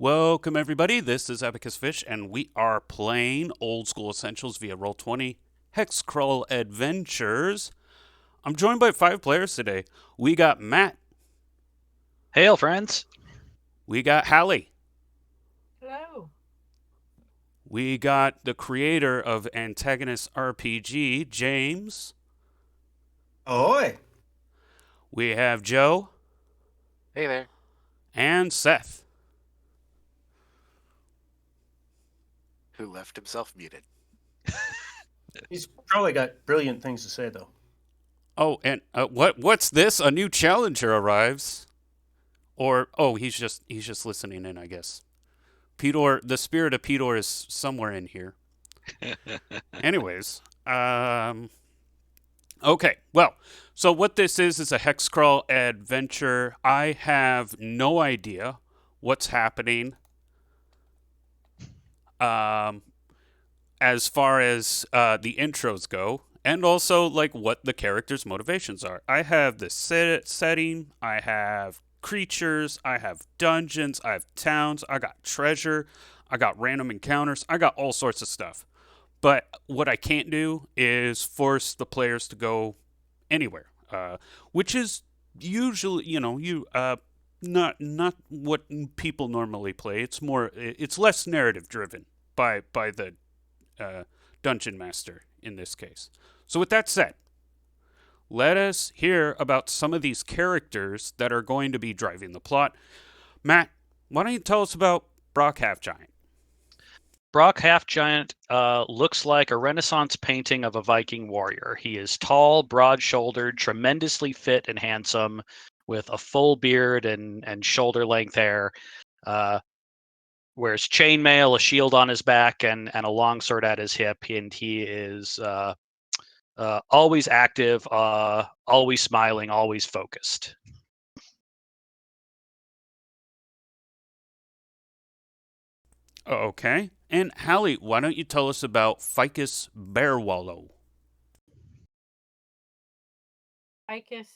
Welcome, everybody. This is Abacus Fish, and we are playing Old School Essentials via Roll20 Hexcrawl Adventures. I'm joined by 5 players today. We got Matt. Hail, friends. We got Hallie. Hello. We got the creator of Antagonist RPG, James. Ahoy! We have Joe. Hey there. And Seth. Who left himself muted. He's probably got brilliant things to say, though. Oh, and what's this? A new challenger arrives. Or he's just listening in, I guess. Pedor, the spirit of Pedor is somewhere in here. Anyways, okay. Well, so what this is a Hexcrawl adventure. I have no idea what's happening. As far as the intros go, and also like what the characters' motivations are. I have the setting. I have creatures. I have dungeons. I have towns. I got treasure. I got random encounters. I got all sorts of stuff. But what I can't do is force the players to go anywhere, which is usually, not what people normally play. It's less narrative driven by the dungeon master in this case. So with that said, let us hear about some of these characters that are going to be driving the plot. Matt, why don't you tell us about Brock Half Giant? Brock Half Giant looks like a Renaissance painting of a Viking warrior. He is tall, broad-shouldered, tremendously fit and handsome, with a full beard and shoulder-length hair. Wears chainmail, a shield on his back, and a longsword at his hip. And he is always active, always smiling, always focused. Okay. And Hallie, why don't you tell us about Ficus Bearwallow? Ficus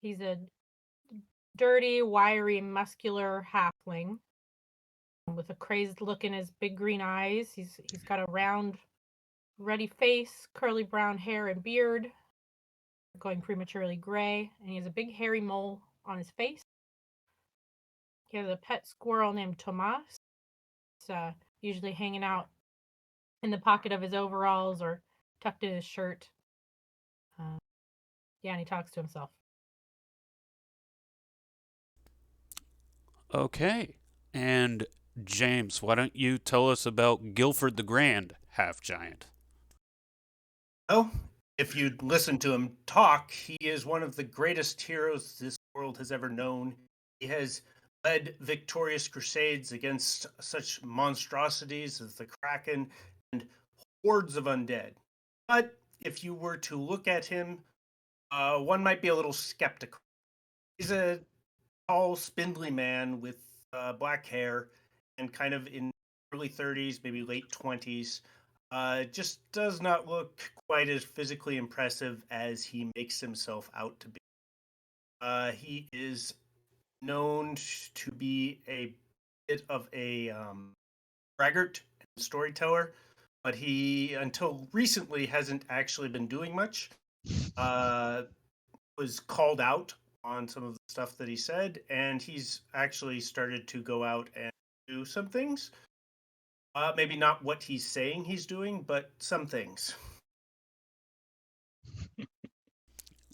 he's a dirty, wiry, muscular halfling with a crazed look in his big green eyes. He's got a round, ruddy face, curly brown hair and beard, going prematurely gray, and he has a big hairy mole on his face. He has a pet squirrel named Tomas. It's usually hanging out in the pocket of his overalls or tucked in his shirt. And he talks to himself. Okay. And James, why don't you tell us about Guilford the Grand Half Giant? Well, if you'd listen to him talk, he is one of the greatest heroes this world has ever known. He has led victorious crusades against such monstrosities as the Kraken and hordes of undead. But if you were to look at him, one might be a little skeptical. He's a tall, spindly man with black hair and kind of in early 30s, maybe late 20s. Just does not look quite as physically impressive as he makes himself out to be. He is known to be a bit of a braggart and storyteller, but he, until recently, hasn't actually been doing much. Was called out on some of the stuff that he said, and he's actually started to go out and do some things. Maybe not what he's saying he's doing, but some things.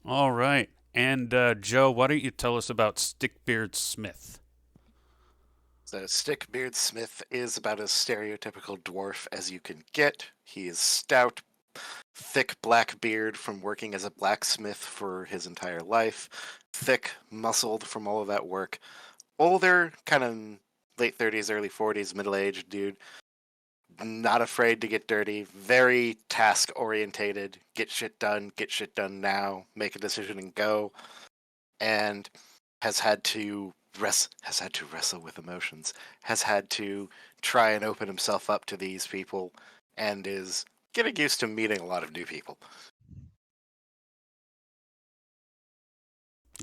All right. And Joe, why don't you tell us about Stickbeard Smith? So Stickbeard Smith is about as stereotypical dwarf as you can get. He is stout, thick black beard from working as a blacksmith for his entire life, thick, muscled from all of that work, older, kind of late 30s, early 40s, middle-aged dude, not afraid to get dirty, very task-orientated, get shit done now, make a decision and go, and has had to wrestle with emotions, has had to try and open himself up to these people, and is getting used to meeting a lot of new people.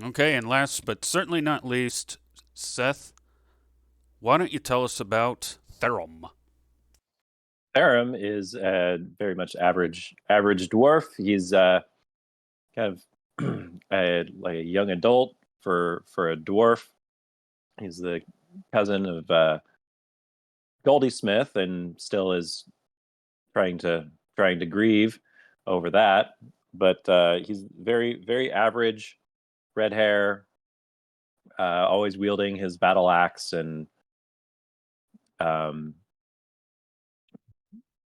Okay, and last but certainly not least, Seth, Why don't you tell us about Therum? Aram is a very much average dwarf. He's kind of like a young adult for a dwarf. He's the cousin of Goldie Smith, and still is trying to grieve over that. But he's very average, red hair, always wielding his battle axe, and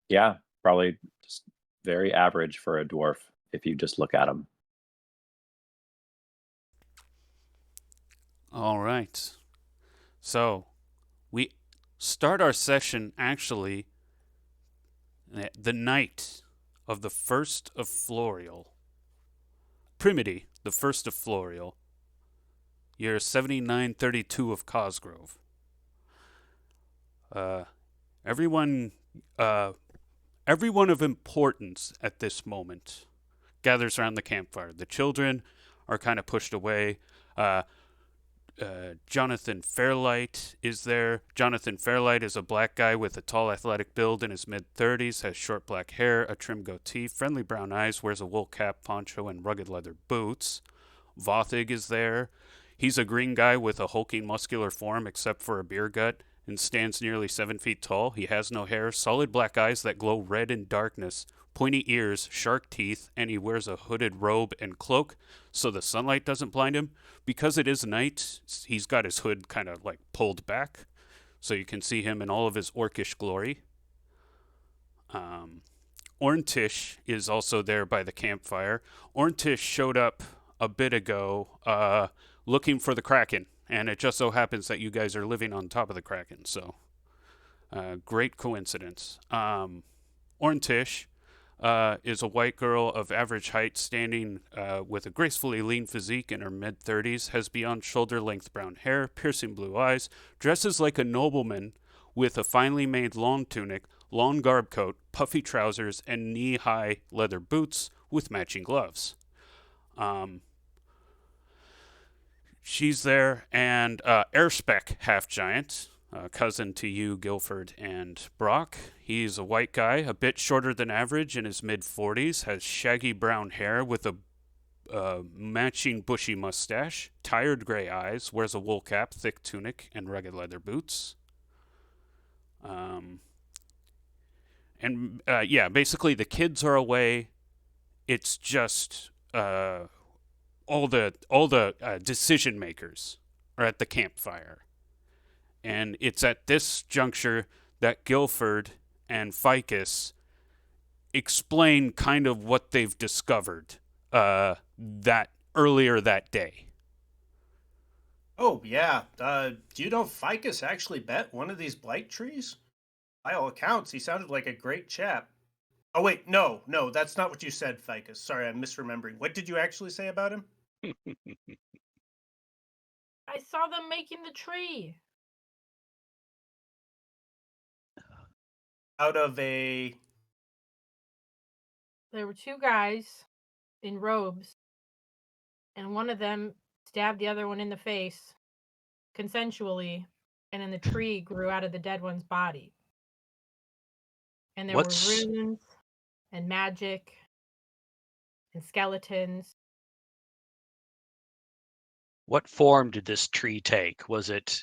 yeah, probably just very average for a dwarf if you just look at him. All right. So, we start our session actually the night of the 1st of Florial. Primity, the 1st of Florial. Year 7932 of Cosgrove. Everyone of importance at this moment gathers around the campfire. The children are kind of pushed away. Jonathan Fairlight is there. Jonathan Fairlight is a black guy with a tall, athletic build in his mid-30s, has short black hair, a trim goatee, friendly brown eyes, wears a wool cap, poncho, and rugged leather boots. Vothig is there. He's a green guy with a hulking, muscular form except for a beer gut, and stands nearly 7 feet tall. He has no hair, solid black eyes that glow red in darkness, pointy ears, shark teeth, and he wears a hooded robe and cloak so the sunlight doesn't blind him. Because it is night, he's got his hood kind of like pulled back so you can see him in all of his orcish glory. Orntish is also there by the campfire. Orntish showed up a bit ago looking for the Kraken, and it just so happens that you guys are living on top of the Kraken, so great coincidence. Orntish is a white girl of average height standing with a gracefully lean physique in her mid-30s, has beyond shoulder-length brown hair, piercing blue eyes, dresses like a nobleman with a finely made long tunic, long garb coat, puffy trousers, and knee-high leather boots with matching gloves. She's there, and Airspec Half-Giant, cousin to you, Guilford, and Brock. He's a white guy, a bit shorter than average, in his mid-40s, has shaggy brown hair with a matching bushy mustache, tired gray eyes, wears a wool cap, thick tunic, and rugged leather boots. Yeah, basically the kids are away. It's just all the decision makers are at the campfire. And it's at this juncture that Guilford and Ficus explain kind of what they've discovered that earlier that day. Oh, yeah. Do you know Ficus actually bet one of these blight trees? By all accounts, he sounded like a great chap. Oh, wait, no, that's not what you said, Ficus. Sorry, I'm misremembering. What did you actually say about him? I saw them making the tree. Out of a... There were two guys in robes, and one of them stabbed the other one in the face consensually, and then the tree grew out of the dead one's body. And there were runes and magic and skeletons. What form did this tree take? Was it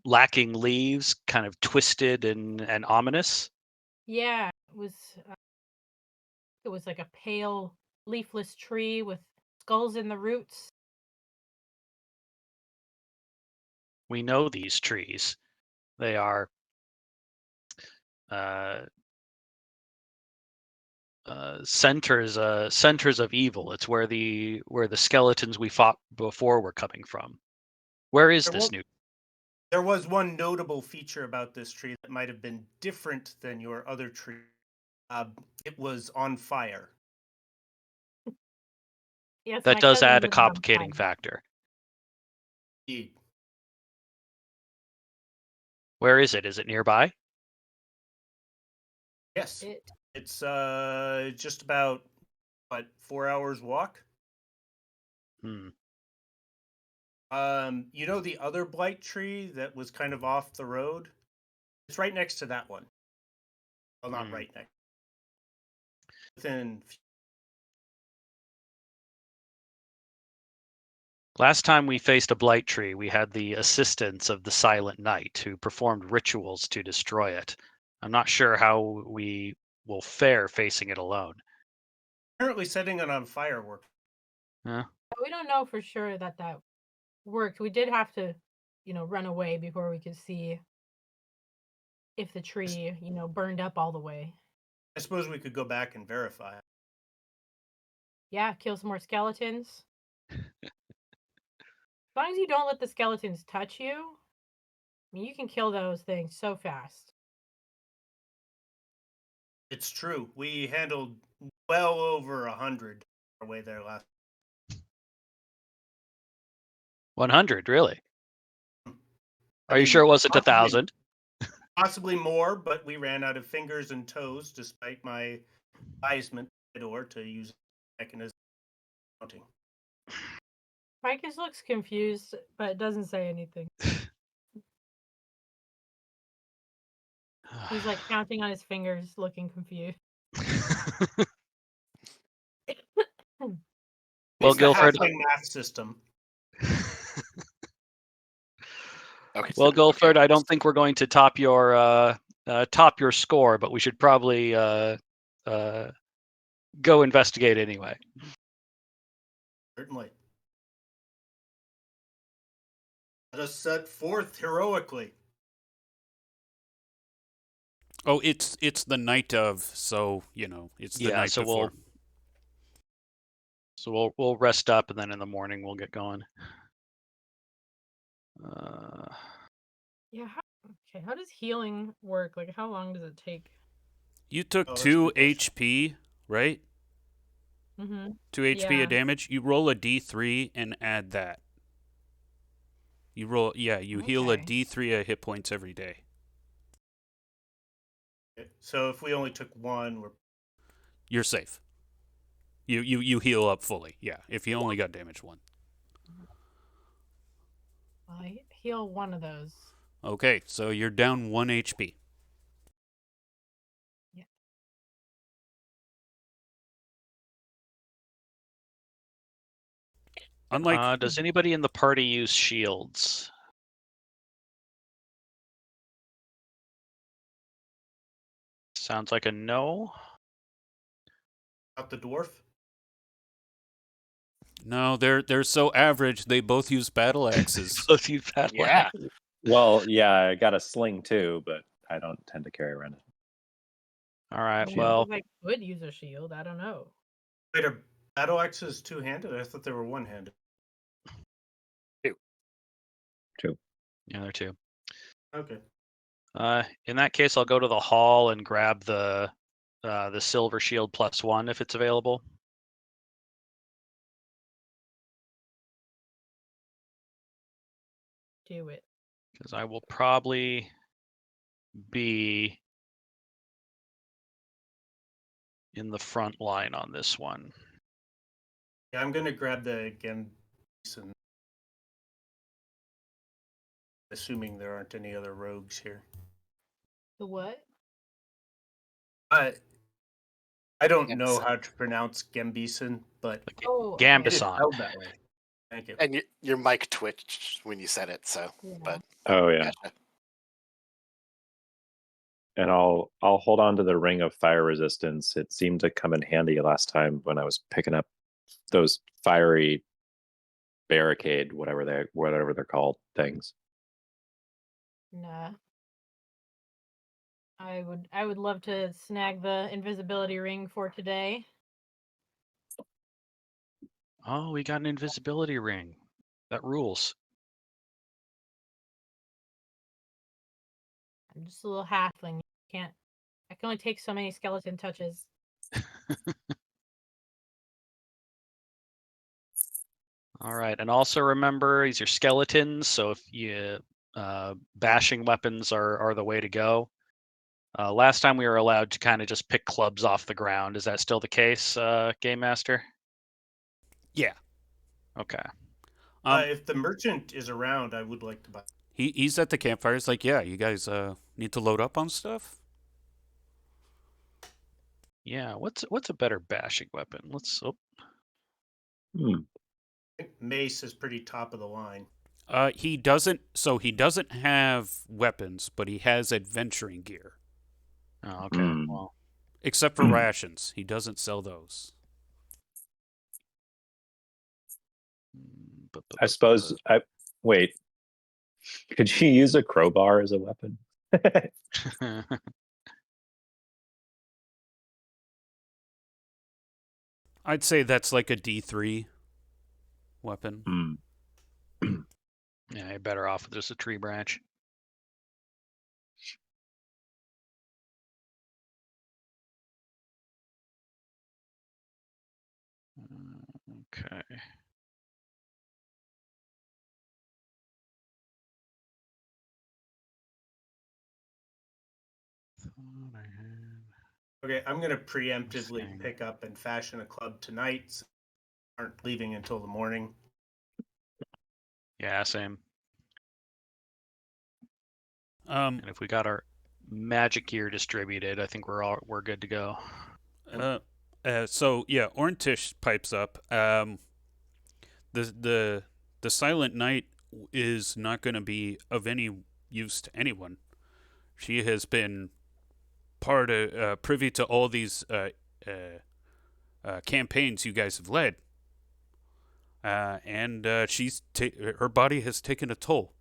lacking leaves, kind of twisted and ominous? Yeah, it was like a pale, leafless tree with skulls in the roots. We know these trees. They are centers of evil. It's where the skeletons we fought before were coming from. Where is this new? There was one notable feature about this tree that might have been different than your other tree. It was on fire. Yes, That my does cousin add a was on complicating fire. factor. Indeed. Where is it? Is it nearby? Yes. It's just about, 4 hours walk? You know the other blight tree that was kind of off the road? It's right next to that one. Well, not right next. Within. Last time we faced a blight tree, we had the assistance of the Silent Knight, who performed rituals to destroy it. I'm not sure how we will fare facing it alone. Apparently setting it on fire worked. Huh? We don't know for sure that worked. We did have to, run away before we could see if the tree, burned up all the way. I suppose we could go back and verify. Yeah, kill some more skeletons. As long as you don't let the skeletons touch you, I mean, you can kill those things so fast. It's true. We handled well over 100 our way there last. 100, really? I Are you mean, sure it wasn't possibly- 1,000? Possibly more, but we ran out of fingers and toes despite my advisement to use mechanism counting. Micus looks confused, but doesn't say anything. He's like counting on his fingers, looking confused. Well, It's the Guilford. halfling math system. Okay. Well, Guilford, okay. I don't think we're going to top your score, but we should probably go investigate anyway. Certainly. Let us set forth heroically. Oh, it's the night of, so it's the night before. We'll rest up, and then in the morning we'll get going. Yeah. How does healing work? Like, how long does it take? You took Oh, that's a 2 good question. HP, right? Mm-hmm. 2 HP Yeah. of damage. You roll a D3 and add that. You roll, you heal a Okay. D3 of hit points every day. So if we only took one, You're safe. You heal up fully. Yeah, if you only got damage 1. I heal one of those. Okay, so you're down 1 HP. Yeah. Unlike Does anybody in the party use shields? Sounds like a no. out the dwarf. no, they're so average. They both use battle axes. Both use battle Yeah. axe. Well, yeah, I got a sling too, but I don't tend to carry around it. All right. Maybe Well, I could use a shield. I don't know. Wait, are battle axes two-handed? I thought they were one-handed. yeah, there too. Okay. In that case, I'll go to the hall and grab the silver shield +1 if it's available. Do it. Because I will probably be in the front line on this one. Yeah, I'm gonna grab the Gambison. Assuming there aren't any other rogues here. The what? I don't Yes. know how to pronounce Gambison, but Oh, it is Gambison. spelled that way. Thank you. And your mic twitched when you said it, so. Yeah. But Oh yeah, gotcha. and I'll hold on to the ring of fire resistance. It seemed to come in handy last time when I was picking up those fiery barricade, whatever they're called, things. Nah. I would love to snag the invisibility ring for today. Oh, we got an invisibility ring. That rules. I'm just a little halfling. I can only take so many skeleton touches. All right, and also remember these are skeletons, so if you bashing weapons are the way to go. Last time we were allowed to kind of just pick clubs off the ground. Is that still the case, Game Master? Yeah. Okay. If the merchant is around, I would like to buy. He's at the campfire. He's like, yeah, you guys need to load up on stuff. Yeah, what's a better bashing weapon? Let's. Oh, Hmm. I think mace is pretty top of the line. He doesn't. So he doesn't have weapons, but he has adventuring gear, oh okay. Hmm. Well, except for rations. He doesn't sell those. I suppose. Wait. Could she use a crowbar as a weapon? I'd say that's like a D3 weapon. Hmm. yeah, you're better off with just a tree branch. Okay. Thought I had Okay, I'm going to preemptively Interesting. pick up and fashion a club tonight. So aren't leaving until the morning. Yeah, same. Um, And if we got our magic gear distributed, I think we're good to go. So yeah, Orntish pipes up. The Silent Night is not going to be of any use to anyone. She has been part of privy to all these campaigns you guys have led, and her body has taken a toll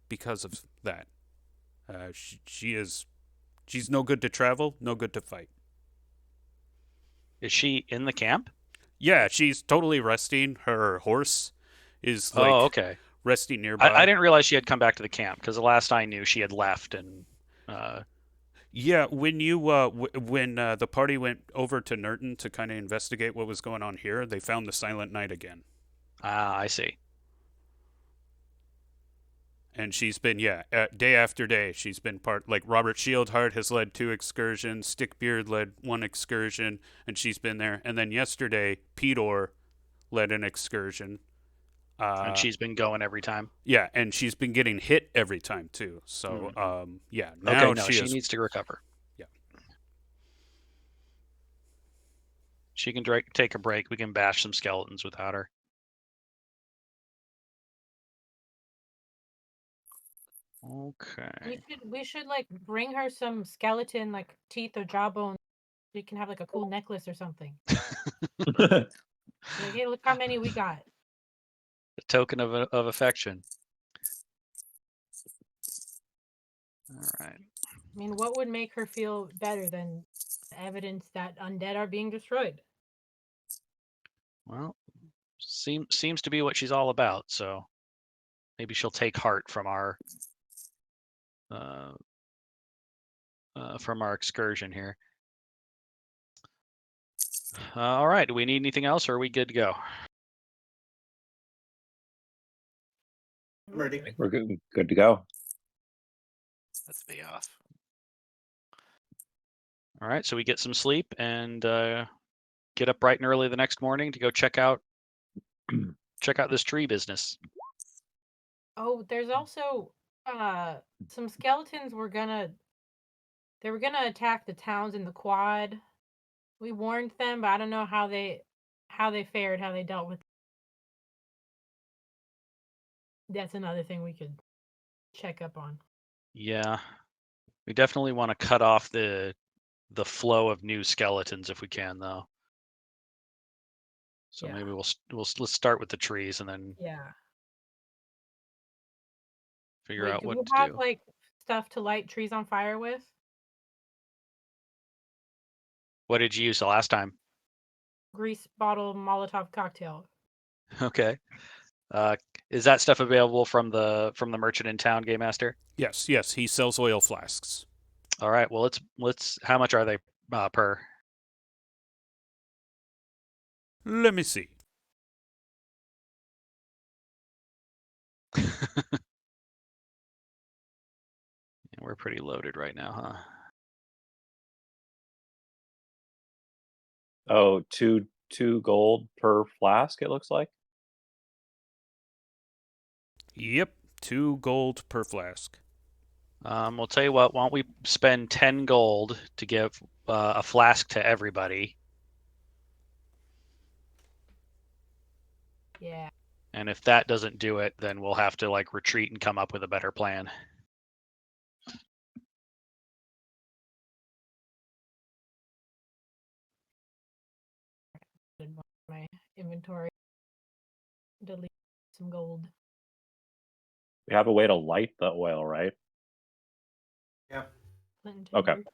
because of that. She's no good to travel, no good to fight. Is she in the camp? Yeah, she's totally resting. Her horse is like Oh, okay. resting nearby. I didn't realize she had come back to the camp because the last I knew, she had left and. Yeah, when you when the party went over to Nurton to kind of investigate what was going on here, they found the Silent Night again, I see. and she's been day after day. She's been part like Robert Shieldheart has led 2 excursions, Stickbeard led 1 excursion, and she's been there. And then yesterday, Pedor led an excursion. And she's been going every time. Yeah, and she's been getting hit every time too. So yeah, now Okay, no, she she is. needs to recover. Yeah. She can take a break. We can bash some skeletons without her. Okay. We should like bring her some skeleton like teeth or jawbone. We can have like a cool necklace or something. Like, hey, look how many we got. A token of affection. All right. I mean, what would make her feel better than evidence that undead are being destroyed? Well, seems to be what she's all about. So maybe she'll take heart from our excursion here. All right. Do we need anything else, or are we good to go? I'm ready. I think we're good to go. Let's be off. All right. So we get some sleep and get up bright and early the next morning to go check out this tree business. Oh, there's also some skeletons were gonna attack the towns in the quad. We warned them, but I don't know how they fared, how they dealt with it. That's another thing we could check up on. Yeah. We definitely want to cut off the flow of new skeletons if we can, though. So Yeah. maybe let's start with the trees and then Yeah. figure Wait, out do what we to have do. like stuff to light trees on fire with? What did you use the last time? Grease bottle Molotov cocktail. Okay. Is that stuff available from the merchant in town, Game Master? Yes, he sells oil flasks. All right. Well, let's. How much are they per? Let me see. We're pretty loaded right now, huh? Oh, two gold per flask. It looks like. Yep, 2 gold per flask. We'll tell you what. Why don't we spend 10 gold to give a flask to everybody? Yeah. And if that doesn't do it, then we'll have to like retreat and come up with a better plan. My inventory. Delete some gold. We have a way to light the oil, right? Yeah. Flint and Okay. tinder.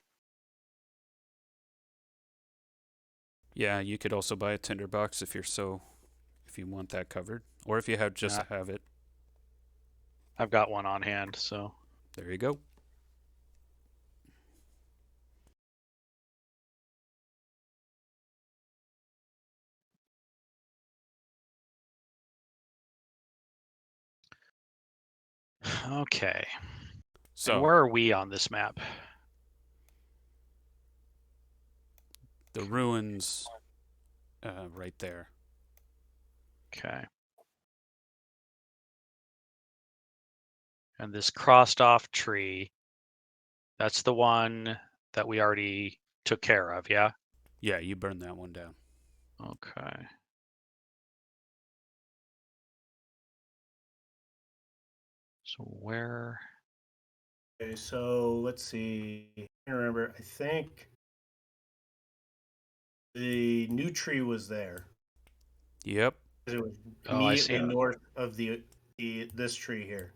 Yeah, you could also buy a tinderbox if you want that covered, or if you have just have it. I've got one on hand, so There you go. okay. So And where are we on this map? the ruins, right there. Okay. And this crossed off tree, that's the one that we already took care of, yeah? Yeah, you burned that one down. Okay. So where? Okay, so let's see. I remember. I think the new tree was there. Yep. It was Oh, I see. immediately north of this tree here.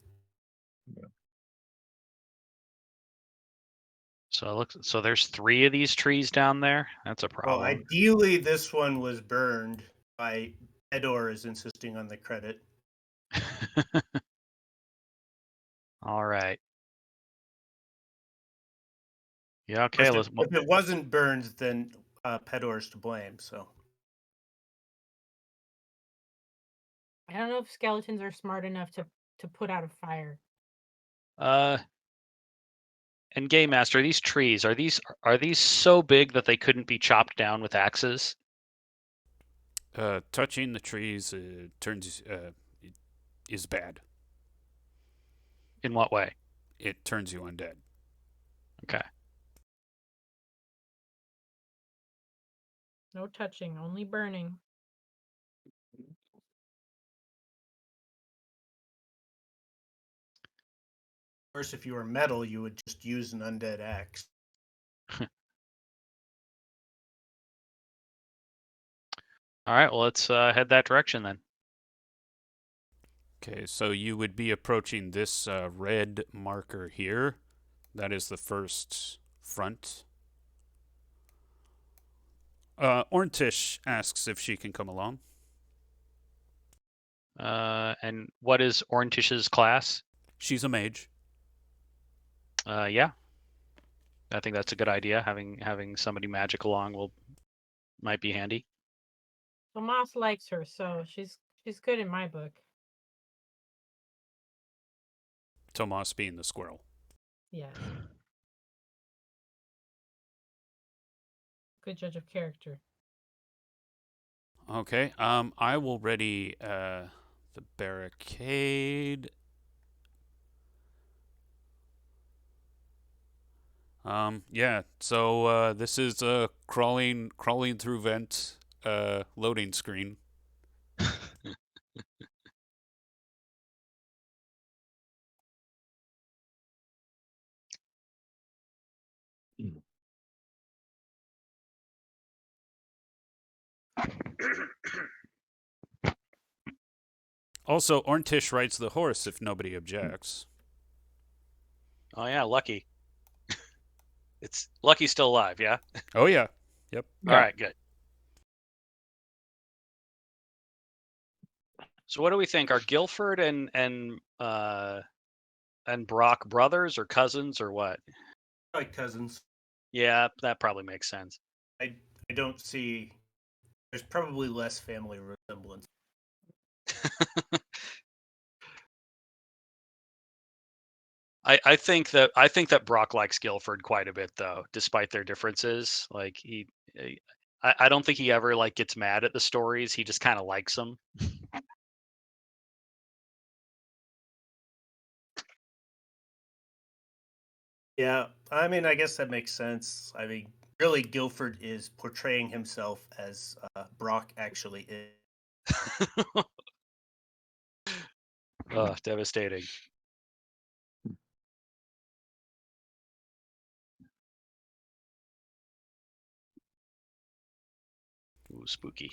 So there's 3 of these trees down there. That's a Well, problem. ideally, this one was burned by Edor is insisting on the credit. All right. Yeah. Okay. If it wasn't burned, then Pedor's to blame. So I don't know if skeletons are smart enough to put out a fire. And Game Master, these trees are these so big that they couldn't be chopped down with axes? Touching the trees is bad. In what way? It turns you undead. Okay. No touching, only burning. of course, if you were metal, you would just use an undead axe. All right. Well, let's head that direction then. Okay, so you would be approaching this red marker here. That is the first front. Orntish asks if she can come along. And what is Orntish's class? She's a mage. Yeah. I think that's a good idea. Having somebody magic along might be handy. Tomas likes her, so she's good in my book. Tomas being the squirrel. Yes. Good judge of character. Okay, I will ready the barricade. Yeah, so this is a crawling through vent loading screen. Also, Orntish rides the horse if nobody objects. Oh yeah, Lucky. It's Lucky's still alive, yeah? Oh yeah. Yep. All right, good. So what do we think? Are Guilford and Brock brothers or cousins or what? Like cousins. Yeah, that probably makes sense. I don't see. There's probably less family resemblance. I think that Brock likes Guilford quite a bit though, despite their differences. Like I don't think he ever like gets mad at the stories. He just kind of likes them. Yeah, I mean, I guess that makes sense. I mean, really, Guilford is portraying himself as Brock actually is. Oh, devastating. Ooh, spooky.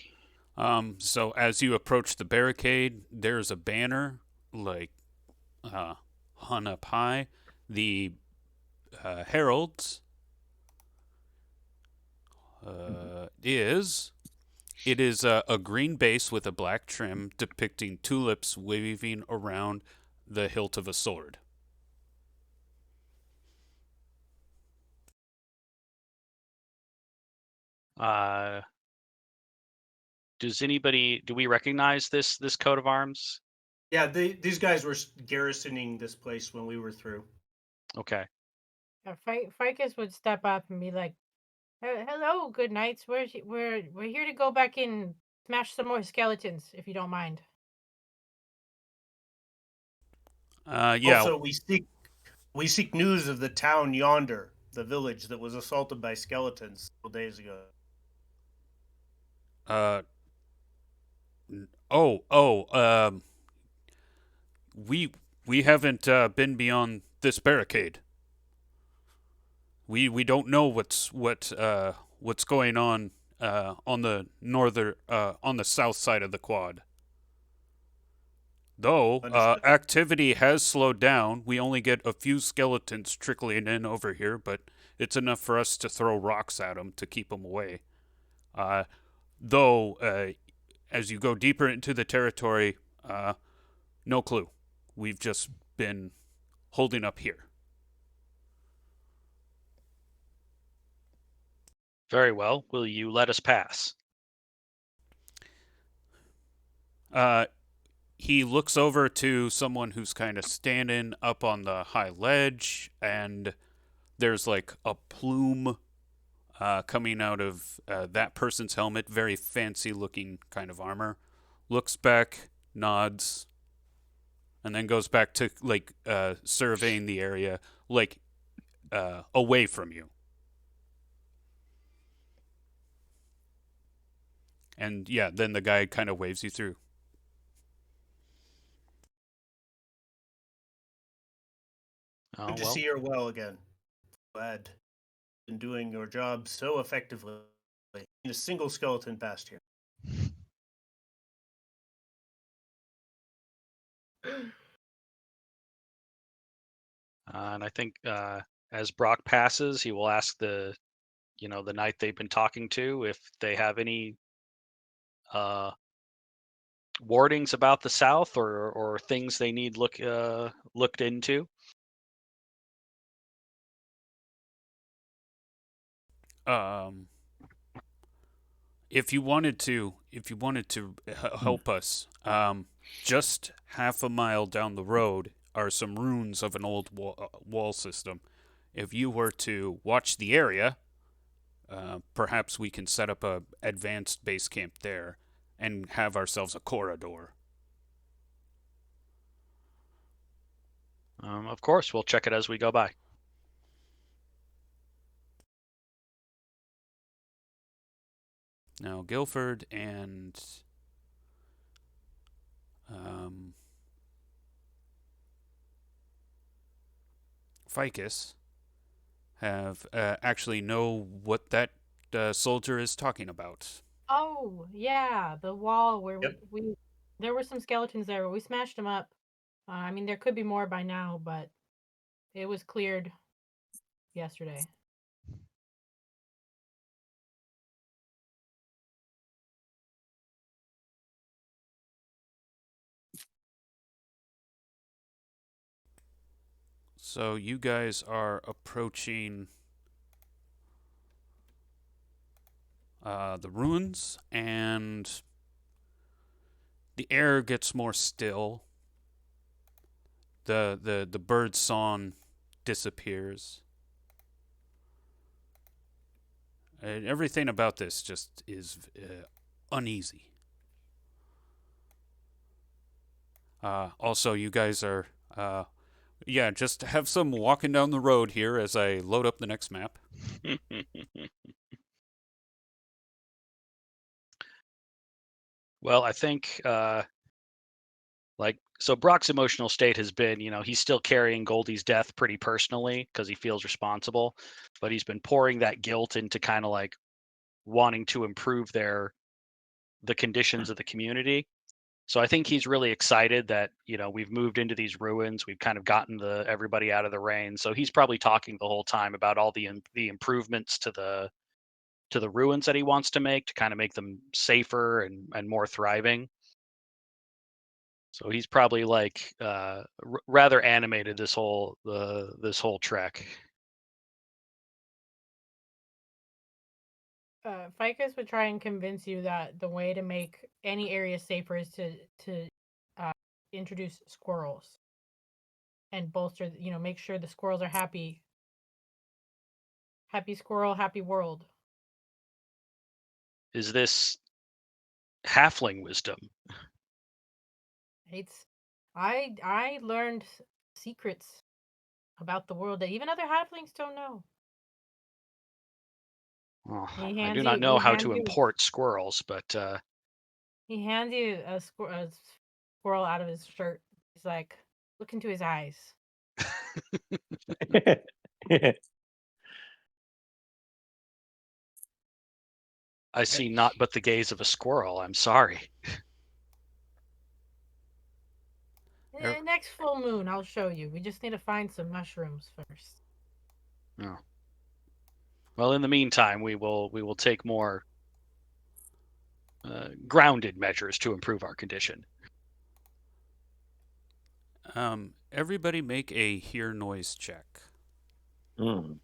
So as you approach the barricade, there's a banner like hung up high. The heralds is it is a green base with a black trim depicting tulips waving around the hilt of a sword. Uh, do we recognize this coat of arms? Yeah, these guys were garrisoning this place when we were through. Okay. Ficus would step up and be like, "Hello, good knights. We're here to go back in, smash some more skeletons, if you don't mind." Yeah. Also, we seek news of the town yonder, the village that was assaulted by skeletons several days ago. Uh. Oh. We haven't been beyond this barricade. We don't know what's going on on the south side of the quad. Though Understood. activity has slowed down, we only get a few skeletons trickling in over here, but it's enough for us to throw rocks at them to keep them away. Though, as you go deeper into the territory, no clue. We've just been holding up here. Very well. Will you let us pass? He looks over to someone who's kind of standing up on the high ledge, and there's like a plume coming out of that person's helmet. Very fancy looking kind of armor. Looks back, nods, and then goes back to like surveying the area, like away from you. And yeah, then the guy kind of waves you through. Oh, Good to well. see you're well again. Glad you've been doing your job so effectively. In a single skeleton past here. And I think as Brock passes, he will ask the knight they've been talking to if they have any uh, wardings about the south or things they need looked into. Um, if you wanted to help us, just half a mile down the road are some ruins of an old wall system. If you were to watch the area, perhaps we can set up a advanced base camp there and have ourselves a corridor. Of course, we'll check it as we go by. Now, Guilford and Ficus have actually know what that soldier is talking about. Oh, yeah, the wall where Yep. we there were some skeletons there, but we smashed them up. I mean, there could be more by now, but it was cleared yesterday. So you guys are approaching the ruins, and the air gets more still. The bird song disappears. And everything about this just is uneasy. Also, you guys are Yeah, just have some walking down the road here as I load up the next map. Well, I think so Brock's emotional state has been, he's still carrying Goldie's death pretty personally because he feels responsible, but he's been pouring that guilt into kind of like wanting to improve the conditions of the community. So I think he's really excited that, we've moved into these ruins, we've kind of gotten everybody out of the rain. So he's probably talking the whole time about all the improvements to the ruins that he wants to make to kind of make them safer and more thriving. So he's probably like rather animated this whole trek. Ficus would try and convince you that the way to make any area safer is to introduce squirrels and bolster, make sure the squirrels are happy. Happy squirrel, happy world. Is this halfling wisdom? I learned secrets about the world that even other halflings don't know. Well, He I do hands not you- know he how hands to you- import squirrels, but He hands you a squirrel out of his shirt. He's like, look into his eyes. I see not but the gaze of a squirrel. I'm sorry. Next full moon, I'll show you. We just need to find some mushrooms first. Oh. Well, in the meantime, we will take more grounded measures to improve our condition. Everybody make a hear noise check. Mm.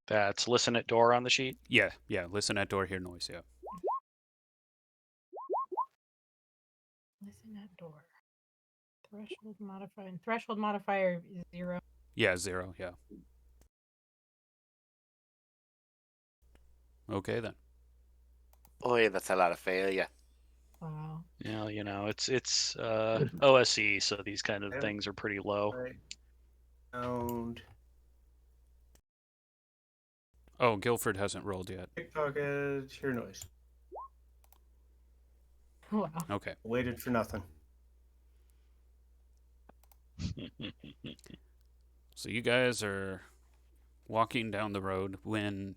That's listen at door on the sheet. Yeah, listen at door, hear noise, yeah. Listen at door. Threshold modifier is 0. Yeah, 0, yeah. Okay then. Oh, yeah, that's a lot of failure. Wow. Yeah, it's OSE, so these kind of things are pretty low. Right. Sound. Oh, Guilford hasn't rolled yet. Pickpocket. Hear noise. Wow. Okay. Waited for nothing. So you guys are walking down the road when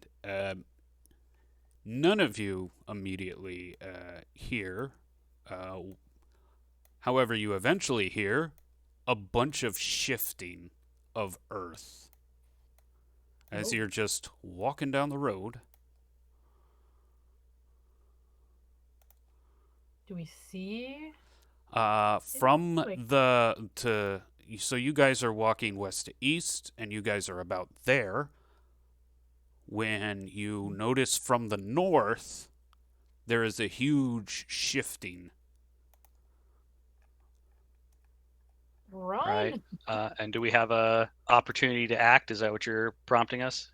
none of you immediately hear. However, you eventually hear a bunch of shifting of earth as you're just walking down the road. Do we see? So you guys are walking west to east, and you guys are about there. When you notice from the north, there is a huge shifting. Run. Right. And do we have a opportunity to act? Is that what you're prompting us?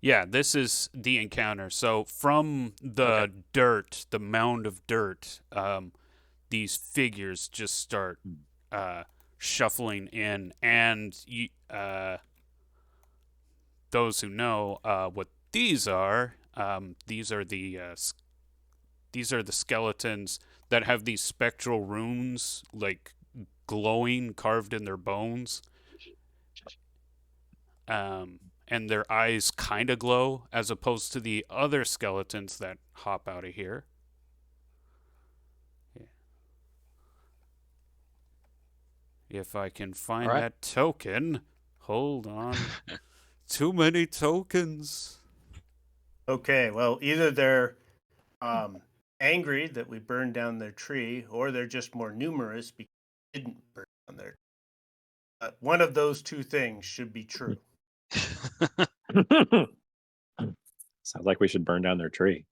Yeah, this is the encounter. So from the dirt, the mound of dirt, these figures just start shuffling in, and those who know what these are the skeletons that have these spectral runes, like glowing, carved in their bones. And their eyes kind of glow, as opposed to the other skeletons that hop out of here. Yeah. If I can find that token. Hold on. Too many tokens. Okay, well, either they're angry that we burned down their tree, or they're just more numerous because we didn't burn down their tree. One of those two things should be true. Sounds like we should burn down their tree.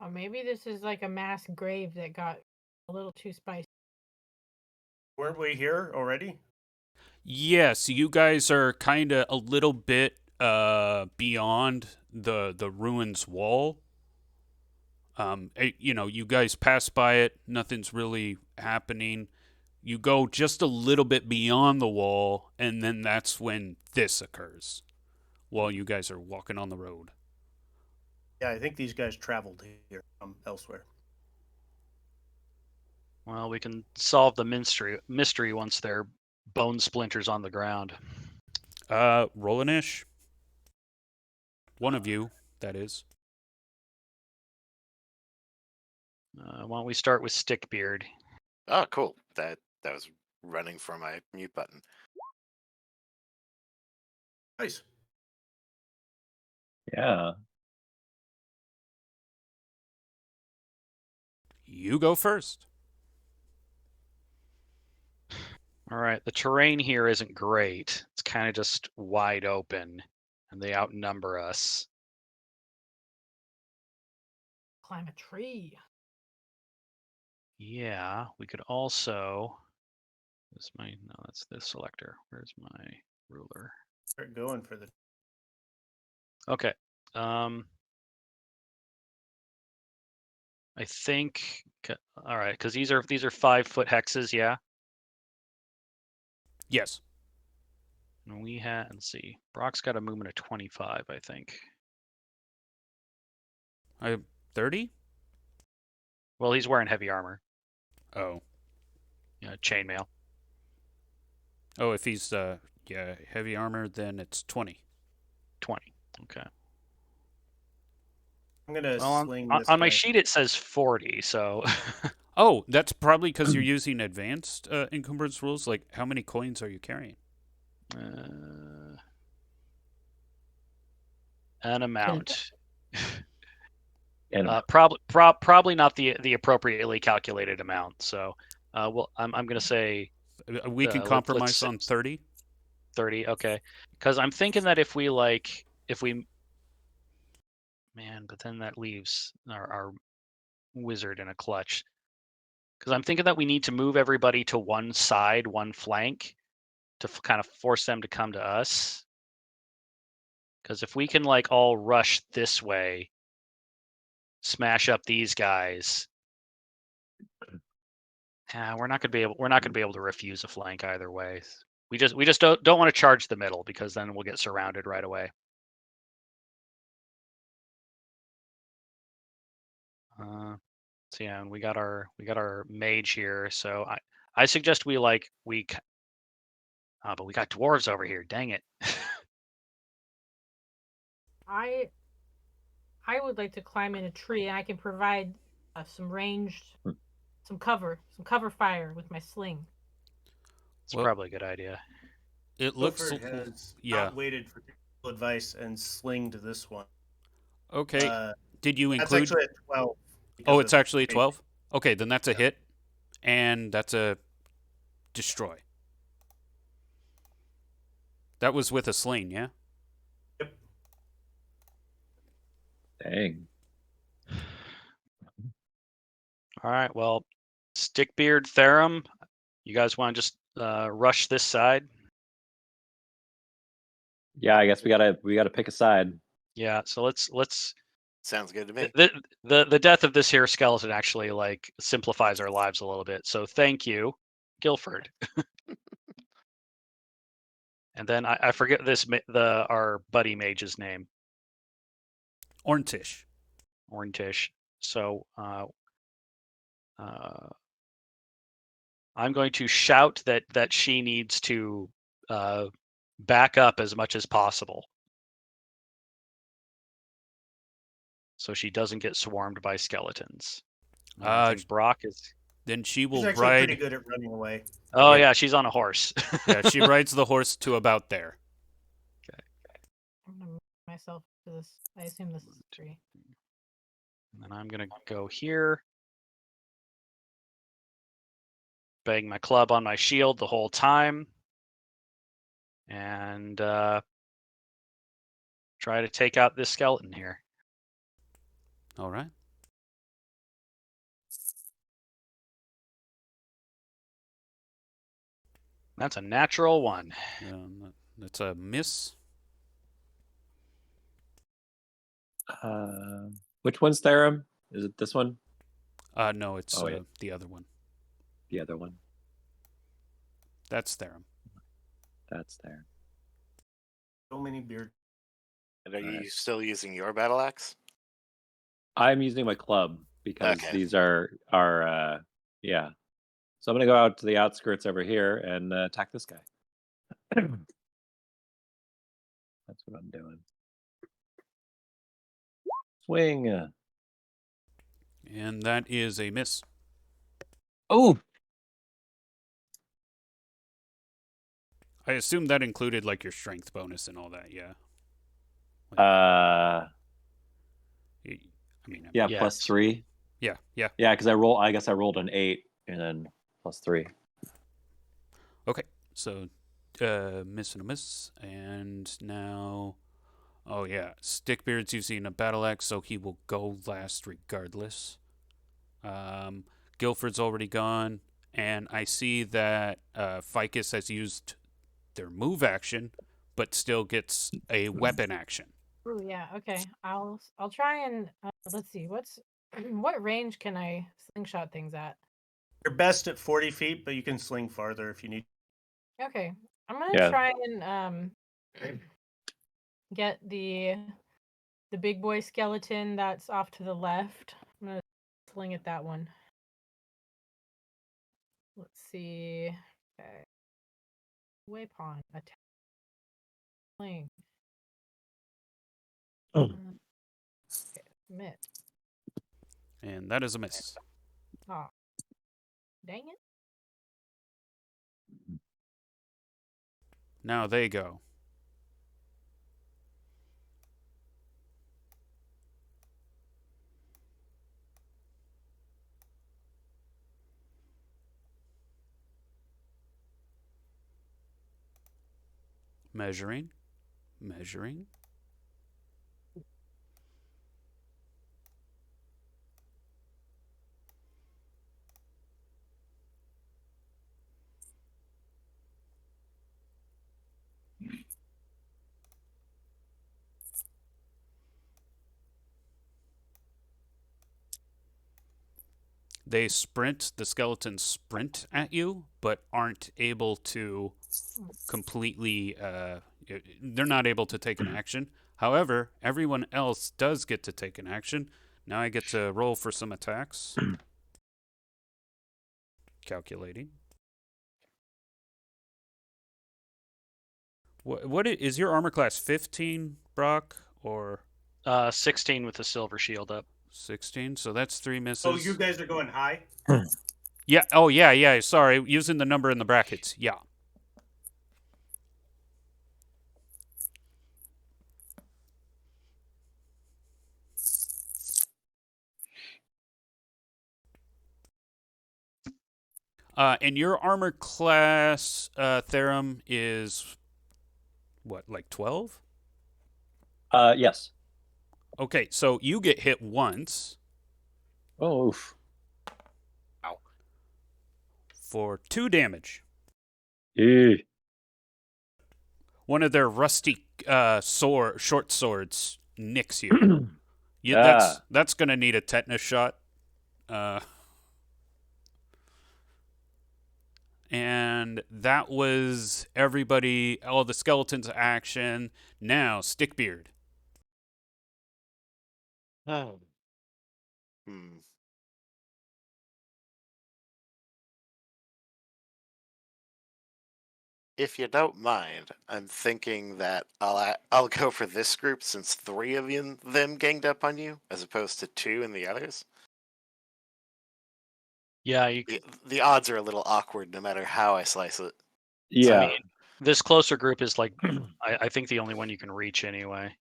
Or maybe this is like a mass grave that got a little too spicy. Weren't we here already? Yes, you guys are kind of a little bit beyond the ruins wall. You guys pass by it. Nothing's really happening. You go just a little bit beyond the wall, and then that's when this occurs while you guys are walking on the road. Yeah, I think these guys traveled here from elsewhere. Well, we can solve the mystery once they're bone splinters on the ground. Roll an ish. One of you, that is. Why don't we start with Stickbeard? Oh, cool. That was running for my mute button. Nice. Yeah. You go first. All right, the terrain here isn't great. It's kind of just wide open, and they outnumber us. Climb a tree. Yeah, we could also. That's this selector. Where's my ruler? Start going for the. Okay. I think. All right, because these are 5-foot hexes. Yeah. Yes. And we had. Let's see. Brock's got a movement of 25, I think. 30? Well, he's wearing heavy armor. Oh. Yeah, chainmail. Oh, if he's heavy armor, then it's 20. 20. Okay. I'm gonna Well, sling on, this on my guy. sheet it says 40, so. Oh, that's probably because you're using advanced encumbrance rules. Like, how many coins are you carrying? An amount. And Probably not the appropriately calculated amount. So, well, I'm gonna say We can compromise on 30. 30. Okay, because I'm thinking that if we but then that leaves our wizard in a clutch. Because I'm thinking that we need to move everybody to one side, one flank, to kind of force them to come to us. Because if we can like all rush this way, smash up these guys, we're not gonna be able to refuse a flank either way. We just don't want to charge the middle because then we'll get surrounded right away. So yeah, and we got our mage here. So I suggest but we got dwarves over here. Dang it. I would like to climb in a tree, and I can provide some ranged, some cover fire with my sling. It's probably a good idea. It looks Wilford has yeah. not waited for advice and slinged this one. Okay. Did you That's include? actually a 12. Oh, it's actually a 12. Okay, then that's a hit, and that's a destroy. That was with a sling, yeah. Yep. dang. All right, well, Stickbeard, Therum, you guys want to just rush this side? Yeah, I guess we gotta pick a side. Yeah, so let's Sounds good to me. the death of this here skeleton actually like simplifies our lives a little bit. So thank you, Guilford. And then I forget our buddy mage's name. Orntish. So I'm going to shout that she needs to back up as much as possible, so she doesn't get swarmed by skeletons. I think Brock is. Then she will She's actually ride. pretty good at running away. Oh yeah, she's on a horse. Yeah, she rides the horse to about there. I'm gonna move myself to this. I assume this is a tree. And then I'm gonna go here. Bang my club on my shield the whole time. And try to take out this skeleton here. All right. That's a natural 1. That's a miss. Which one's Therum? Is it this one? No, it's Oh, yeah. the other one. The other one. That's Therum. That's there. So many beard. And are you Alright. still using your battle axe? I'm using my club because Okay. these are yeah. So I'm gonna go out to the outskirts over here and attack this guy. That's what I'm doing. Swing. And that is a miss. Oh, I assume that included like your strength bonus and all that, yeah. uh, I mean, yeah, Yes. +3. yeah. Yeah, because I guess I rolled an 8 and then +3. Okay, so miss and a miss, and now, oh yeah, Stickbeard's using a battle axe, so he will go last regardless. Guilford's already gone, and I see that Ficus has used their move action, but still gets a weapon action. Oh yeah, okay. I'll try and let's see. What range can I slingshot things at? You're best at 40 feet, but you can sling farther if you need. Okay. I'm gonna Yeah. try and get the big boy skeleton that's off to the left. I'm gonna sling at that one. Let's see. Okay. Waypon attack. Sling. Oh. Okay. Miss. And that is a miss. Oh. Dang it. Now they go. Measuring. They sprint, the skeletons sprint at you, but aren't able to completely, they're not able to take an action. However, everyone else does get to take an action. Now I get to roll for some attacks. Calculating. What is your armor class? 15, Brock, or 16 with the silver shield up. 16? So that's 3 misses. Oh, you guys are going high? Yeah. Oh, yeah. Sorry, using the number in the brackets. Yeah. And your armor class, Therum, is what, like 12? Yes. Okay, so you get hit once Oh, oof. for 2 damage. Eh. One of their rusty short swords nicks you. That's gonna need a tetanus shot. And that was everybody, all the skeletons' action. Now, Stickbeard. Oh. Hmm. If you don't mind, I'm thinking that I'll go for this group since 3 of them ganged up on you, as opposed to 2 in the others. Yeah, The odds are a little awkward no matter how I slice it. Yeah. I mean, this closer group is like, I think the only one you can reach anyway.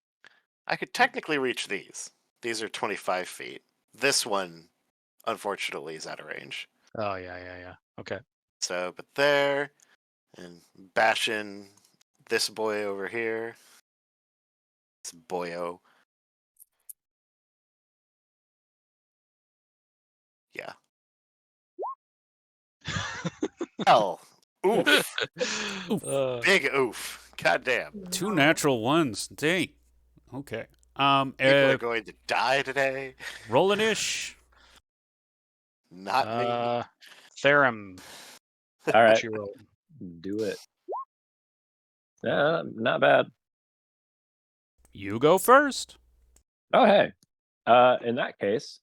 I could technically reach these. These are 25 feet. This one, unfortunately, is out of range. Oh, yeah. Okay. So, but there, and bashing this boy over here. This boyo. Yeah. Hell. Oof. Big oof. Goddamn. 2 natural ones. Dang. Okay. People are going to die today. Rollin-ish. Not me. Therum, All right. what you roll? Do it. Yeah, not bad. You go first. Oh, hey. In that case,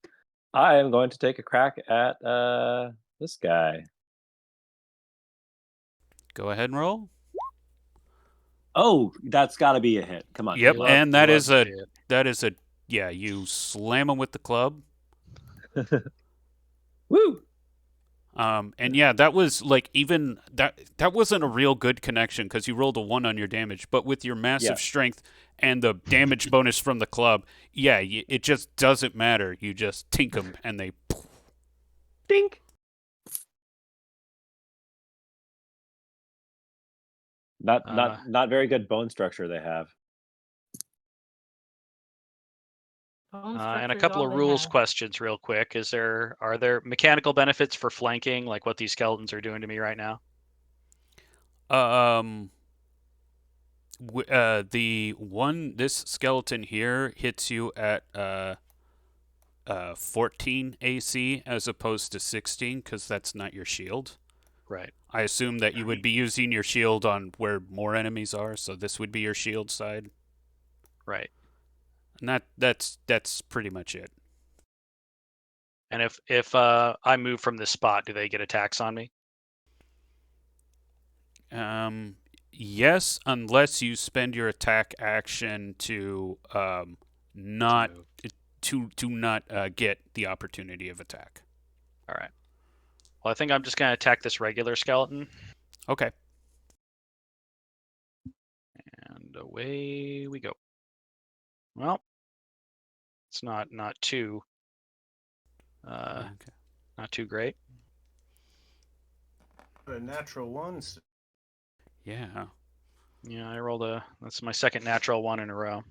I am going to take a crack at this guy. Go ahead and roll. Oh, that's got to be a hit. Come on. Yep, We love- and we that love is to a see it. that is a yeah. You slam him with the club. Woo! And yeah, that was like even that wasn't a real good connection because you rolled a 1 on your damage, but with your massive Yeah. strength and the damage bonus from the club, yeah, it just doesn't matter. You just tink them and they. Dink. Not very good bone structure they have. Bone And a structure's couple all of they rules have. questions, real quick. Are there mechanical benefits for flanking, like what these skeletons are doing to me right now? This skeleton here hits you at 14 AC as opposed to 16 because that's not your shield. Right. I assume that you would be using your shield on where more enemies are, so this would be your shield side. Right. And that's pretty much it. And if I move from this spot, do they get attacks on me? Yes, unless you spend your attack action to not move. to not get the opportunity of attack. All right. Well, I think I'm just going to attack this regular skeleton. Okay. And away we go. Well, it's not too Okay. not too great. A natural one. Yeah. Yeah, I rolled that's my second natural 1 in a row.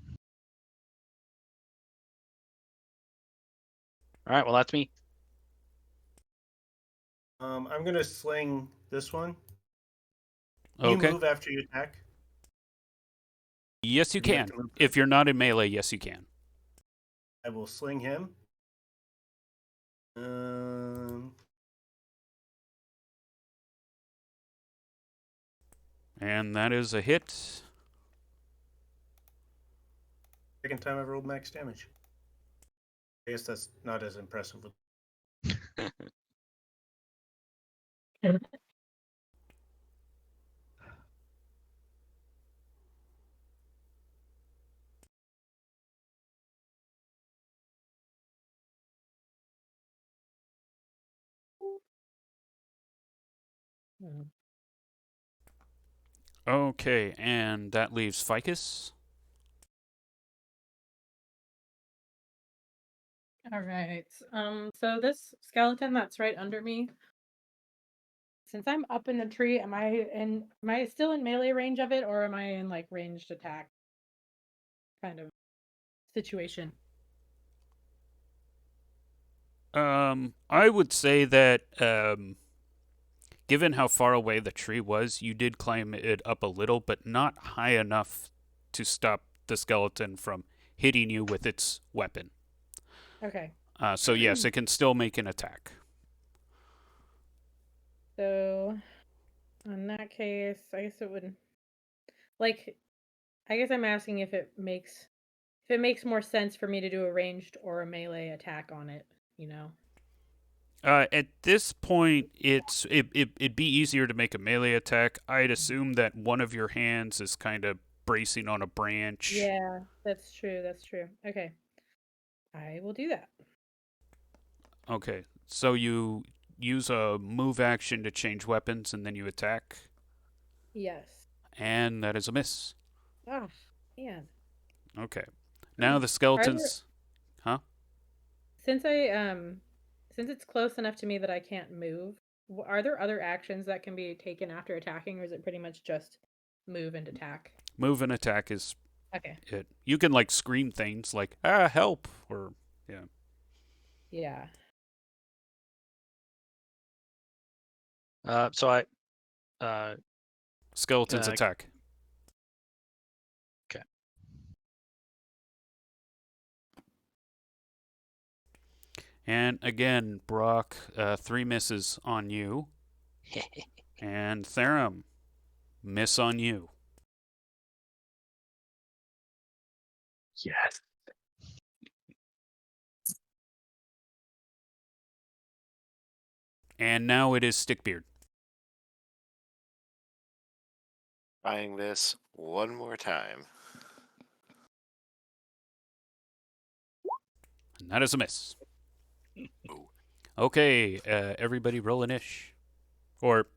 All right, well that's me. I'm gonna sling this one. Can Okay. you move after you attack? Yes, you Do you have can. to move? If you're not in melee, yes, you can. I will sling him. And that is a hit. Second time I've rolled max damage. I guess that's not as impressive. Okay, and that leaves Ficus. All right. So this skeleton that's right under me, since I'm up in the tree, am I still in melee range of it, or am I in like ranged attack kind of situation? I would say that given how far away the tree was, you did climb it up a little, but not high enough to stop the skeleton from hitting you with its weapon. Okay. So yes, it can still make an attack. So in that case, I guess it would like I guess I'm asking if it makes more sense for me to do a ranged or a melee attack on it, you know. At this point, it'd be easier to make a melee attack. I'd assume that one of your hands is kind of bracing on a branch. Yeah, that's true. That's true. Okay. I will do that. Okay, so you use a move action to change weapons, and then you attack, Yes. and that is a miss. Ah, man. Okay, now the skeletons. Since since it's close enough to me that I can't move, are there other actions that can be taken after attacking, or is it pretty much just move and attack? Move and attack is Okay. it. You can like scream things like help, or yeah. Yeah. So I Skeletons attack. Okay. And again, Brock, 3 misses on you. And Therum. Miss on you. Yes. And now it is Stickbeard. Trying this one more time. And that is a miss. Ooh. Okay, everybody roll an ish. Or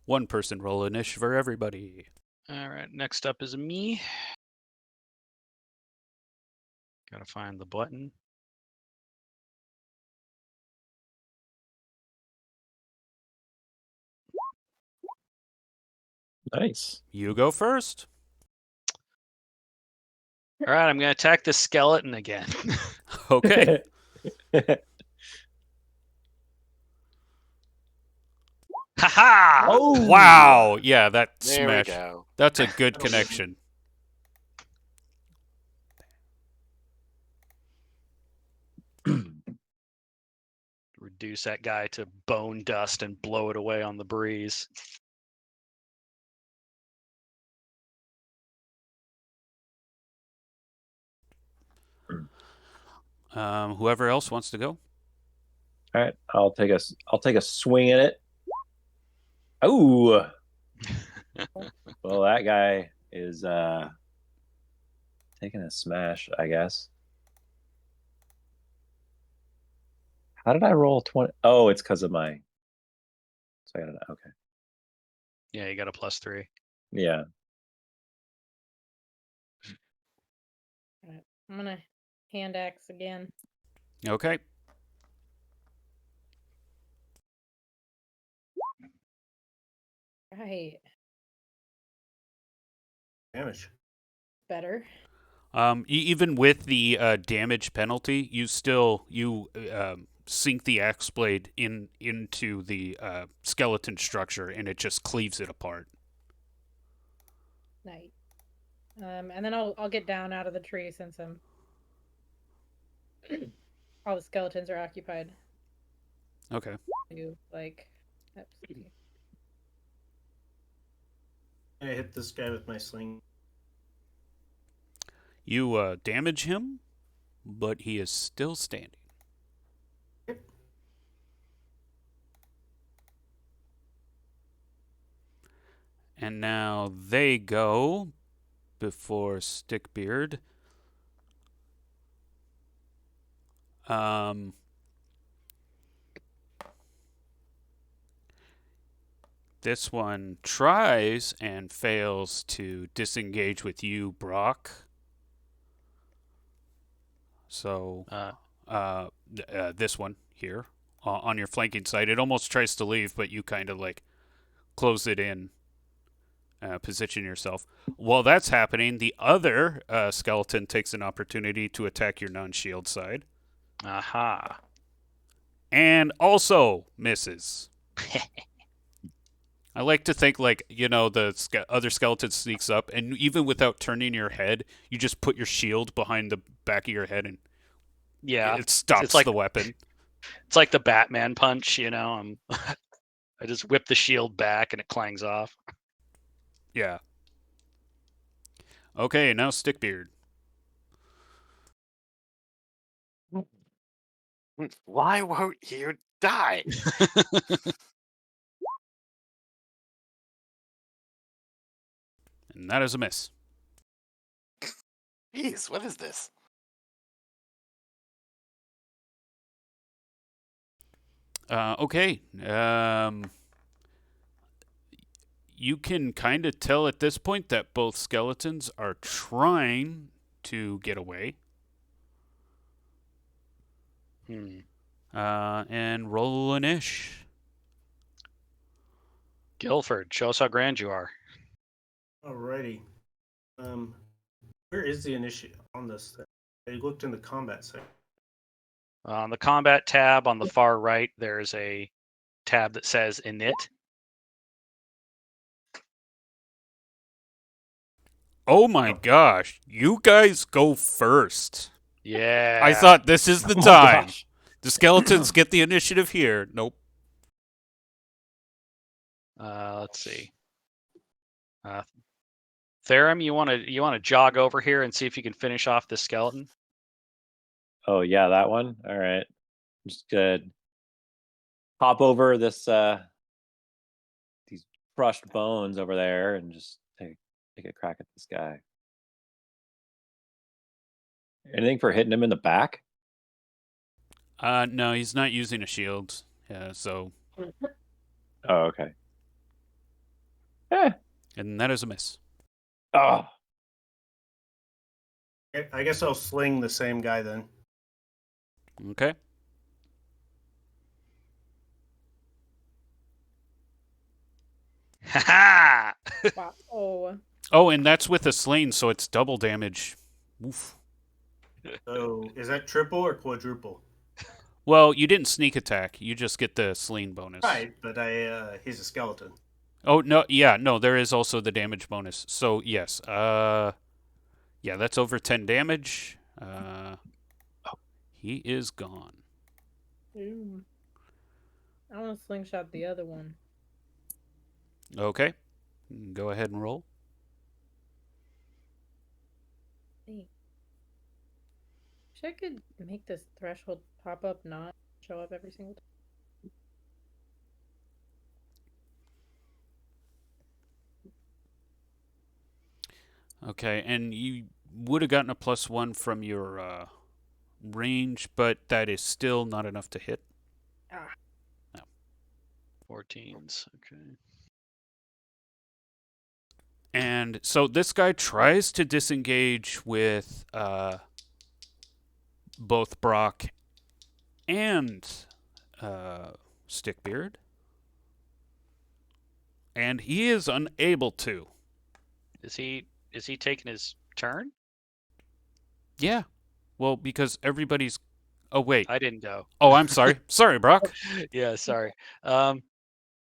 one person roll an ish for everybody. All right, next up is me. Gotta find the button. Nice. You go first. All right, I'm gonna attack the skeleton again. Okay. Ha Oh Wow. Yeah, that There we smash. go. That's a good connection. Reduce that guy to bone dust and blow it away on the breeze. Whoever else wants to go. All right, I'll take a swing at it. Oh, well, that guy is taking a smash, I guess. How did I roll 20? Oh, it's because of my. So I got okay. Yeah, you got a +3. Yeah. Alright, I'm gonna hand axe again. Okay. Right. Damage. Better. Even with the damage penalty, you still sink the axe blade into the skeleton structure, and it just cleaves it apart. Nice. And then I'll get down out of the tree since I'm all the skeletons are occupied. Okay. You like oops. I hit this guy with my sling. You damage him, but he is still standing. And now they go before Stickbeard. This one tries and fails to disengage with you, Brock. So, this one here on your flanking side, it almost tries to leave, but you kind of like close it in, position yourself. While that's happening, the other skeleton takes an opportunity to attack your non-shield side. Aha. And also misses. I like to think like, the other skeleton sneaks up, and even without turning your head, you just put your shield behind the back of your head, and Yeah, it stops it's like the weapon. It's like the Batman punch, I just whip the shield back and it clangs off. Yeah. Okay, now Stickbeard. Why won't you die? And that is a miss. Jeez, what is this? Okay. You can kind of tell at this point that both skeletons are trying to get away. And roll an ish. Guilford, show us how grand you are. Alrighty. Where is the initiative on this thing? I looked in the combat section. On the combat tab on the far right, there's a tab that says init. Oh my gosh. You guys go first. Yeah. I thought this is the Oh my time. gosh. The skeletons get the initiative here. Nope. Let's see. Therum, you want to jog over here and see if you can finish off this skeleton? Oh yeah, that one. All right, just good. Hop over this these crushed bones over there and just take a crack at this guy. Anything for hitting him in the back? No, he's not using a shield. Yeah, so Oh, okay. Eh. and that is a miss. Oh. I guess I'll sling the same guy then. Okay. Ha ha! Wow. Oh. Oh, and that's with a sling, so it's double damage. Oof. So is that triple or quadruple? Well, you didn't sneak attack. You just get the sling bonus. Right, but he's a skeleton. Oh no, yeah, no, there is also the damage bonus. So yes, yeah, that's over 10 damage. He is gone. Ooh. I want to slingshot the other one. Okay, go ahead and roll. Hey. Wish I could make this threshold pop up, not show up every single time. Okay, and you would have gotten a +1 from your range, but that is still not enough to hit. Ah. 14s. Okay. And so this guy tries to disengage with both Brock and Stickbeard. And he is unable to. Is he taking his turn? Yeah. Well, because everybody's... Oh, wait. I didn't go. Oh, I'm sorry. Sorry, Brock. Yeah, sorry. But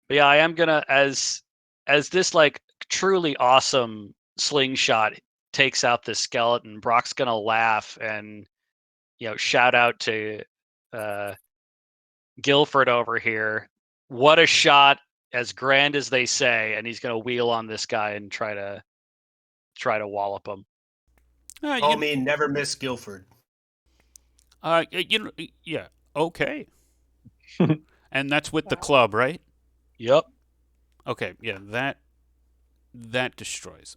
yeah, I am gonna as this like truly awesome slingshot takes out this skeleton, Brock's gonna laugh and shout out to Guilford over here. What a shot, as grand as they say, and he's gonna wheel on this guy and try to wallop him. Call me never miss Guilford. Yeah, okay. And that's with the club, right? Yep. Okay, yeah, that destroys.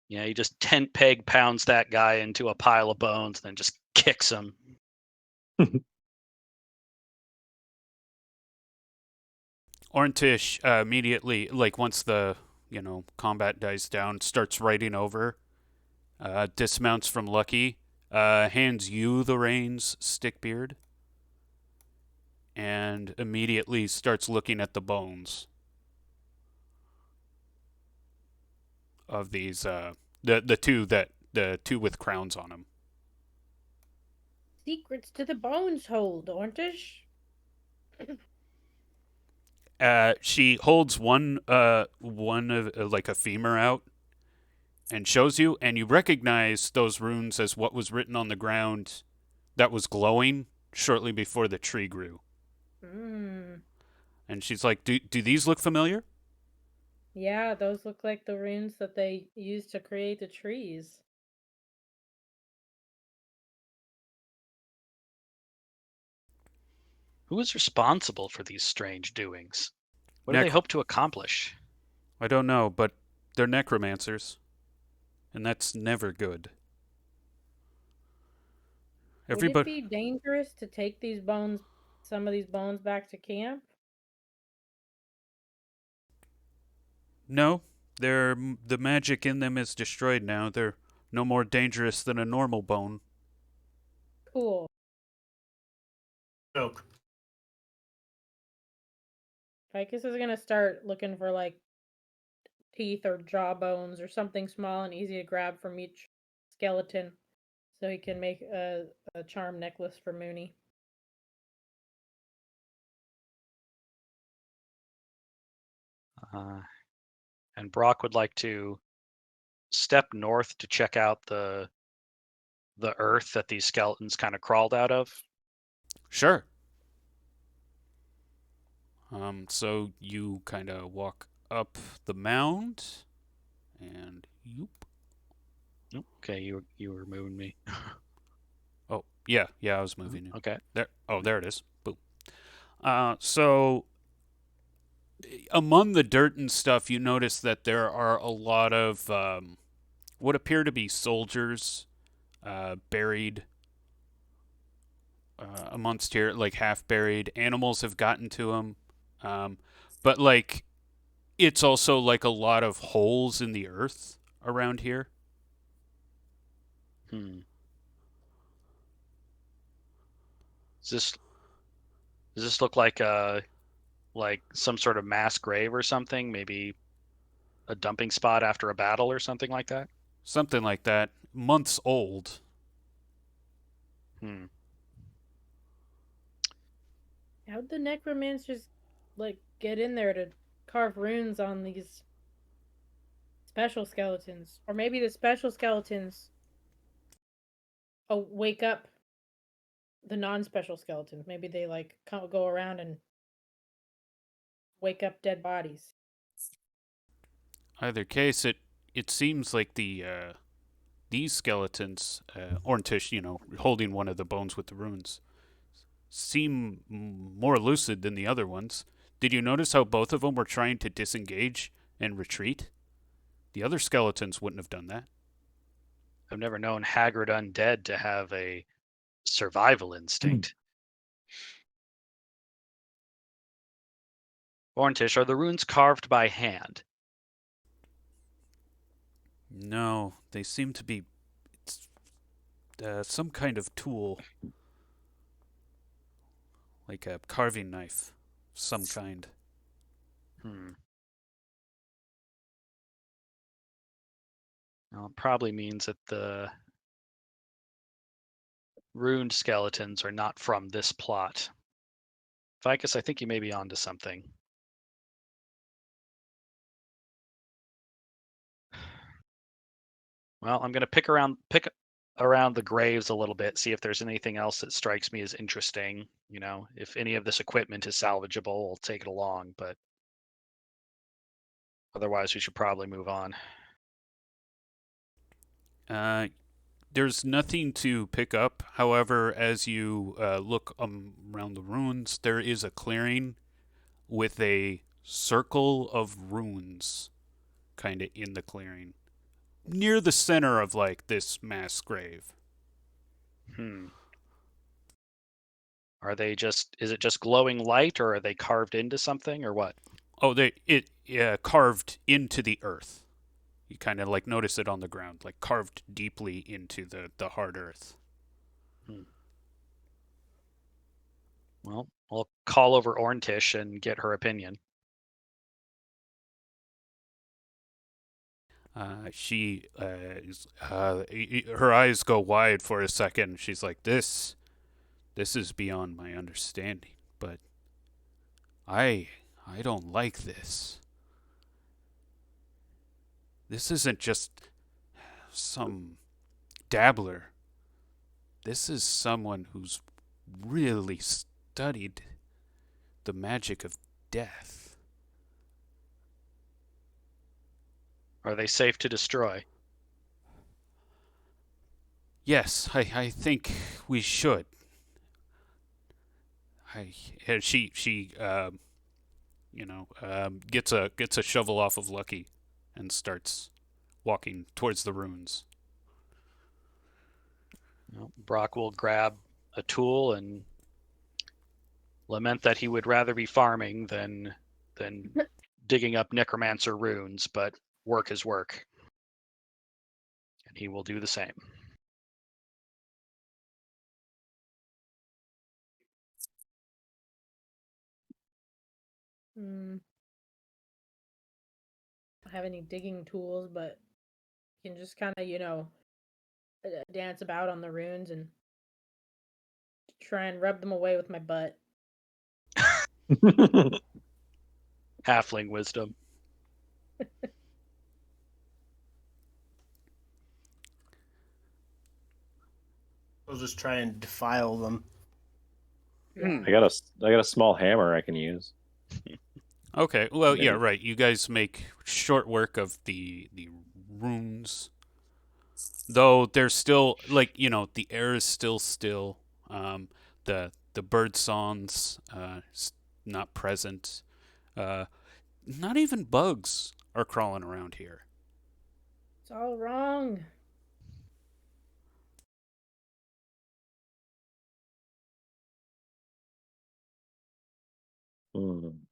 Yeah, he just tent peg pounds that guy into a pile of bones, and then just kicks him. Orntish immediately, like once the combat dies down, starts riding over, dismounts from Lucky, hands you the reins, Stickbeard, and immediately starts looking at the bones of these the two with crowns on them. Secrets to the bones hold, Orntish. She holds one of like a femur out and shows you, and you recognize those runes as what was written on the ground that was glowing shortly before the tree grew. And she's like, do these look familiar? Yeah, those look like the runes that they used to create the trees. Who is responsible for these strange doings? What do they hope to accomplish? I don't know, but they're necromancers, and that's never good. Would it be dangerous to take some of these bones back to camp? No, the magic in them is destroyed now. They're no more dangerous than a normal bone. Cool. Joke. Ficus is gonna start looking for like teeth or jaw bones or something small and easy to grab from each skeleton, so he can make a charm necklace for Mooney. And Brock would like to step north to check out the earth that these skeletons kind of crawled out of. Sure. So you kind of walk up the mound, and you. Okay, you were moving me. Oh, yeah, I was moving you. Okay. There. Oh, there it is. Boom. So among the dirt and stuff, you notice that there are a lot of what appear to be soldiers buried amongst here, like half buried. Animals have gotten to them, but like it's also like a lot of holes in the earth around here. Hmm. Does this look like some sort of mass grave or something? Maybe a dumping spot after a battle or something like that? Something like that. Months old. Hmm. How'd the necromancers like get in there to carve runes on these special skeletons? Or maybe the special skeletons wake up the non-special skeletons. Maybe they like go around and wake up dead bodies. Either case, it seems like these skeletons, Orntish, holding one of the bones with the runes, seem more lucid than the other ones. Did you notice how both of them were trying to disengage and retreat? The other skeletons wouldn't have done that. I've never known haggard undead to have a survival instinct. Orntish, are the runes carved by hand? No, they seem to be some kind of tool, like a carving knife, some kind. Hmm. Well, it probably means that the runed skeletons are not from this plot. Vicus, I think you may be onto something. Well, I'm going to pick around the graves a little bit, see if there's anything else that strikes me as interesting. If any of this equipment is salvageable, we'll take it along, but otherwise we should probably move on. There's nothing to pick up. However, as you look around the ruins, there is a clearing with a circle of runes kind of in the clearing near the center of like this mass grave. Is it just glowing light, or are they carved into something, or what? Oh, it carved into the earth. You kind of like notice it on the ground, like carved deeply into the hard earth. Well, I'll call over Orntish and get her opinion. Her eyes go wide for a second. She's like, this is beyond my understanding, but I don't like this. This isn't just some dabbler. This is someone who's really studied the magic of death. Are they safe to destroy? Yes, I think we should. She gets a shovel off of Lucky and starts walking towards the ruins. Brock will grab a tool and lament that he would rather be farming than digging up necromancer runes, but work is work. And he will do the same. I don't have any digging tools, but you can just kind of, dance about on the runes and try and rub them away with my butt. Halfling wisdom. I'll just try and defile them. Yeah. I got a small hammer I can use. Okay. Well, yeah, Maybe. right. You guys make short work of the runes, though. There's still the air is still still. The bird songs not present. Uh, Not even bugs are crawling around here. It's all wrong. Hmm.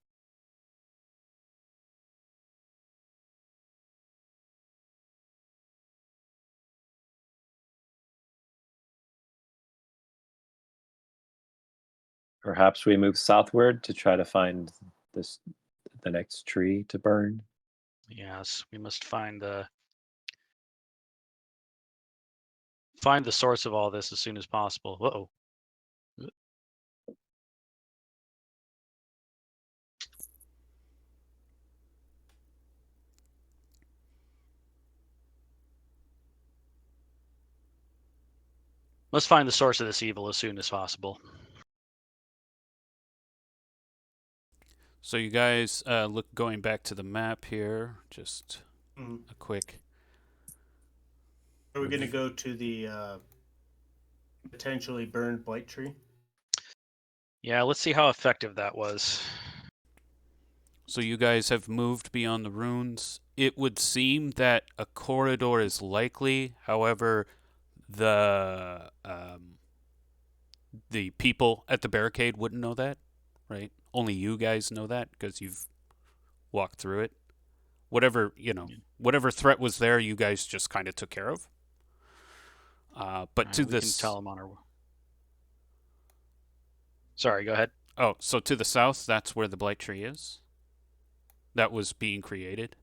Perhaps we move southward to try to find this the next tree to burn. Yes, we must find the source of all this as soon as possible. Uh-oh. Must find the source of this evil as soon as possible. So you guys look going back to the map here. Just Mhm. a quick. Are we going to go to the potentially burned blight tree? Yeah, let's see how effective that was. So you guys have moved beyond the runes. It would seem that a corridor is likely. However, the people at the barricade wouldn't know that, right? Only you guys know that because you've walked through it. Whatever threat was there, you guys just kind of took care of. But to We can this, tell them on our. Sorry, go ahead. so to the south, that's where the blight tree is. That was being created.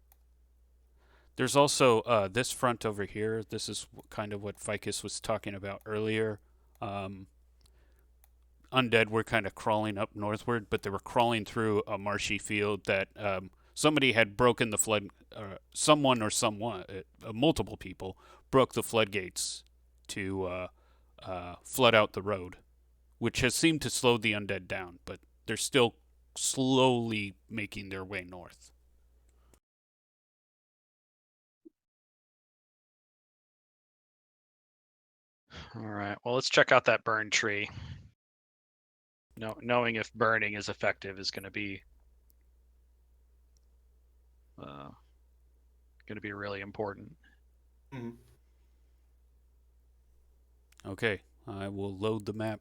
There's also this front over here. This is kind of what Ficus was talking about earlier. Undead were kind of crawling up northward, but they were crawling through a marshy field that somebody had broken the flood. Someone or someone, multiple people, broke the floodgates to flood out the road, which has seemed to slow the undead down, but they're still slowly making their way north. All right. Well, let's check out that burned tree. Knowing if burning is effective is going to be really important. Mm-hmm. Okay, I will load the map.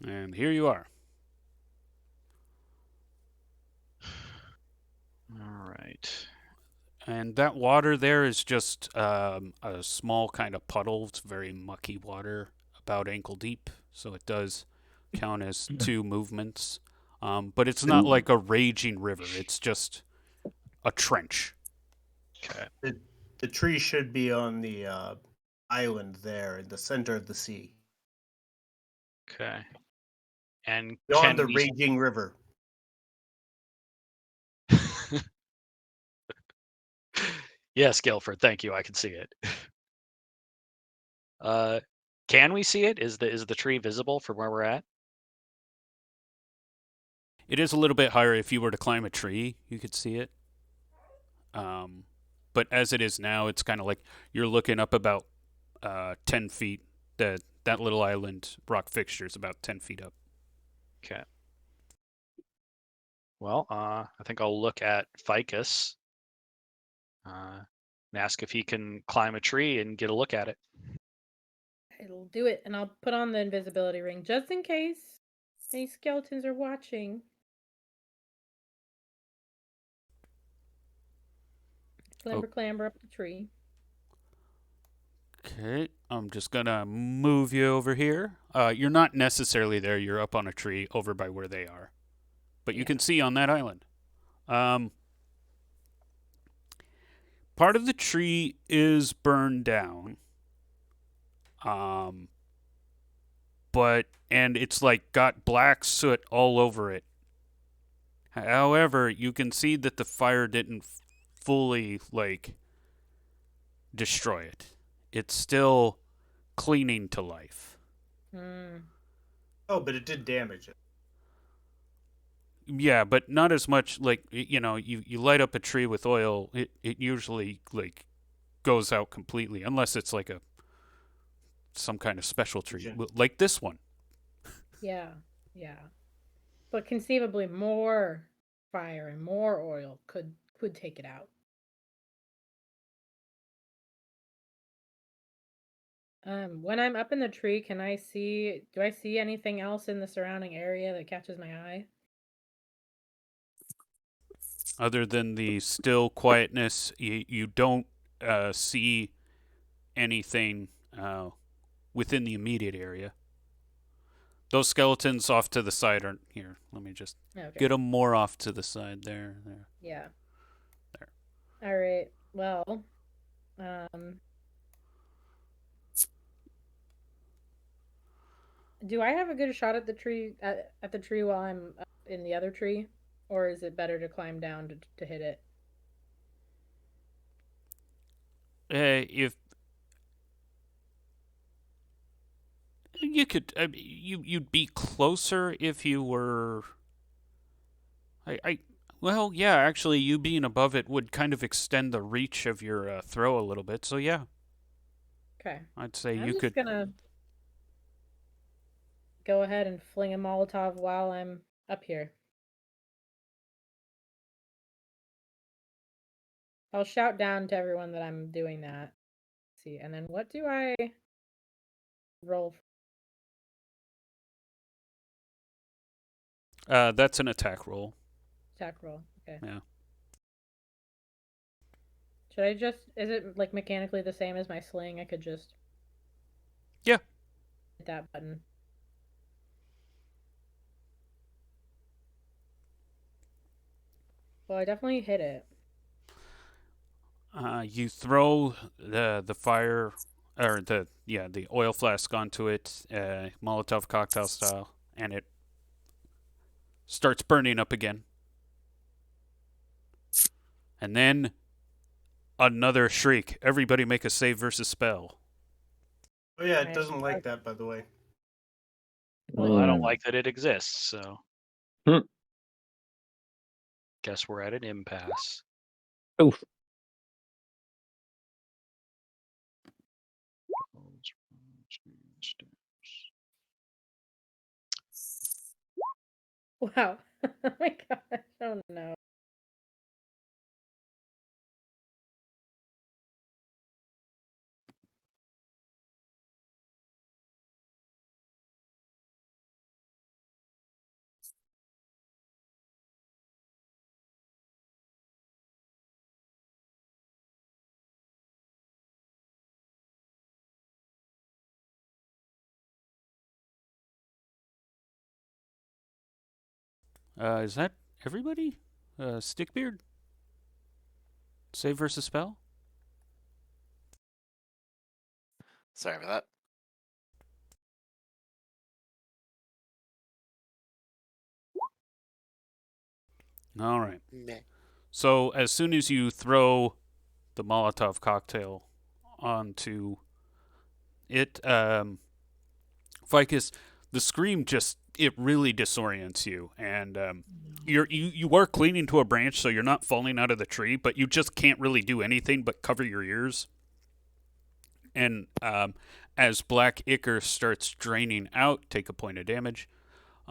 And here you are. All right. And that water there is just a small kind of puddle. It's very mucky water, about ankle deep. So it does count as two movements. But it's not like a raging river. It's just a trench. Okay. The tree should be on the island there in the center of the sea, Okay. And beyond can the we? raging river. Yes, Guilford. Thank you. I can see it. Can we see it? Is the tree visible from where we're at? It is a little bit higher. If you were to climb a tree, you could see it. But as it is now, it's kind of like you're looking up about 10 feet. That little island rock fixture is about 10 feet up. Okay. Well, I think I'll look at Ficus and ask if he can climb a tree and get a look at it. It'll do it, and I'll put on the invisibility ring just in case any skeletons are watching. Clamber up the tree. Okay, I'm just gonna move you over here. You're not necessarily there. You're up on a tree over by where they are, but you can see on that island. Part of the tree is burned down. And it's like got black soot all over it. However, you can see that the fire didn't fully like destroy it. It's still clinging to life. Oh, but it did damage it. Yeah, but not as much. Like, you light up a tree with oil, it usually like goes out completely, unless it's like some kind of special tree, like this one. Yeah. But conceivably more fire and more oil could take it out. When I'm up in the tree, do I see anything else in the surrounding area that catches my eye? Other than the still quietness, you don't see anything within the immediate area. Those skeletons off to the side aren't here. Let me just get them more off to the side there. Yeah. There. All right. Well, do I have a good shot at the tree at the tree while I'm up in the other tree, or is it better to climb down to hit it? If you could, you'd be closer if you were. Well, yeah. Actually, you being above it would kind of extend the reach of your throw a little bit. So yeah. Okay. I'd say I'm you just could. gonna go ahead and fling a Molotov while I'm up here. I'll shout down to everyone that I'm doing that. Let's see, and then what do I roll? That's an attack roll. Attack roll. Okay. Yeah. Should I just? Is it like mechanically the same as my sling? I could just. Yeah. Hit that button. Well, I definitely hit it. You throw the fire or the oil flask onto it, Molotov cocktail style, and it starts burning up again. And then another shriek. Everybody make a save versus spell. Oh yeah, it doesn't like that, by the way. Well, I don't like that it exists, so guess we're at an impasse. Oof. Wow. Oh my gosh. Oh no. Is that everybody? Stickbeard? Save versus spell? Sorry for that. All right. Meh. So as soon as you throw the Molotov cocktail onto it, Ficus, the scream it really disorients you, and you are clinging to a branch, so you're not falling out of the tree, but you just can't really do anything but cover your ears. And as black ichor starts draining out, take a point of damage.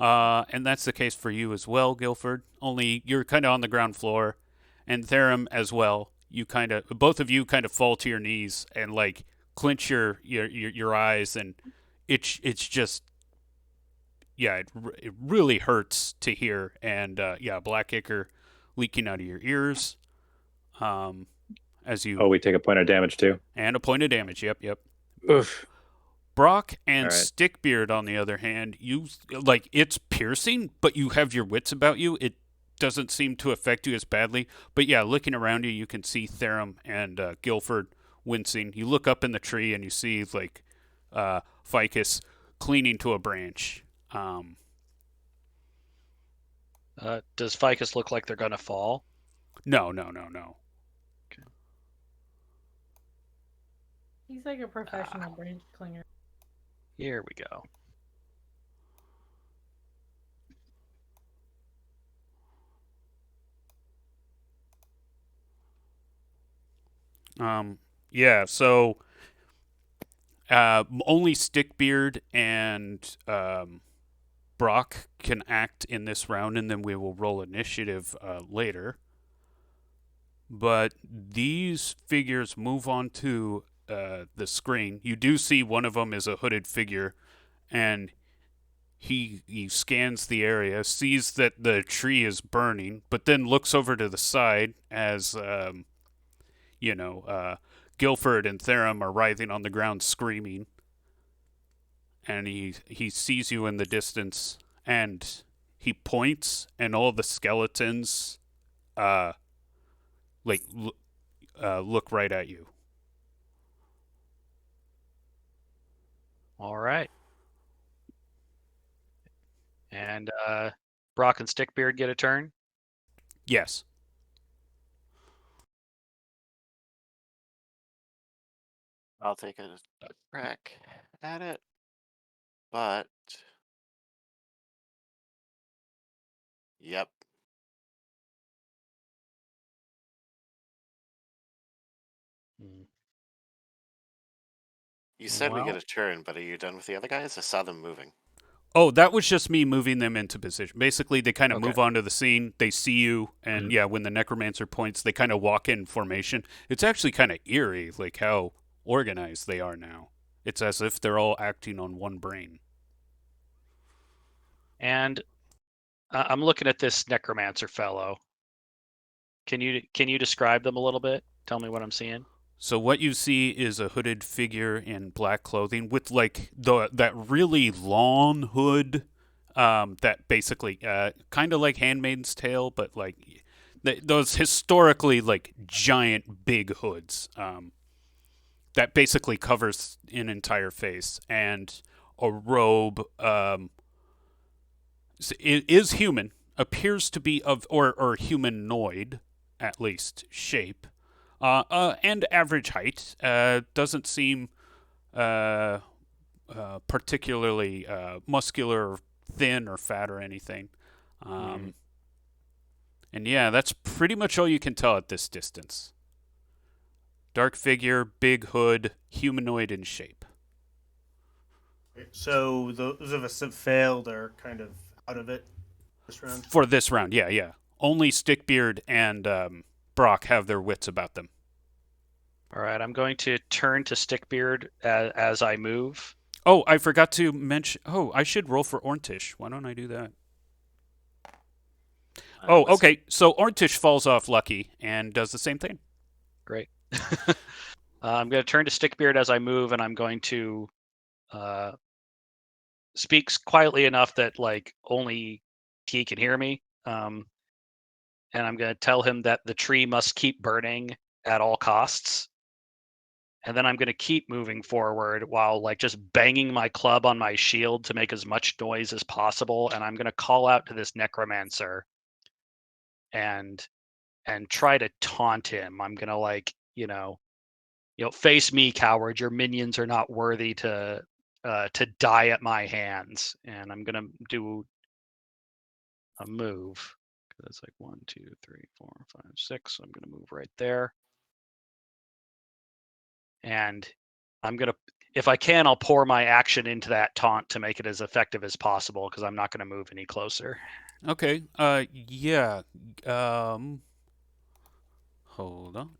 And that's the case for you as well, Guilford. Only you're kind of on the ground floor, and Therum as well. You kind of, both of you kind of fall to your knees and like clench your eyes, and it's just, yeah, it really hurts to hear. And yeah, black ichor leaking out of your ears. As you Oh, we take a point of damage too. and a point of damage. Yep. Oof. Brock and All right. Stickbeard, on the other hand, you like it's piercing, but you have your wits about you. It doesn't seem to affect you as badly. But yeah, looking around you, you can see Therum and Guilford wincing. You look up in the tree and you see like Ficus clinging to a branch. Does Ficus look like they're gonna fall? No. He's like a professional branch clinger. Here we go. Yeah, so only Stickbeard and Brock can act in this round, and then we will roll initiative later. But these figures move on to the screen. You do see one of them is a hooded figure, and he scans the area, sees that the tree is burning, but then looks over to the side as Guilford and Therum are writhing on the ground screaming. And he sees you in the distance, and he points, and all the skeletons look right at you. All right. And Brock and Stickbeard get a turn. Yes. I'll take a crack at it, but yep. You said we get a turn, but are you done with the other guys? I saw them moving. Oh, that was just me moving them into position. Basically, they kind of Okay. move onto the scene. They see you, and yeah, when the necromancer points, they kind of walk in formation. It's actually kind of eerie, like how organized they are now. It's as if they're all acting on one brain. And I'm looking at this necromancer fellow. Can you describe them a little bit? Tell me what I'm seeing. So what you see is a hooded figure in black clothing with like that really long hood, that basically kind of like Handmaid's Tale, but like those historically like giant big hoods that basically covers an entire face, and a robe. It is human, appears to be of or humanoid at least shape. And average height. Doesn't seem particularly muscular, or thin, or fat, or anything. And yeah, that's pretty much all you can tell at this distance. Dark figure, big hood, humanoid in shape. So those of us that failed are kind of out of it this round? For this round, yeah. Only Stickbeard and Brock have their wits about them. All right, I'm going to turn to Stickbeard as I move. Oh, I forgot to mention. Oh, I should roll for Orntish. Why don't I do that? Oh, okay. So Orntish falls off lucky and does the same thing. Great. I'm going to turn to Stickbeard as I move, and I'm going to speak quietly enough that like only he can hear me. And I'm going to tell him that the tree must keep burning at all costs. And then I'm going to keep moving forward while like just banging my club on my shield to make as much noise as possible. And I'm going to call out to this necromancer and try to taunt him. I'm going to like, face me, coward. Your minions are not worthy to die at my hands. And I'm going to do a move. That's like 1, 2, 3, 4, 5, 6. So I'm going to move right there. And I'm going to if I can, I'll pour my action into that taunt to make it as effective as possible because I'm not going to move any closer. Okay. Yeah. Hold on.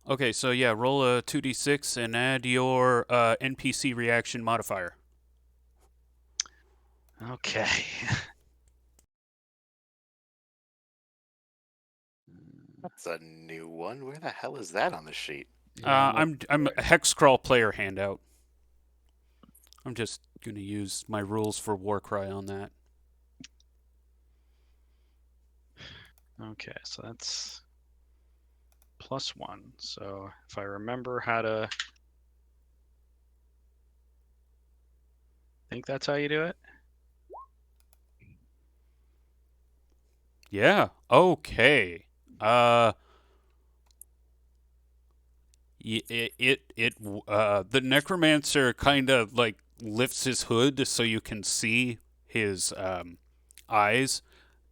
Okay, so yeah, roll a 2d6 and add your NPC reaction modifier. Okay. That's a new one. Where the hell is that on the sheet? Yeah, I'm a Hexcrawl player handout. I'm just gonna use my rules for Warcry on that. okay, so that's +1. So if I remember how to, think that's how you do it. Yeah. Okay. The necromancer kind of like lifts his hood so you can see his eyes.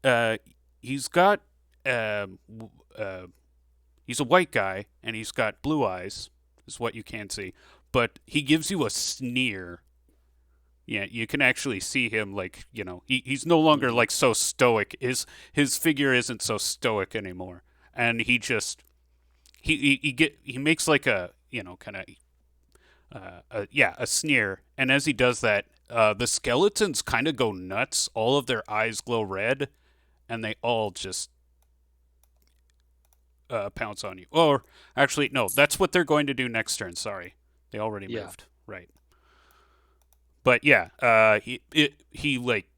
Uh, he's got he's a white guy and he's got blue eyes, is what you can see. But he gives you a sneer. Yeah, you can actually see him like, he's no longer like so stoic. His figure isn't so stoic anymore. And he just he makes like a, kind of a sneer. And as he does that, the skeletons kind of go nuts. All of their eyes glow red and they all just pounce on you. Or actually, no, that's what they're going to do next turn. Sorry, they already Yeah. moved. Right. But yeah, he like,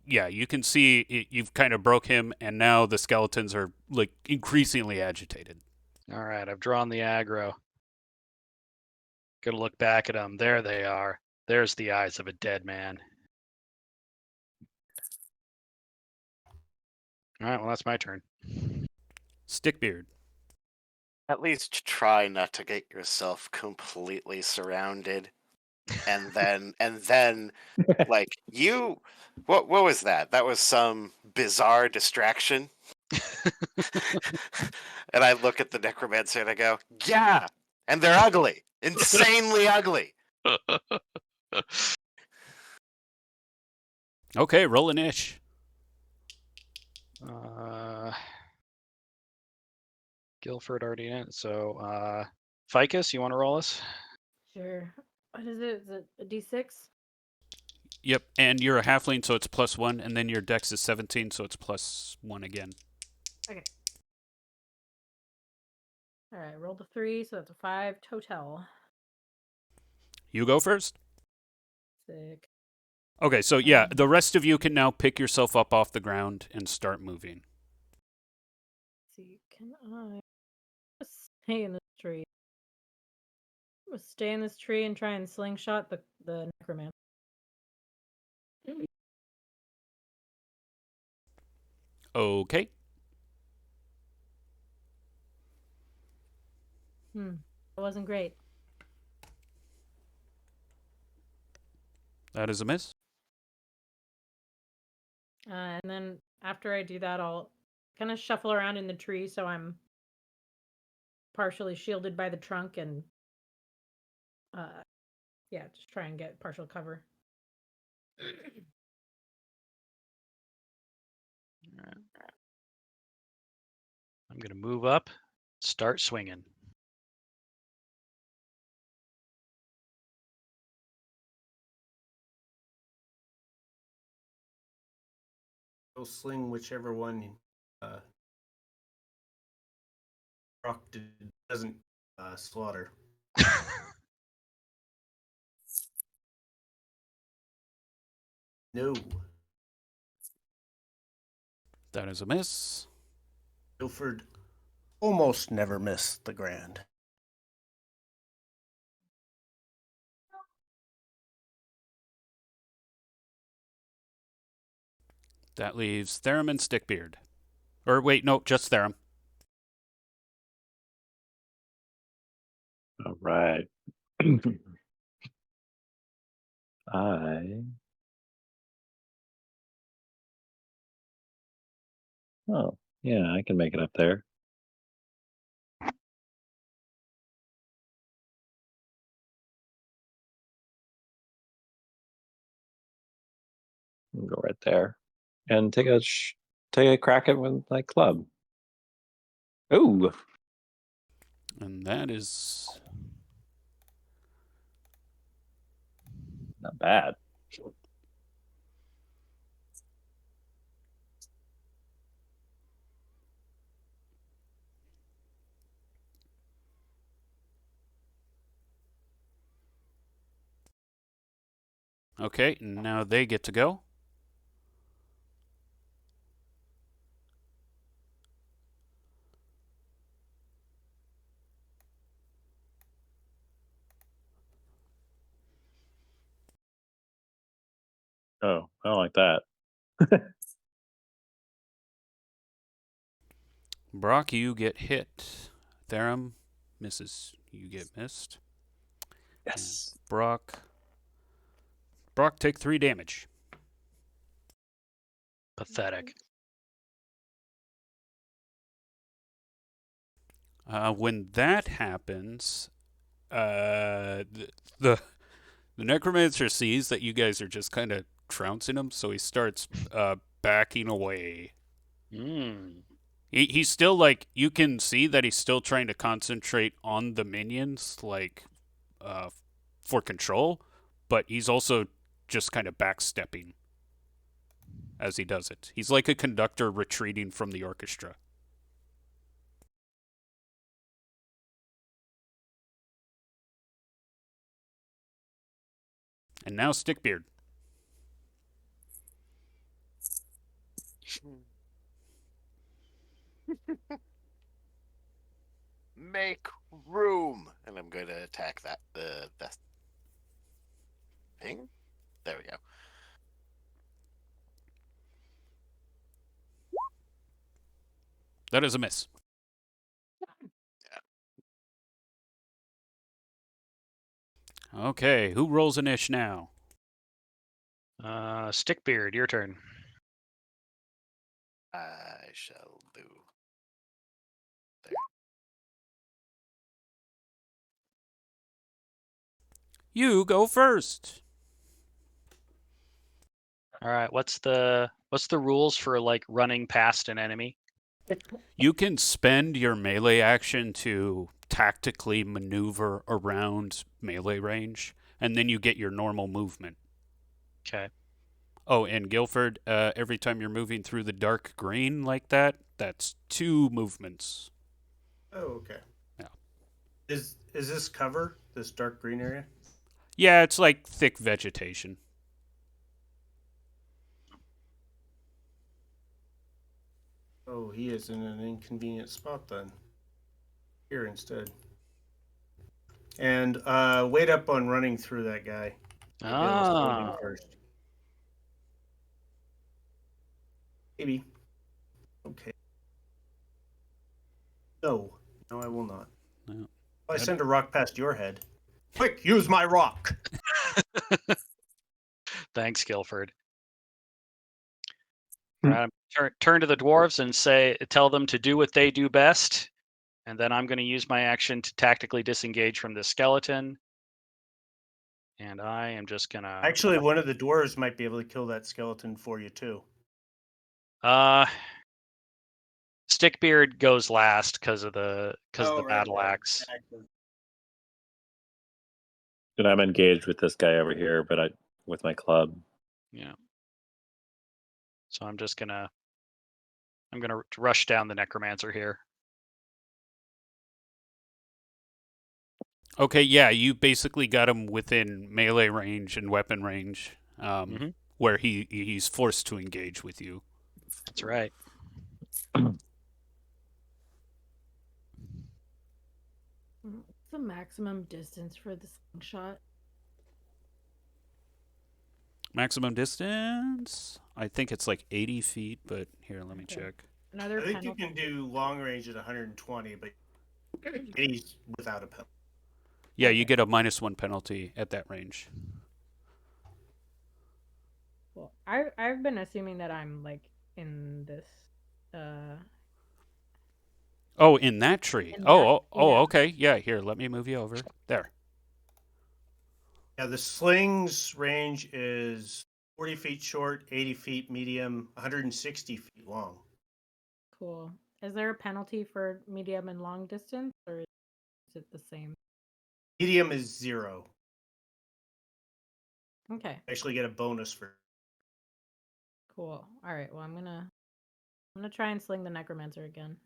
yeah, you can see you've kind of broke him, and now the skeletons are like increasingly agitated. All right, I've drawn the aggro. Gonna look back at them. There they are. There's the eyes of a dead man. All right, well, that's my turn. Stickbeard. At least try not to get yourself completely surrounded. And then like what was that? That was some bizarre distraction. And I look at the necromancer and I go, yeah, and they're ugly. Insanely ugly. Okay, roll an ish. Guilford already in it. So, Ficus, you want to roll us? Sure. What is it? Is it a D6? Yep, and you're a halfling, so it's +1, and then your dex is 17, so it's +1 again. Okay. All right, rolled a 3, so that's a 5 total. You go first. Sick. Okay, so yeah, the rest of you can now pick yourself up off the ground and start moving. Let's see, can I stay in this tree? I'm gonna stay in this tree and try and slingshot the necromancer. Okay. That wasn't great. That is a miss. And then after I do that, I'll kind of shuffle around in the tree so I'm partially shielded by the trunk and yeah, just try and get partial cover. I'm gonna move up, start swinging. Go sling whichever one Brock doesn't slaughter. No. That is a miss. Guilford almost never missed the grand. That leaves Therum and Stickbeard. Or wait, no, just Therum. All right. I Oh, yeah, I can make it up there. Go right there, and take a crack at with my club. Ooh, And that is not bad. okay. Now they get to go. Oh, I don't like that. Brock, you get hit. Therum misses. You get missed. Yes. Brock take 3 damage. Pathetic. When that happens, the necromancer sees that you guys are just kind of trouncing him, so he starts backing away. Mm. He's still like, you can see that he's still trying to concentrate on the minions, like for control, but he's also just kind of backstepping as he does it. He's like a conductor retreating from the orchestra. And now Stickbeard. Make room, and I'm going to attack the thing. There we go. That is a miss. Okay, who rolls an ish now? Stickbeard, your turn. I shall do. There. You go first. All right. What's the rules for like running past an enemy? You can spend your melee action to tactically maneuver around melee range, and then you get your normal movement. Okay. Oh, and Guilford, every time you're moving through the dark green like that, that's 2 movements. Oh, okay. Yeah. Is this cover, this dark green area? Yeah, it's like thick vegetation. Oh, he is in an inconvenient spot then. Here instead. And wait up on running through that guy. Ah. First. Maybe. Okay. No, I will not. No. If I send a rock past your head. Quick, use my rock. Thanks, Guilford. All right, turn to the dwarves and tell them to do what they do best, and then I'm going to use my action to tactically disengage from the skeleton. And I am just gonna. Actually, one of the dwarves might be able to kill that skeleton for you too. Stickbeard goes last because of the Right, battle axe. Exactly. And I'm engaged with this guy over here, but with my club. Yeah. So I'm gonna rush down the necromancer here. Okay, yeah, you basically got him within melee range and weapon range, where he's forced to engage with you. That's right. What's the maximum distance for the slingshot? Maximum distance? I think it's like 80 feet, but here, let me check. Another I think penalty. you can do long range at 120, but he's without a penalty. Yeah, you get a -1 penalty at that range. Well, I've been assuming that I'm like in this Oh, in that tree. In Oh, that- oh, oh, yeah. okay. Yeah, here, let me move you over. There. Yeah, the sling's range is 40 feet short, 80 feet medium, 160 feet long. Cool. Is there a penalty for medium and long distance, or is it the same? Medium is 0. Okay. Actually, get a bonus for. Cool. All right. Well, I'm gonna try and sling the necromancer again.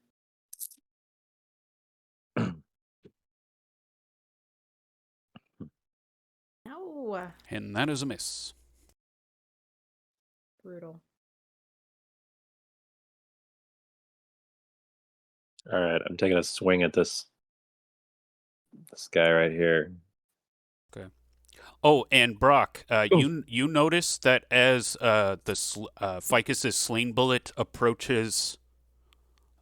No. And that is a miss. Brutal. All right, I'm taking a swing at this guy right here. Oh, and Brock, you notice that as Ficus's sling bullet approaches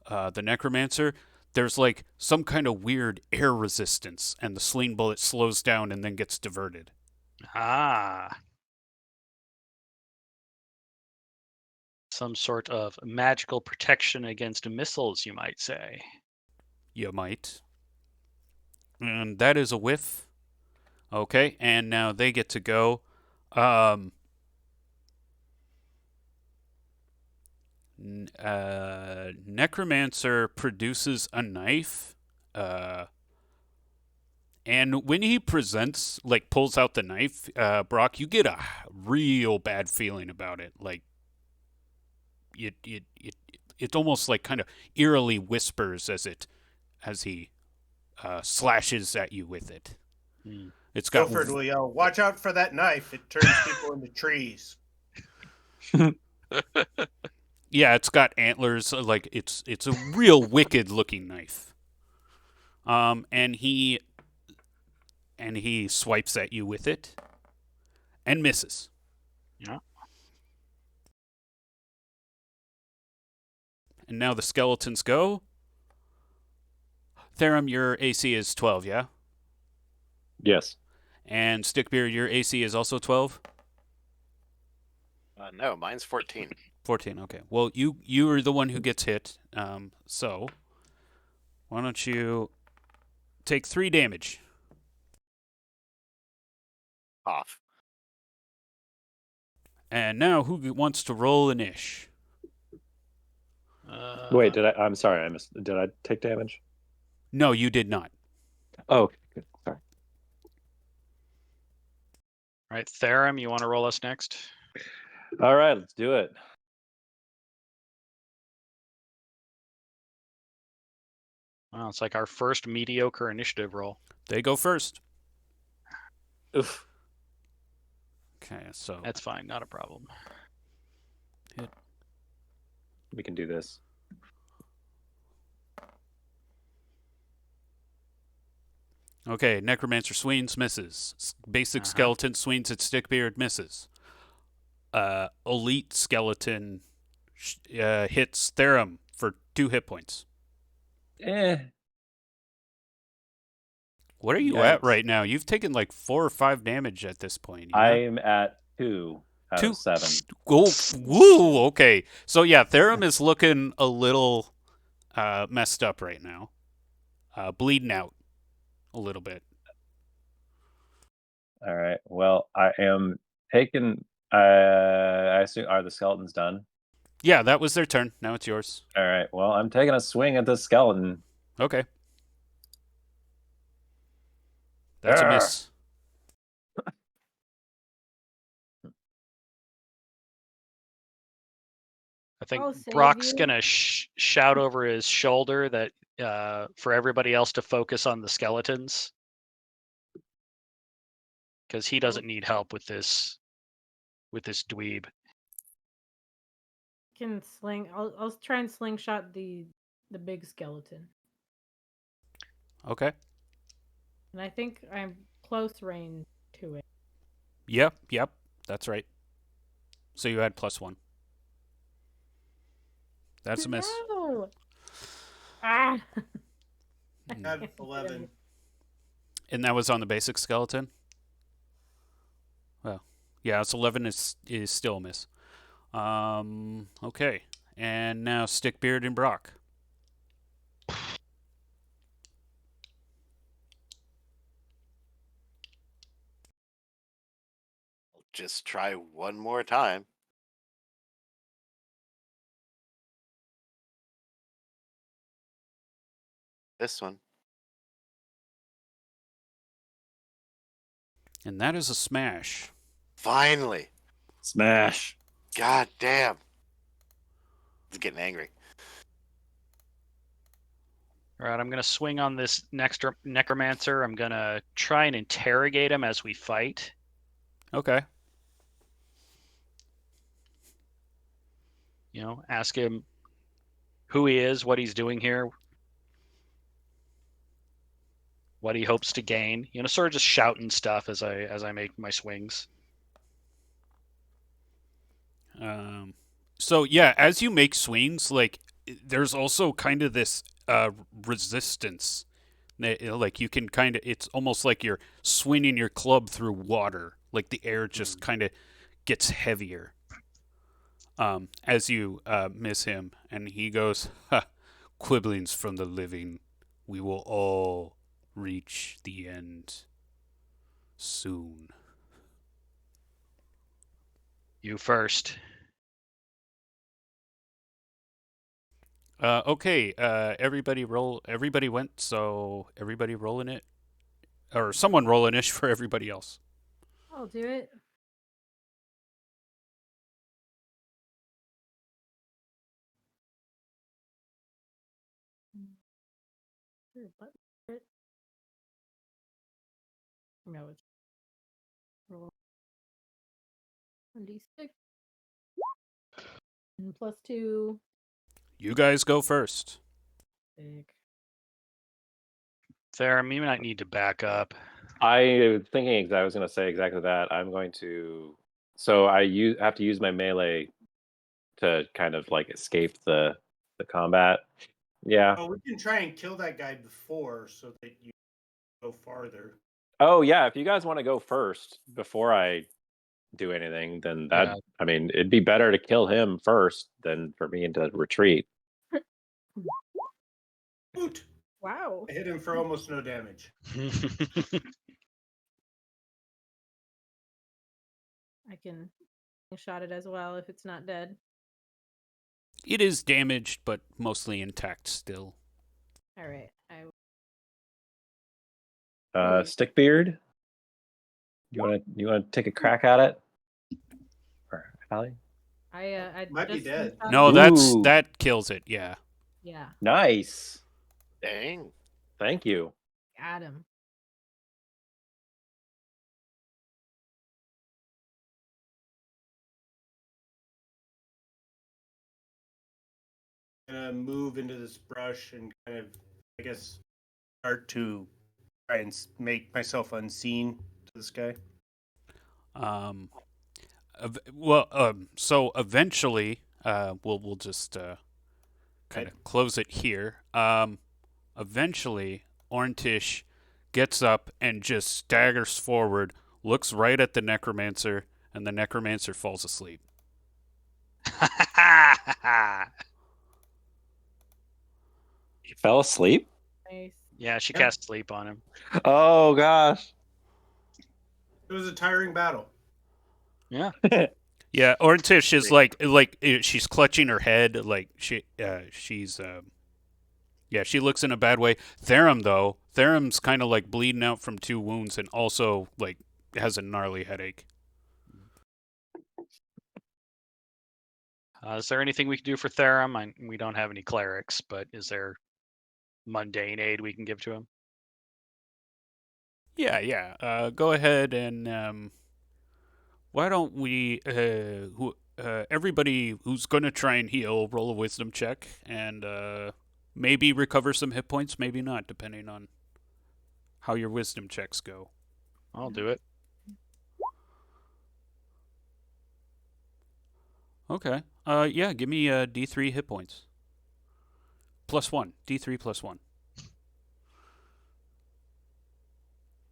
the necromancer, there's like some kind of weird air resistance, and the sling bullet slows down and then gets diverted. Ah. Some sort of magical protection against missiles, you might say. You might. And that is a whiff. Okay, and now they get to go. Necromancer produces a knife. And when he presents, like, pulls out the knife, Brock, you get a real bad feeling about it. Like, it almost like kind of eerily whispers as he slashes at you with it. Mm. It's got Guilford will yell, "Watch out for that knife! It turns people into trees." yeah, it's got antlers. Like it's a real wicked looking knife. And he swipes at you with it and misses. Yeah. And now the skeletons go. Therum, your AC is 12, yeah? Yes. And Stickbeard, your AC is also 12? No, mine's 14. 14, okay. Well, you are the one who gets hit. So why don't you take 3 damage? Off. And now who wants to roll an ish? Wait, I'm sorry, I missed. Did I take damage? No, you did not. Oh, okay, good. Sorry. All right, Therum, you want to roll us next? All right, let's do it. Wow, it's like our first mediocre initiative roll. They go first. Oof. Okay, so That's fine, not a problem. We can do this. okay, Necromancer swings, misses. Basic skeleton swings at Stickbeard, misses. Elite skeleton hits Therum for 2 hit points. What are you at Yikes. right now? You've taken like 4 or 5 damage at this point. Yeah? I'm at 2 out 2? of 7. Oh, woo! Okay, so yeah, Therum is looking a little messed up right now, bleeding out a little bit. All right. Well, I am taking. I assume, are the skeletons done? Yeah, that was their turn. Now it's yours. All right. Well, I'm taking a swing at this skeleton. Okay. That's a miss. I think I'll save Brock's you. gonna shout over his shoulder that for everybody else to focus on the skeletons, because he doesn't need help with this dweeb. Can sling. I'll try and slingshot the big skeleton, Okay. and I think I'm close range to it. Yep, that's right. So you had +1. That's a miss. No! Ah! Got 11. And that was on the basic skeleton? Well, yeah, it's 11 is still a miss. Okay. And now Stickbeard and Brock. Just try one more time. This one. And that is a smash. Finally. Smash. God damn. It's getting angry. All right, I'm going to swing on this next necromancer. I'm going to try and interrogate him as we fight. Okay. You know, ask him who he is, what he's doing here, what he hopes to gain. You know, sort of just shouting stuff as I make my swings. So yeah, as you make swings, like there's also kind of this resistance. Like you can kind of, it's almost like you're swinging your club through water. Like the air just kind of gets heavier as you miss him, and he goes, ha, "Quibblings from the living. We will all reach the end soon." You first. Okay, everybody roll. Everybody went, so everybody rolling it, or someone rolling ish for everybody else. I'll do it. No, it's roll 1d6 and +2. You guys go first. Big. Therum, you might need to back up. I was thinking I was going to say exactly that. I'm going to. So have to use my melee to kind of like escape the combat. Yeah. Oh, we can try and kill that guy before so that you go farther. Oh yeah. If you guys want to go first before I do anything, then that Yeah. I mean, it'd be better to kill him first than for me to retreat. Hoot! Wow. I hit him for almost no damage. I can shot it as well if it's not dead. It is damaged, but mostly intact still. All right. Stickbeard, you want to take a crack at it? Or Hallie? I Might be just dead. shot No, it. Ooh. that kills it. Yeah. Yeah, Nice. Dang. Thank you. got him. Gonna move into this brush and kind of, I guess, start to try and make myself unseen to this guy. So eventually, we'll just kind of close it here. Eventually, Orntish gets up and just staggers forward, looks right at the necromancer, and the necromancer falls asleep. You fell asleep? Nice. Yeah, she Yeah. cast sleep on him. Oh gosh. It was a tiring battle. Yeah. Yeah, Orntish is like she's clutching her head, like she's yeah, she looks in a bad way. Therum's kind of like bleeding out from 2 wounds and also like has a gnarly headache. Is there anything we can do for Therum? We don't have any clerics, but is there mundane aid we can give to him? Yeah. Go ahead and why don't we everybody who's going to try and heal roll a wisdom check and maybe recover some hit points, maybe not, depending on how your wisdom checks go. I'll do it. Okay. Yeah, give me D3 hit points. +1. D3 +1.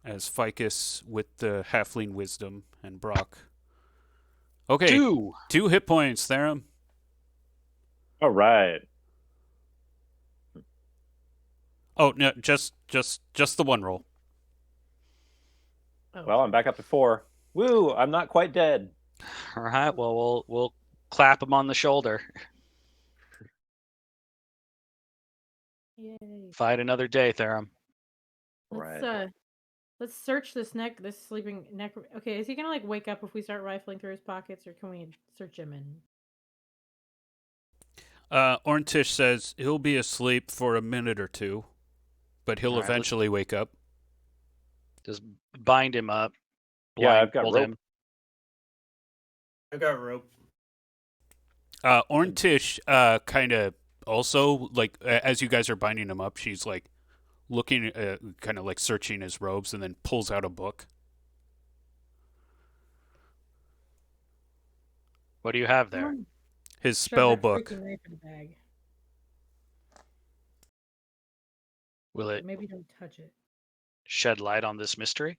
As Ficus with the halfling wisdom and Brock. Okay. 2. 2 hit points, Therum. All right. Oh no, just the one roll. Oh, Well, I'm back up to 4. Woo! I'm not quite dead. All right. Well, we'll clap him on the shoulder. yay. Fight another day, Therum. Let's search this sleeping neck. Okay, is he gonna like wake up if we start rifling through his pockets, or can we search him and? Orntish says he'll be asleep for a minute or two, but he'll All right, eventually wake up. Just bind him up. Yeah, I've got blindfold rope. him. I got rope. Orntish kind of also, like, as you guys are binding him up, she's like looking, kind of like searching his robes, and then pulls out a book. What do you have there? His Shove spell that book. freaking knife in the bag. Will it Maybe don't touch it. shed light on this mystery?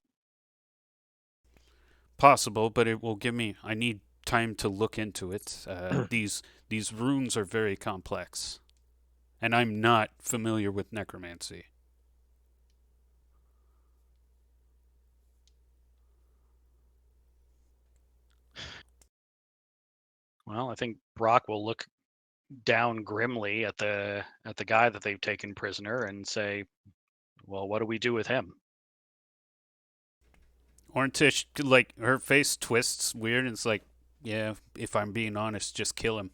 Possible, but it will give me. I need time to look into it. These runes are very complex, and I'm not familiar with necromancy. Well, I think Brock will look down grimly at the guy that they've taken prisoner and say, "Well, what do we do with him?" Orntish, like, her face twists weird, and it's like, yeah, if I'm being honest, just kill him.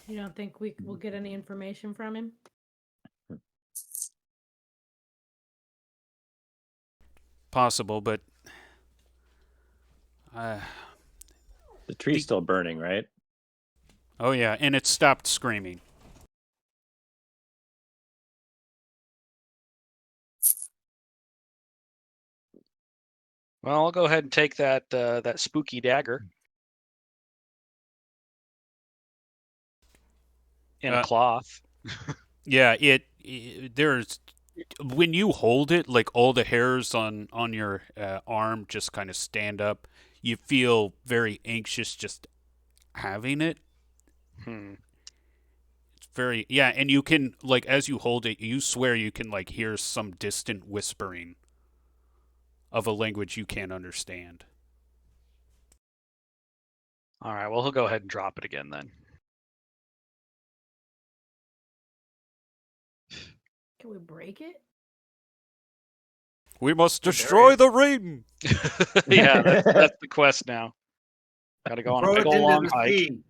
You don't think we'll get any information from him? Possible, but The tree's still burning, right? oh yeah, and it stopped screaming. Well, I'll go ahead and take that that spooky dagger in a cloth. Yeah, there's when you hold it, like all the hairs on your arm just kind of stand up. You feel very anxious just having it. It's very, yeah, and you can, like, as you hold it, you swear you can like hear some distant whispering of a language you can't understand. All right. Well, he'll go ahead and drop it again then. Can we break it? We must destroy the ring. Yeah, that's the quest now. Got to go on a Throw big it old into long the hike. sea.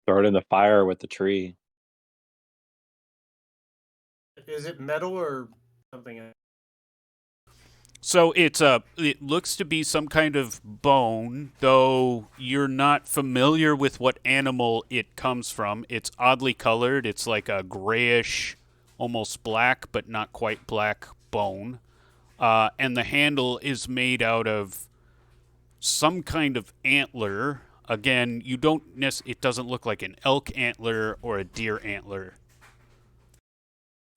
Throw it in the fire with the tree. Is it metal or something else? So it looks to be some kind of bone, though you're not familiar with what animal it comes from. It's oddly colored. It's like a grayish, almost black, but not quite black bone. And the handle is made out of some kind of antler. Again, it doesn't look like an elk antler or a deer antler.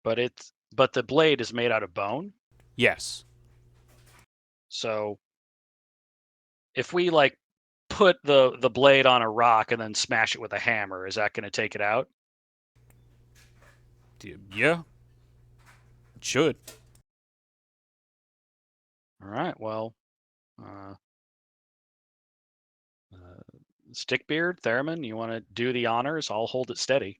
But the blade is made out of bone. Yes. So if we like put the blade on a rock and then smash it with a hammer, is that going to take it out? Yeah. It should. All right. Well, Stickbeard, Theremin, you want to do the honors? I'll hold it steady.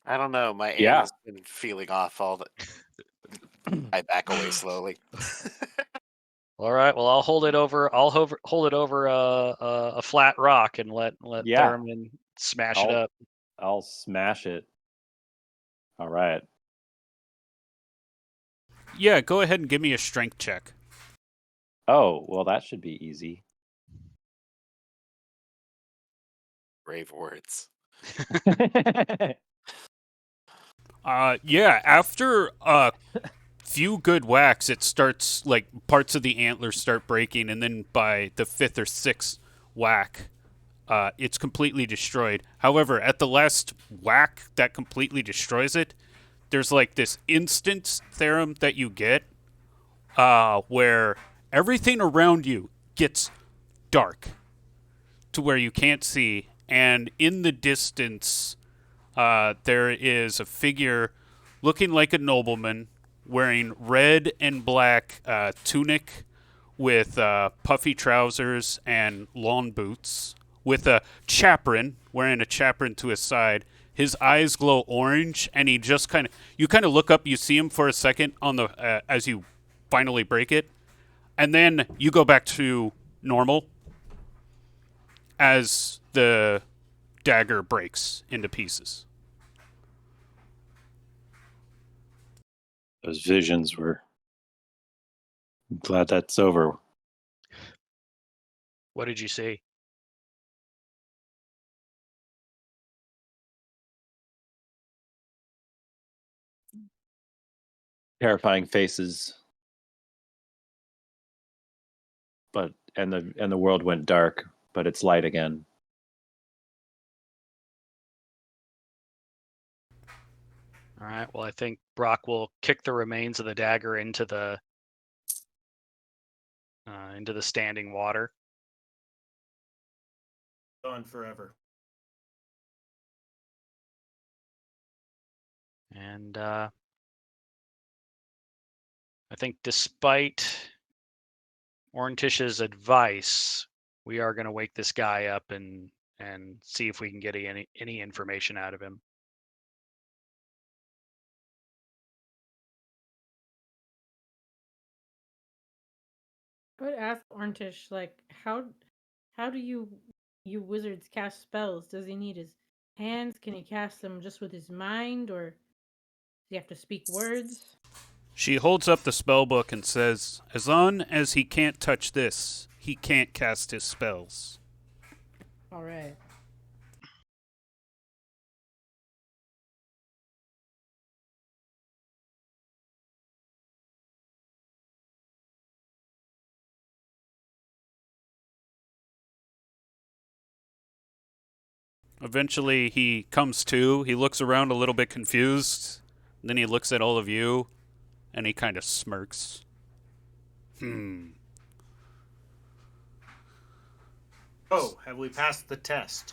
I don't know. My aim Yeah. has been feeling off all the. I back away slowly. All right. Well, I'll hold it over. Hold it over a flat rock and let Yeah. Theremin smash it up. I'll smash it. All right. Yeah, go ahead and give me a strength check. Oh, well, that should be easy. Brave words. Yeah, after a few good whacks, it starts, like, parts of the antlers start breaking, and then by the 5th or 6th whack, it's completely destroyed. However, at the last whack that completely destroys it, there's like this instant theorem that you get, where everything around you gets dark to where you can't see, and in the distance, there is a figure looking like a nobleman wearing red and black tunic with puffy trousers and long boots, with a chaperon, wearing a chaperon to his side. His eyes glow orange, and he just you kind of look up, you see him for a second on the as you finally break it, and then you go back to normal as the dagger breaks into pieces. Those visions were. I'm glad that's over. What did you see? Terrifying faces, but and the world went dark, but it's light again. All right. Well, I think Brock will kick the remains of the dagger into the standing water. Gone forever. And I think despite Orntish's advice, we are going to wake this guy up and see if we can get any information out of him. I would ask Orntish, like, how do you wizards cast spells? Does he need his hands? Can he cast them just with his mind, or does he have to speak words? She holds up the spell book and says, as long as he can't touch this, he can't cast his spells. All right. Eventually, he comes to. He looks around a little bit confused. Then he looks at all of you, and he kind of smirks. Oh, have we passed the test?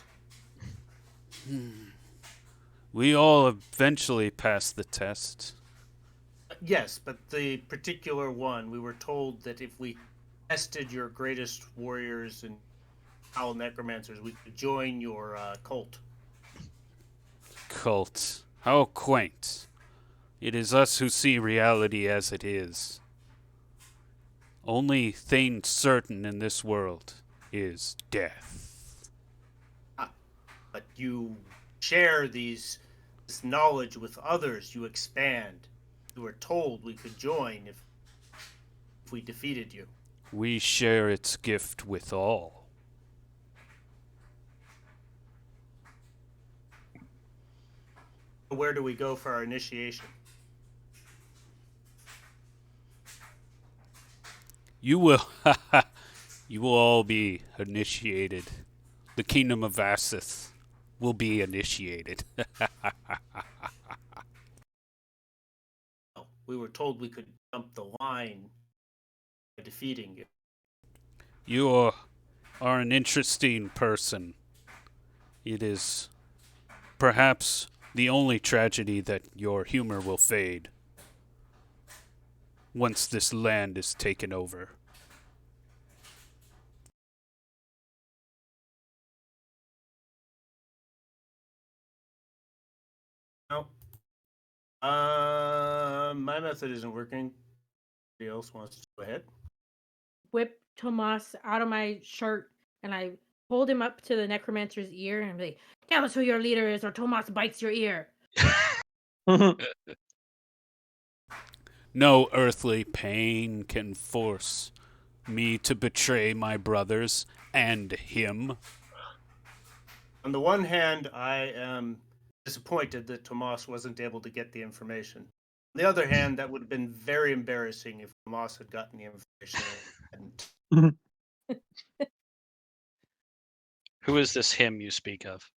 We all eventually pass the test. Yes, but the particular one, we were told that if we tested your greatest warriors and foul necromancers, we could join your cult. Cult. How quaint. It is us who see reality as it is. Only thing certain in this world is death. But you share this knowledge with others, you expand. You were told we could join if we defeated you. We share its gift with all. Where do we go for our initiation? You will all be initiated. The kingdom of Vassith will be initiated. We were told we could jump the line by defeating you. You are an interesting person. It is perhaps the only tragedy that your humor will fade once this land is taken over. No. My method isn't working. Anybody else wants to go ahead? Whip Tomas out of my shirt, and I hold him up to the necromancer's ear, and I'm like, tell us who your leader is, or Tomas bites your ear. No earthly pain can force me to betray my brothers and him. On the one hand, I am disappointed that Tomas wasn't able to get the information. On the other hand, that would have been very embarrassing if Tomas had gotten the information. Who is this him you speak of?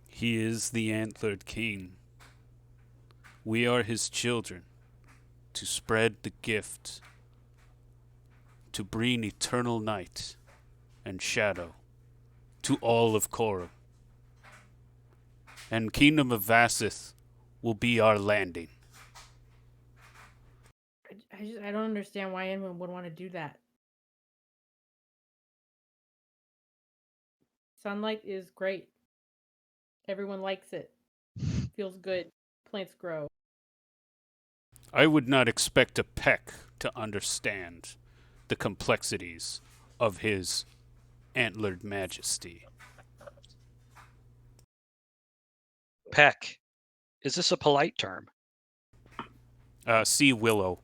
He is the antlered king. We are his children, to spread the gift to bring eternal night and shadow to all of Korra. And Kingdom of Vassith will be our landing. I don't understand why anyone would want to do that. Sunlight is great. Everyone likes it. Feels good. Plants grow. I would not expect a peck to understand the complexities of his antlered majesty. Peck. Is this a polite term? See Willow.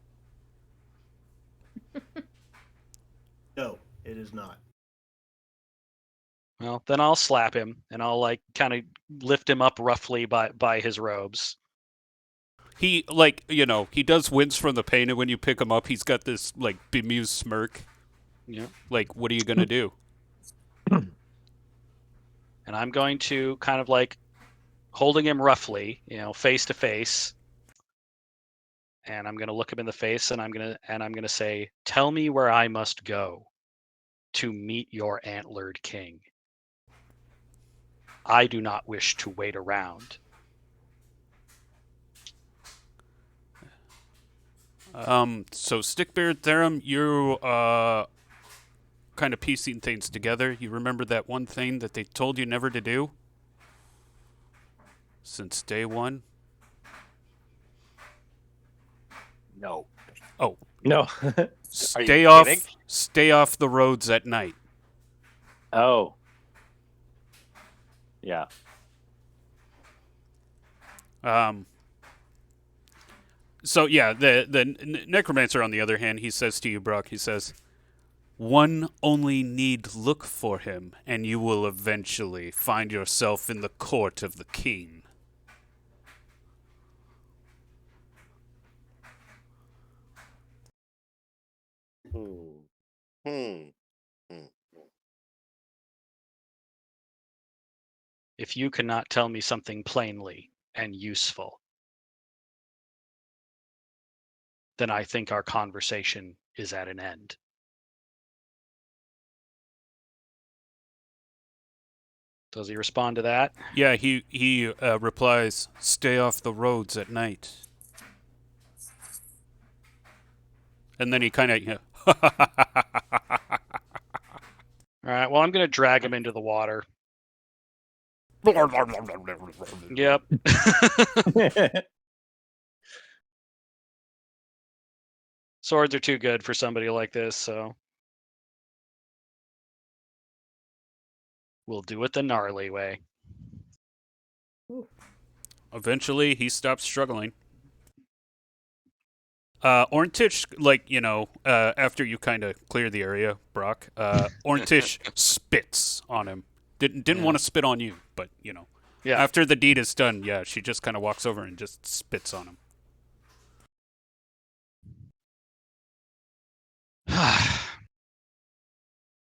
No, it is not. Well, then I'll slap him and I'll like kind of lift him up roughly by his robes. He, he does wince from the pain, and when you pick him up, he's got this, bemused smirk. Yeah. Like, what are you going to do? And I'm going to kind of like holding him roughly, face to face. And I'm going to look him in the face and I'm going to say, "Tell me where I must go to meet your antlered king. I do not wish to wait around." So Stickbeard Therum, you kind of piecing things together. You remember that one thing that they told you never to do? Since day one? No. Oh. No. Stay kidding? Stay off the roads at night. Oh. Yeah. So yeah, the necromancer on the other hand, he says to you, Brock, he says, "One only need look for him, and you will eventually find yourself in the court of the king." If you cannot tell me something plainly and useful, then I think our conversation is at an end. Does he respond to that? Yeah, he replies, "Stay off the roads at night." And then he kind of, All right, well, I'm going to drag him into the water. Yep. Swords are too good for somebody like this, so we'll do it the gnarly way. Eventually, he stops struggling. Orntich, after you kind of clear the area, Brock, Orntich spits on him. Didn't want to spit on you, but, Yeah. after the deed is done, yeah, she just kind of walks over and just spits on him.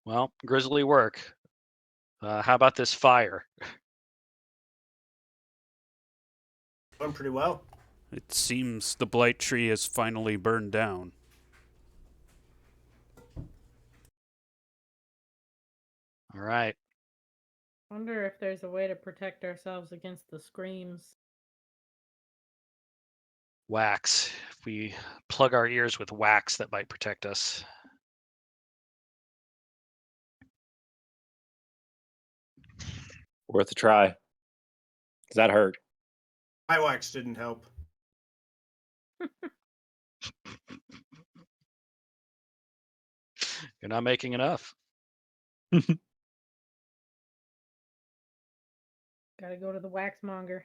Well, grisly work. How about this fire? Going pretty well. It seems the blight tree has finally burned down. All right. Wonder if there's a way to protect ourselves against the screams. Wax. If we plug our ears with wax, that might protect us. Worth a try. Does that hurt? My wax didn't help. You're not making enough. Gotta go to the waxmonger.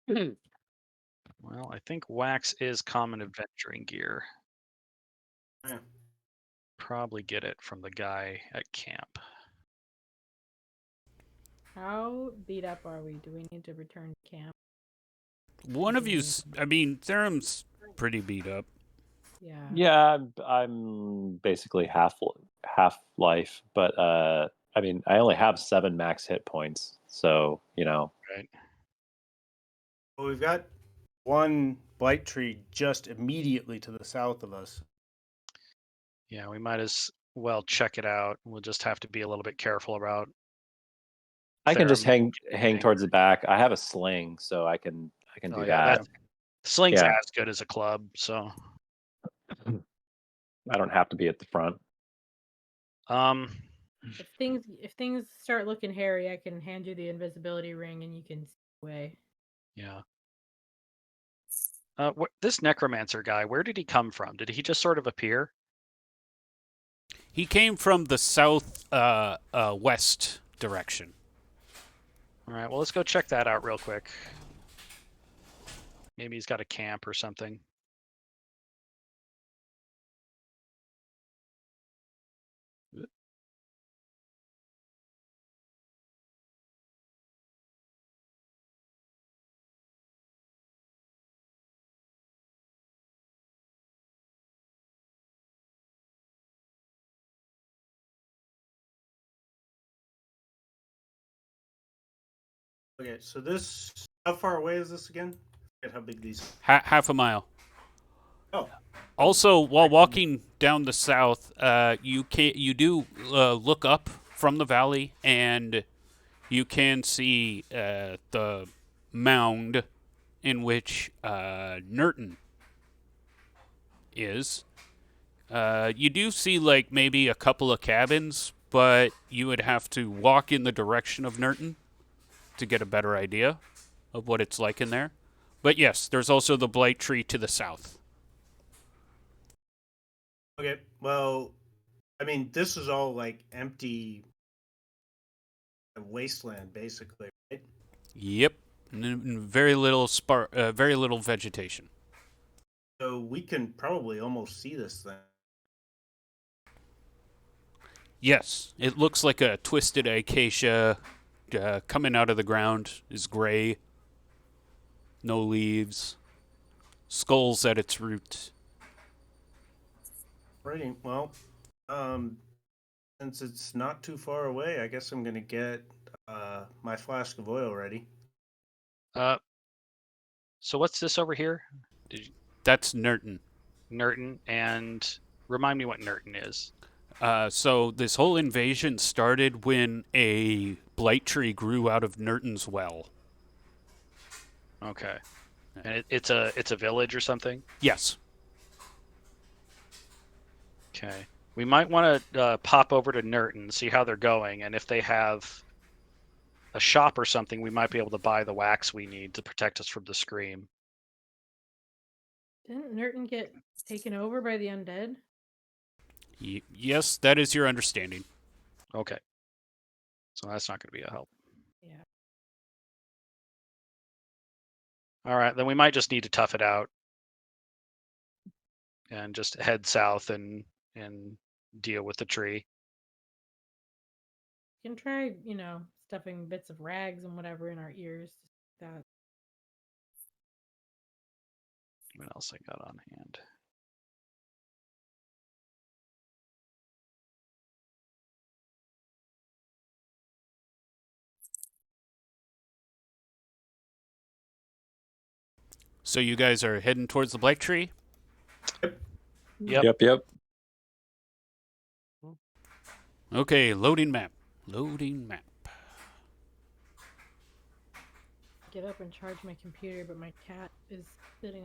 Well, I think wax is common adventuring gear. Yeah. Probably get it from the guy at camp. How beat up are we? Do we need to return to camp? One of you's, Therum's pretty beat up. Yeah. Yeah, I'm basically half life, but I only have 7 max hit points, so Right. Well, we've got one blight tree just immediately to the south of us. Yeah, we might as well check it out. We'll just have to be a little bit careful about. I can just Therum hang towards the back. I have a sling, so I can Oh do yeah, that. sling's Yeah. as good as a club. So, I don't have to be at the front. If things start looking hairy, I can hand you the invisibility ring and you can stay away. Yeah. This necromancer guy, where did he come from? Did he just sort of appear? He came from the south west direction. All right, well, let's go check that out real quick. Maybe he's got a camp or something. Okay, so this, how far away is this again? I forget how big these. Half a mile. Oh, Also, while walking down the south, you do look up from the valley, and you can see the mound in which Nurton is. You do see like maybe a couple of cabins, but you would have to walk in the direction of Nurton to get a better idea of what it's like in there. But yes, there's also the blight tree to the south. okay. Well, I mean, this is all like empty wasteland, basically, right? Yep, very little very little vegetation. So we can probably almost see this thing. Yes, it looks like a twisted acacia coming out of the ground. Is gray, no leaves, skulls at its root. Right. Well, since it's not too far away, I guess I'm gonna get my flask of oil ready. So what's this over here? That's Nurton. Nurton, and remind me what Nurton is. So this whole invasion started when a blight tree grew out of Nurton's well. Okay, and it's a village or something. Yes. Okay, we might want to pop over to Nurton, see how they're going, and if they have a shop or something, we might be able to buy the wax we need to protect us from the scream. Didn't Nurton get taken over by the undead? Yes, that is your understanding. Okay, so that's not going to be a help. Yeah. All right, then we might just need to tough it out and just head south and deal with the tree. You can try, stuffing bits of rags and whatever in our ears. That. What else I got on hand? So you guys are heading towards the blight tree? Yep. Yep. Okay, loading map. Loading map. Get up and charge my computer, but my cat is sitting.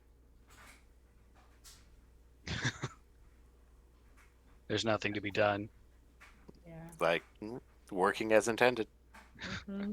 There's nothing to be done. Yeah. Like, working as intended. Mm-hmm.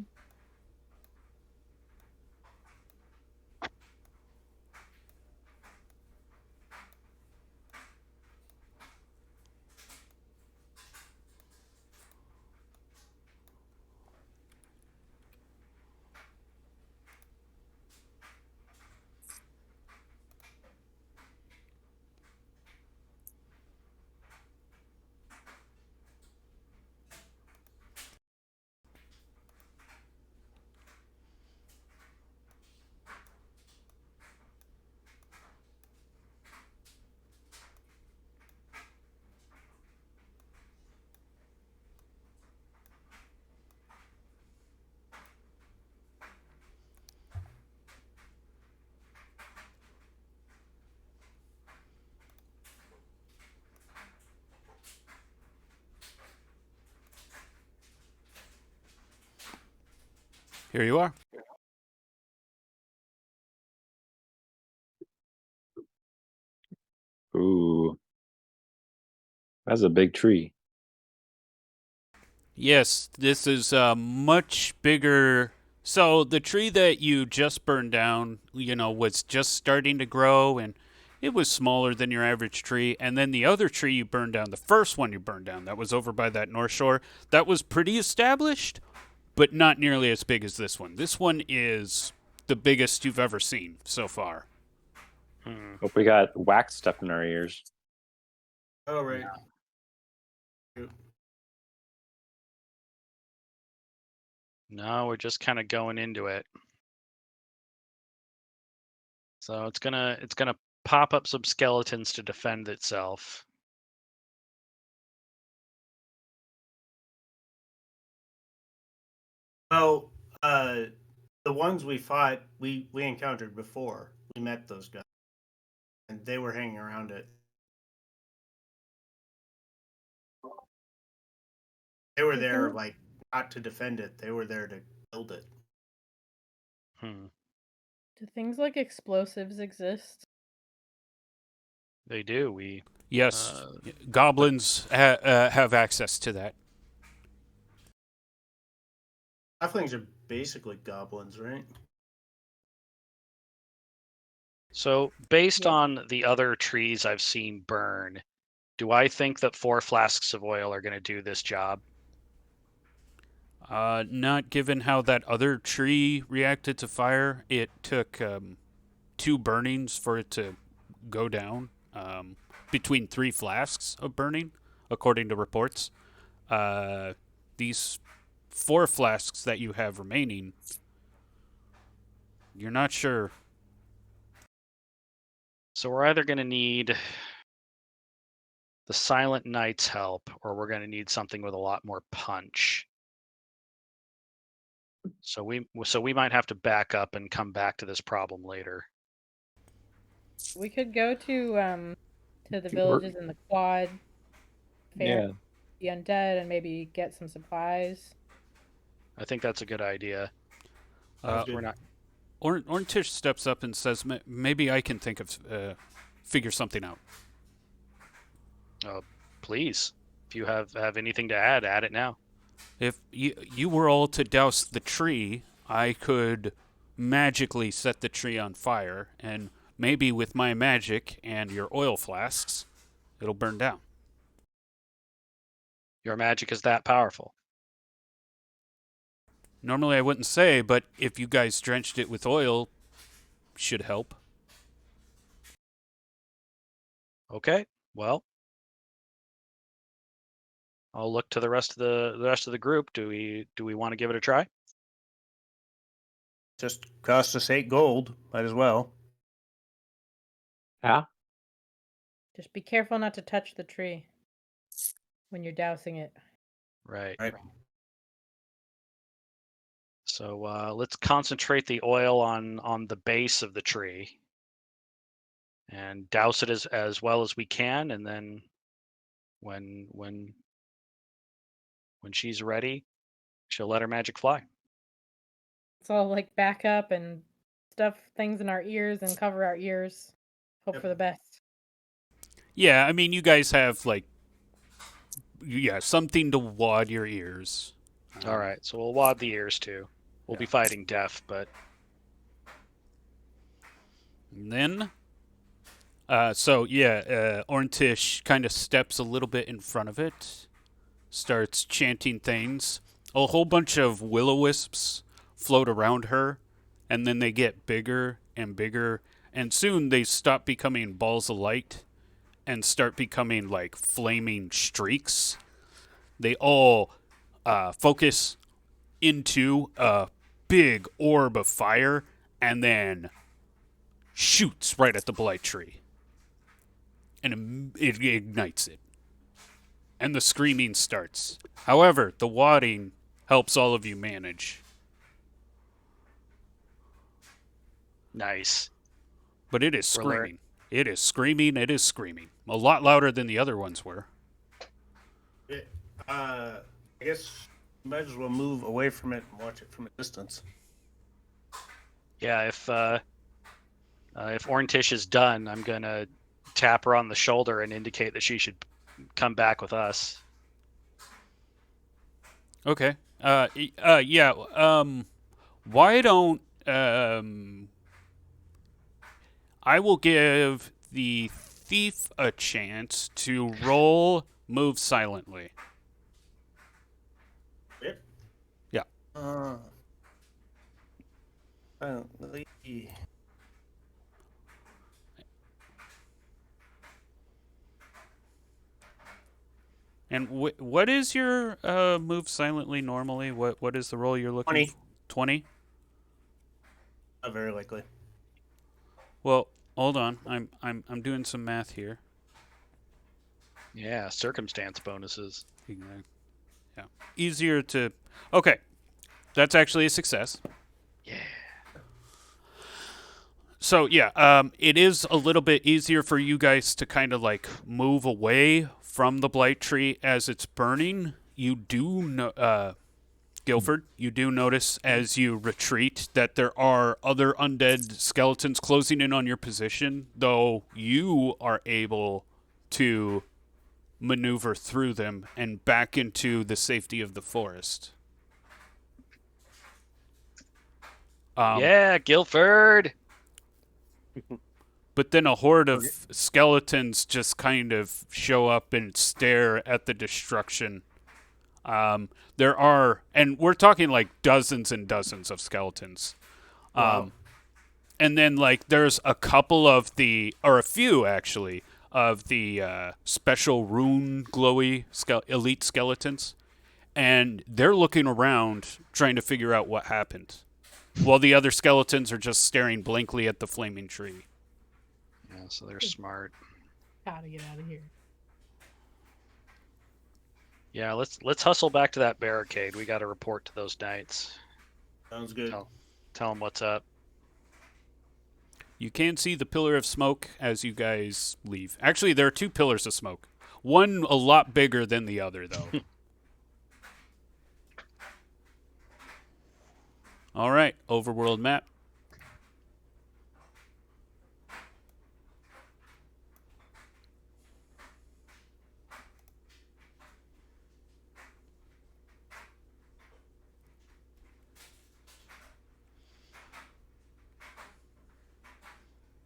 Here you are. Ooh, that's a big tree. Yes, this is much bigger. So the tree that you just burned down, was just starting to grow and it was smaller than your average tree. And then the other tree you burned down, the first one you burned down, that was over by that North Shore, that was pretty established, but not nearly as big as this one. This one is the biggest you've ever seen so far. Hope we got wax stuff in our ears. Oh, right. No, we're just kind of going into it. So it's gonna pop up some skeletons to defend itself. Well, the ones we fought, we encountered before. We met those guys, and they were hanging around it. They were there, like, not to defend it. They were there to build it. Do things like explosives exist? They do. Yes, goblins have access to that. Halflings are basically goblins, right? So based Yeah. on the other trees I've seen burn, do I think that 4 flasks of oil are going to do this job? Not given how that other tree reacted to fire. It took 2 burnings for it to go down. Between 3 flasks of burning, according to reports. These 4 flasks that you have remaining, you're not sure. So we're either going to need the Silent Knight's help, or we're going to need something with a lot more punch. So we might have to back up and come back to this problem later. We could go to the villages in the quad fair, Yeah. the undead, and maybe get some supplies. I think that's a good idea. Sounds good. We're not. Orntish steps up and says, maybe I can think of, figure something out. Please, if you have anything to add it now. If you were all to douse the tree, I could magically set the tree on fire, and maybe with my magic and your oil flasks, it'll burn down. Your magic is that powerful. Normally I wouldn't say, but if you guys drenched it with oil, should help. Okay, well, I'll look to the rest of the group. Do we want to give it a try? Just cost us 8 gold. Might as well. Yeah. Just be careful not to touch the tree when you're dousing it. Right. Right. So let's concentrate the oil on the base of the tree and douse it as well as we can, and then when she's ready, she'll let her magic fly. It's all like back up and stuff things in our ears and cover our ears. Hope Yep. for the best. Yeah, I mean, you guys have, something to wad your ears. All right, so we'll wad the ears too. We'll be fighting death, but And then, Orntish kind of steps a little bit in front of it, starts chanting things. A whole bunch of will-o-wisps float around her, and then they get bigger and bigger, and soon they stop becoming balls of light and start becoming like flaming streaks. They all focus into a big orb of fire and then shoots right at the blight tree. And it ignites it. And the screaming starts. However, the wadding helps all of you manage. nice. But it is We're lear- screaming. It is screaming. It is screaming. A lot louder than the other ones were. I guess you might as well move away from it and watch it from a distance. Yeah, if Orntish is done, I'm gonna tap her on the shoulder and indicate that she should come back with us. Okay. Yeah. Why don't I will give the thief a chance to roll move silently. Yep. Yeah. Silently. And what is your move silently normally? What is the roll you're looking 20. for? 20? Very likely. Well, hold on. I'm doing some math here. Yeah, circumstance bonuses. Yeah. Easier to. Okay. That's actually a success. Yeah. So yeah, it is a little bit easier for you guys to kind of like move away from the blight tree as it's burning. You do Guilford, you do notice as you retreat that there are other undead skeletons closing in on your position, though you are able to maneuver through them and back into the safety of the forest. Yeah, Guilford. But then a horde of skeletons just kind of show up and stare at the destruction. There are, and we're talking like dozens and dozens of skeletons. Wow. And then like there's a couple of or a few actually, of the special rune glowy elite skeletons. And they're looking around trying to figure out what happened. While the other skeletons are just staring blankly at the flaming tree. Yeah, so they're smart. Gotta get out of here. Yeah, let's hustle back to that barricade. We got to report to those knights. Sounds good. Tell them what's up. You can see the pillar of smoke as you guys leave. Actually, there are two pillars of smoke. One a lot bigger than the other, though. All right, overworld map.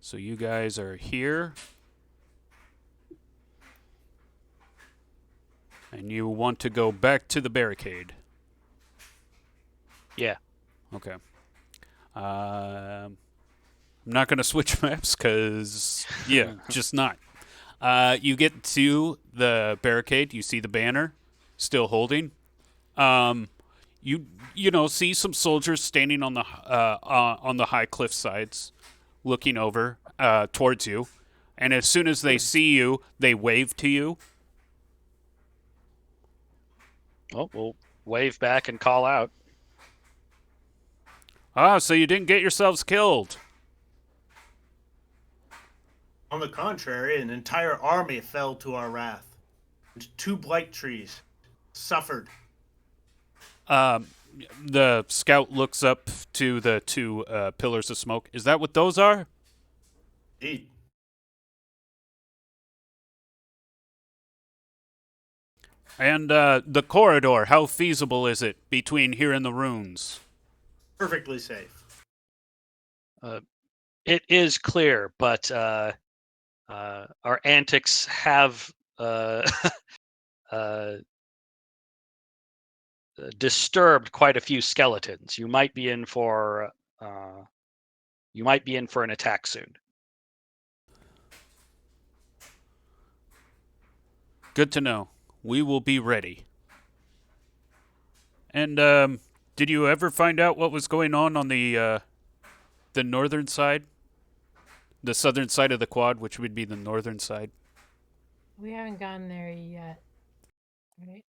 So you guys are here. And you want to go back to the barricade. Yeah. Okay. I'm not going to switch maps because, yeah, just not. You get to the barricade. You see the banner still holding. You know see some soldiers standing on the high cliff sides, looking over towards you, and as soon as they see you, they wave to you. Oh, we'll wave back and call out. Ah, so you didn't get yourselves killed. On the contrary, an entire army fell to our wrath, and 2 blight trees suffered. The scout looks up to the two pillars of smoke. Is that what those are? Indeed. And the corridor, how feasible is it between here and the runes? Perfectly safe. It is clear, but our antics have disturbed quite a few skeletons. You might be in for an attack soon. Good to know. We will be ready. And did you ever find out what was going on the northern side? The southern side of the quad, which would be the northern side. We haven't gone there yet. Right?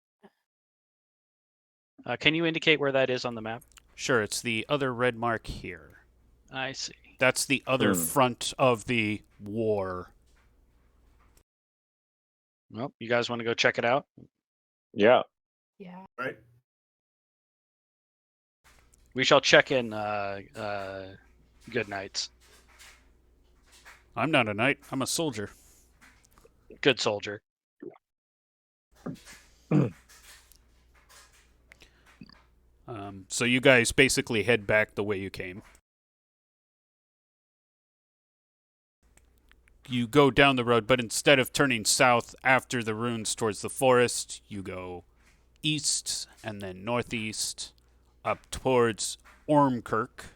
Can you indicate where that is on the map? Sure, it's the other red mark here. I see. That's the other front of the war. Well, you guys want to go check it out? Yeah. Yeah. Right? We shall check in Good nights. I'm not a knight. I'm a soldier. Good soldier. So you guys basically head back the way you came. You go down the road, but instead of turning south after the ruins towards the forest, you go east and then northeast up towards Ormkirk.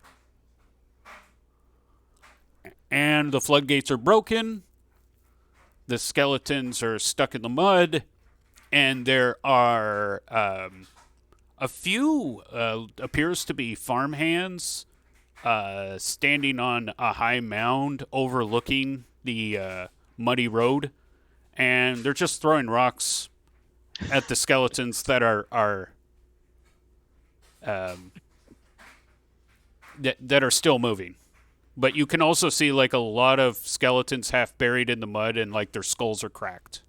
And the floodgates are broken. The skeletons are stuck in the mud. And there are a few, appears to be farmhands, standing on a high mound overlooking the muddy road. And they're just throwing rocks at the skeletons that are that are still moving. But you can also see like a lot of skeletons half buried in the mud and like their skulls are cracked.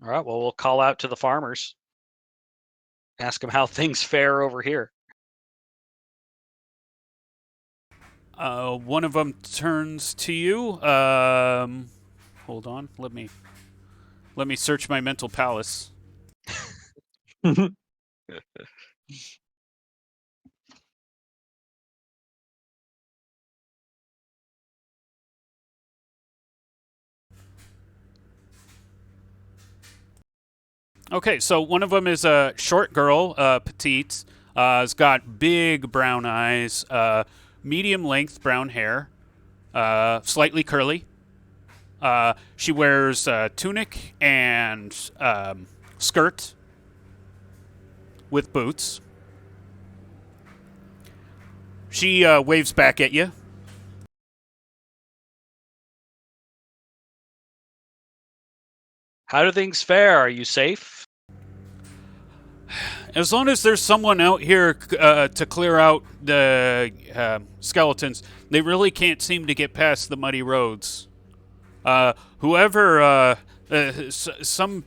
All right. Well, we'll call out to the farmers. Ask them how things fare over here. One of them turns to you. Hold on. Let me search my mental palace. Okay, so one of them is a short girl, petite. Has got big brown eyes, medium length brown hair, slightly curly. She wears a tunic and skirt with boots. She waves back at you. How do things fare? Are you safe? As long as there's someone out here to clear out the skeletons, they really can't seem to get past the muddy roads. Some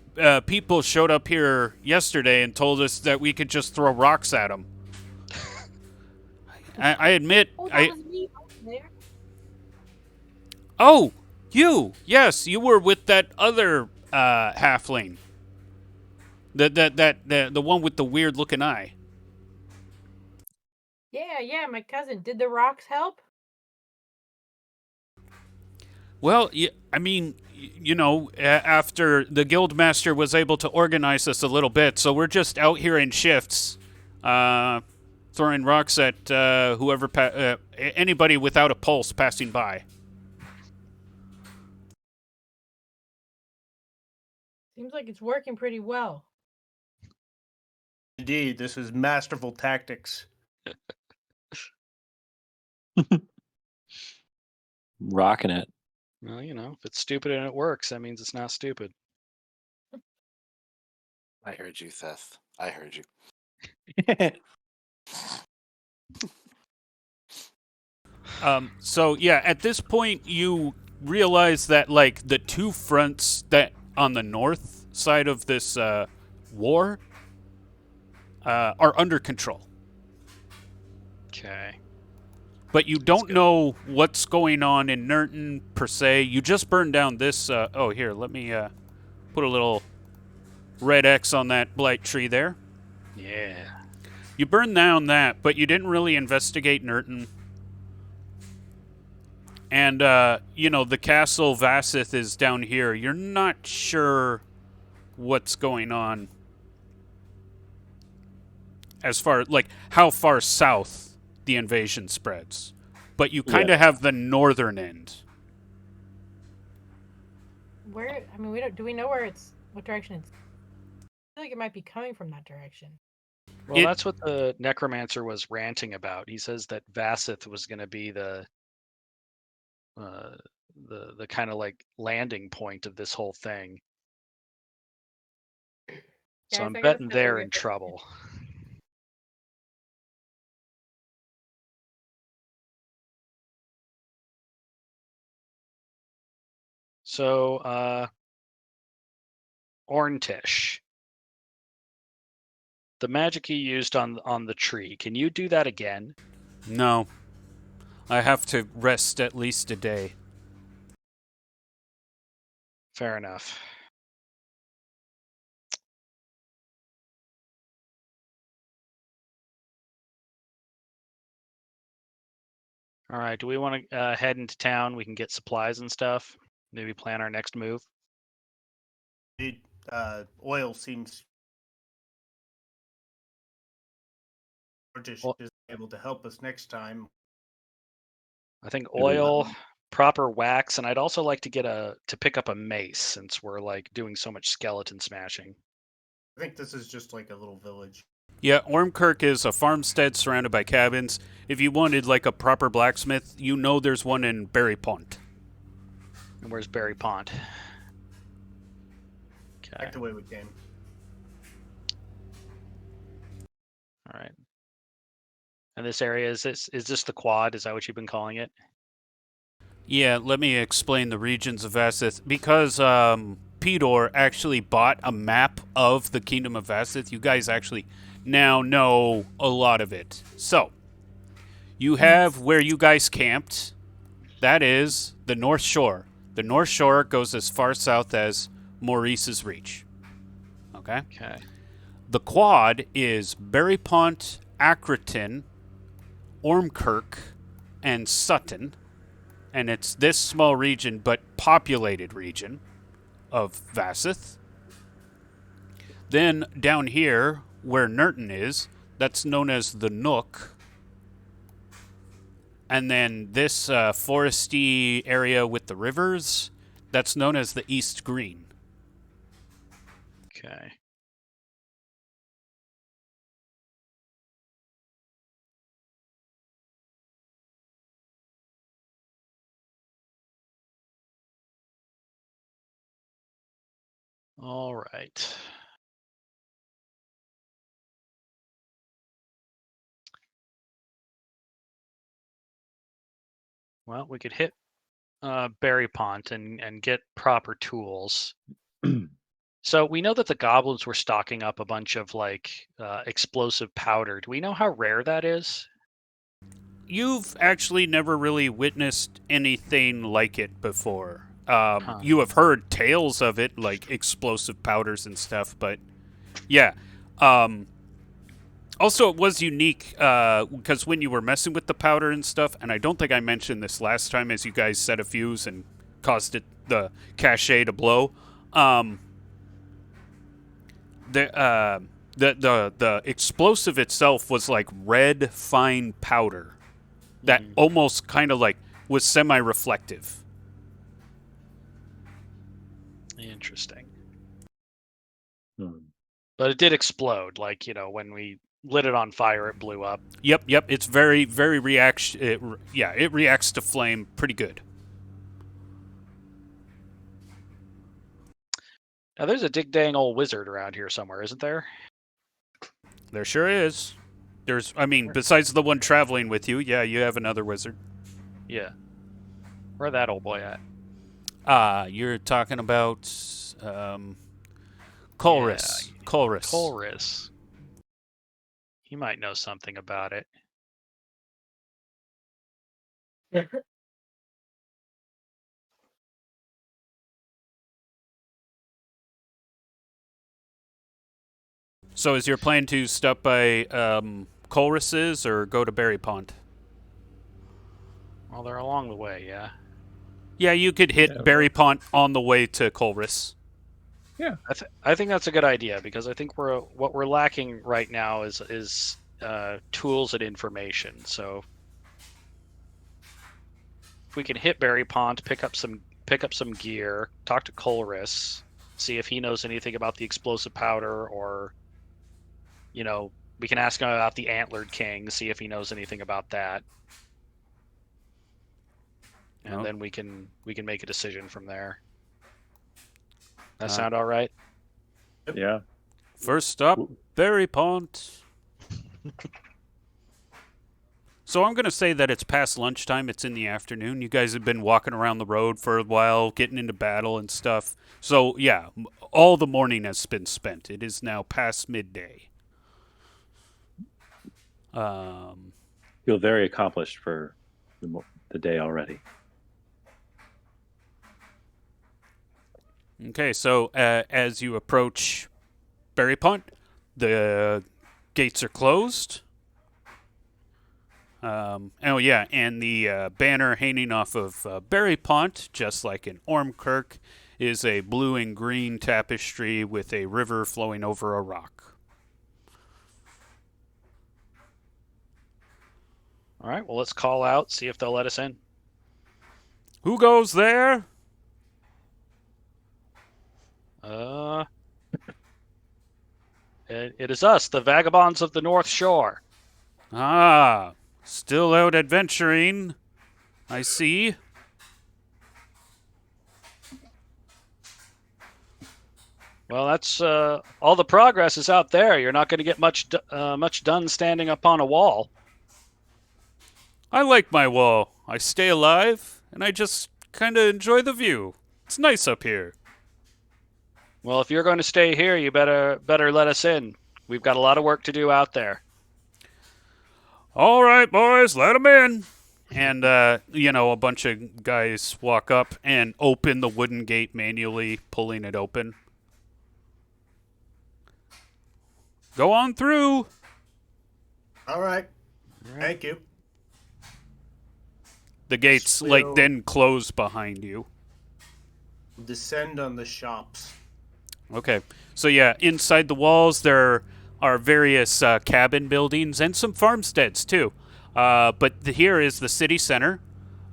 people showed up here yesterday and told us that we could just throw rocks at them. I admit, Oh, that was me over there. Oh, you! Yes, you were with that other halfling. The one with the weird looking eye. Yeah, my cousin. Did the rocks help? Well, I mean, after the guildmaster was able to organize us a little bit, so we're just out here in shifts, throwing rocks at anybody without a pulse passing by. Seems like it's working pretty well. Indeed, this is masterful tactics. Rocking it. Well, if it's stupid and it works, that means it's not stupid. I heard you, Seth. I heard you. So yeah, at this point you realize that like the two fronts that on the north side of this war are under control. Okay. But you don't know what's going on in Nurton per se. You just burned down this. Here, let me put a little red X on that blight tree there. Yeah. You burned down that, but you didn't really investigate Nurton. And, the castle Vassith is down here. You're not sure what's going on as far, like, how far south the invasion spreads. But you kind of have the northern end. Where? I mean, do we know what direction it's? I feel like it might be coming from that direction. Well, that's what the necromancer was ranting about. He says that Vassith was going to be the kind of like landing point of this whole thing. So Guys, I'm I got a betting feeling they're you're in trouble. So, Orntish, the magic you used on the tree. Can you do that again? No. I have to rest at least a day. Fair enough. All right. Do we want to head into town? We can get supplies and stuff. Maybe plan our next move. The oil seems British Well- is able to help us next time. I think Do we- oil, proper wax, and I'd also like to get to pick up a mace since we're like doing so much skeleton smashing. I think this is just like a little village. Yeah, Ormkirk is a farmstead surrounded by cabins. If you wanted like a proper blacksmith, you know there's one in Berry Pont. And where's Berry Pond? Okay. Back the way we came. All right. And this area is this the quad? Is that what you've been calling it? Yeah, let me explain the regions of Vassith. Because Pedor actually bought a map of the Kingdom of Vassith, you guys actually now know a lot of it. So, you have where you guys camped. That is the North Shore. The North Shore goes as far south as Maurice's Reach. Okay? Okay. The quad is Berrypont, Accrington, Ormkirk, and Sutton. And it's this small region, but populated region of Vassith. Then down here, where Nurton is, that's known as the Nook. And then this foresty area with the rivers, that's known as the East Green. Okay. All right. Well, we could hit Berry Pond and get proper tools. So we know that the goblins were stocking up a bunch of like explosive powder. Do we know how rare that is? You've actually never really witnessed anything like it before. Huh. You have heard tales of it, like explosive powders and stuff, but yeah. Also, it was unique because when you were messing with the powder and stuff, and I don't think I mentioned this last time as you guys set a fuse and caused the cachet to blow. The explosive itself was like red fine powder that almost kind of like was semi-reflective. Interesting. Hmm. But it did explode. Like, you know, when we lit it on fire, it blew up. Yep. It's very, very it reacts to flame pretty good. Now, there's a dig-dang old wizard around here somewhere, isn't there? There sure is. Besides the one traveling with you, yeah, you have another wizard. Yeah. Where that old boy at? You're talking about Colress. Yeah, Colress. Colress. He might know something about it. So is your plan to stop by Colress's or go to Berry Pond? Well, they're along the way, yeah. Yeah, you could hit Yeah. Berry Pond on the way to Colress. I think that's a good idea because I think what we're lacking right now is tools and information. So if we can hit Berry Pond, pick up some gear, talk to Colress, see if he knows anything about the explosive powder, or you know, we can ask him about the Antlered King, see if he knows anything about that. And Oh. then we can make a decision from there. That sound all right? Yeah. First stop, Berry Pond. So I'm going to say that it's past lunchtime. It's in the afternoon. You guys have been walking around the road for a while, getting into battle and stuff. So, yeah, all the morning has been spent. It is now past midday. Feel very accomplished for the day already. Okay, so as you approach Berry Pond, the gates are closed. Oh yeah, and the banner hanging off of Berry Pond, just like in Ormkirk, is a blue and green tapestry with a river flowing over a rock. All right, well, let's call out, see if they'll let us in. Who goes there? It is us, the Vagabonds of the North Shore. Ah, still out adventuring. I see. Well, that's all the progress is out there. You're not going to get much done standing up on a wall. I like my wall. I stay alive, and I just kind of enjoy the view. It's nice up here. Well, if you're going to stay here, you better let us in. We've got a lot of work to do out there. All right, boys, let 'em in. And, a bunch of guys walk up and open the wooden gate manually, pulling it open. Go on through. All right. Thank you. The gates, We'll then close behind you. descend on the shops. Okay. So, yeah, inside the walls, there are various cabin buildings and some farmsteads, too. But here is the city center.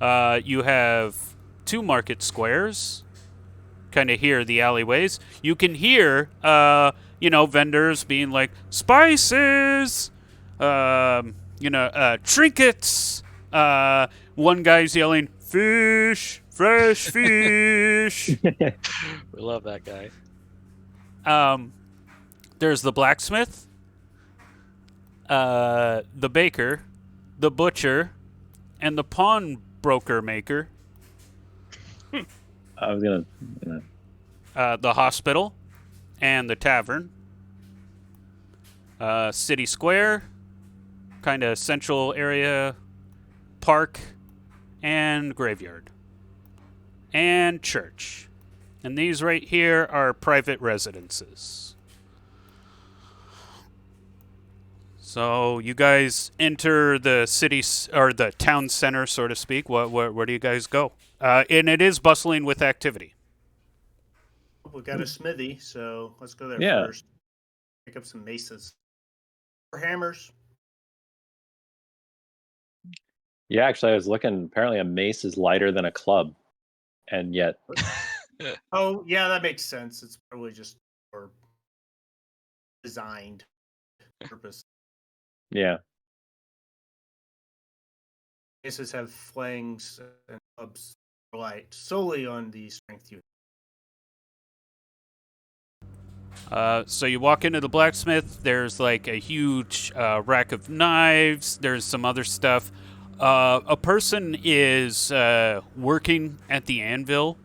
You have 2 market squares. Kind of hear the alleyways. You can hear, vendors being like, spices, trinkets. One guy's yelling, fish, fresh fish. We love that guy. There's the blacksmith, the baker, the butcher, and the pawnbroker maker. I was gonna. The hospital, and the tavern. City Square, kind of central area, park, and graveyard, and church. And these right here are private residences. So you guys enter the city or the town center, so to speak. Where do you guys go? And it is bustling with activity. We got a smithy, so let's go there Yeah. first. Pick up some maces or hammers. Yeah, actually, I was looking. Apparently, a mace is lighter than a club, and yet, Oh, yeah, that makes sense. It's probably just for designed purpose. yeah. Maces have flangs and clubs rely solely on the strength you. So you walk into the blacksmith. There's like a huge rack of knives. There's some other stuff. A person is working at the anvil.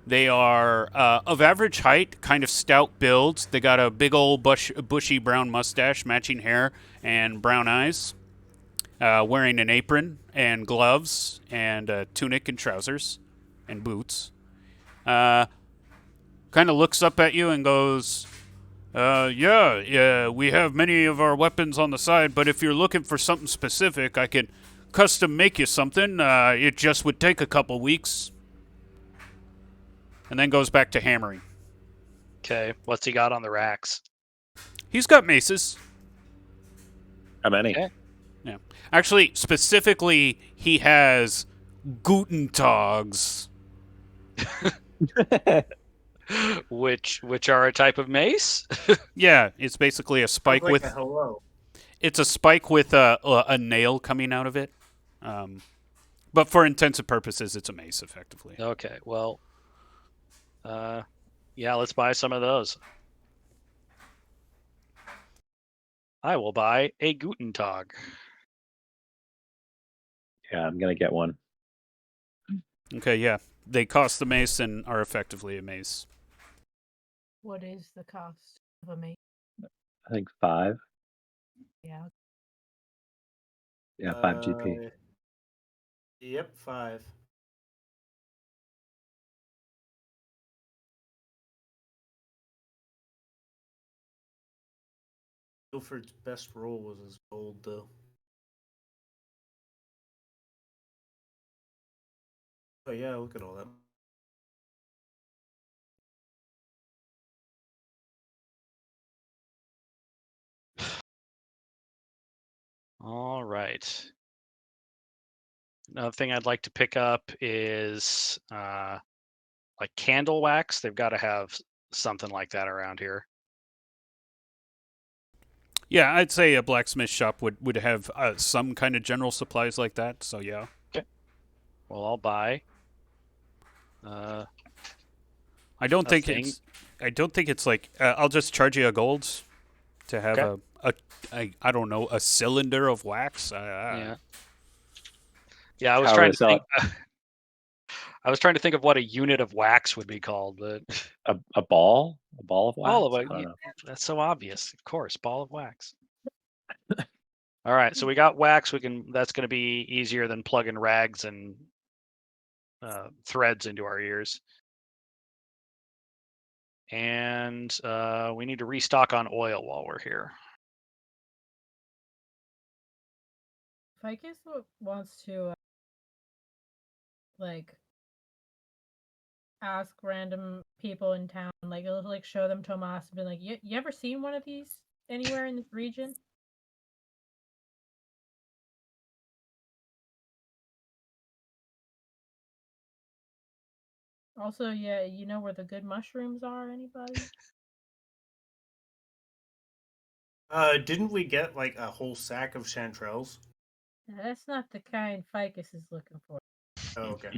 They are of average height, kind of stout builds. They got a big old bushy brown mustache, matching hair, and brown eyes. Wearing an apron and gloves and a tunic and trousers and boots. Kind of looks up at you and goes, yeah, we have many of our weapons on the side, but if you're looking for something specific, I can custom make you something. It just would take a couple weeks. And then goes back to hammering. Okay, what's he got on the racks? He's got maces. How many? Okay. Yeah. Actually, specifically, he has Gutentags. Which are a type of mace? Yeah, it's basically a spike Like with... a hello. It's a spike with a nail coming out of it. But for intensive purposes, it's a mace, effectively. Okay, well, yeah, let's buy some of those. I will buy a Gutentag. Yeah, I'm gonna get one. Okay, yeah. They cost the mace and are effectively a mace. What is the cost of a mace? I think 5. Yeah. Yeah, 5 GP. Yep, 5. Guilford's best roll was his gold, though. Oh yeah, look at all that. All right. Another thing I'd like to pick up is like candle wax. They've got to have something like that around here. Yeah, I'd say a blacksmith shop would have some kind of general supplies like that. So yeah. Well, I'll buy. I don't A think thing? it's like I'll just charge you a gold to have Okay. I don't know, a cylinder of wax. Yeah. Yeah, I was How trying would to sell think. I was trying to think of what a unit of wax would be called, but a ball? A ball of wax? ball of I wax. don't know. That's so obvious. Of course, ball of wax. All right, so we got wax. That's going to be easier than plugging rags and threads into our ears. And we need to restock on oil while we're here. Ficus wants to like ask random people in town, like it'll like show them Tomas and be like, you ever seen one of these anywhere in this region? Also, yeah, you know where the good mushrooms are, anybody? Didn't we get like a whole sack of chanterelles? That's not the kind Ficus is looking for. Oh, okay.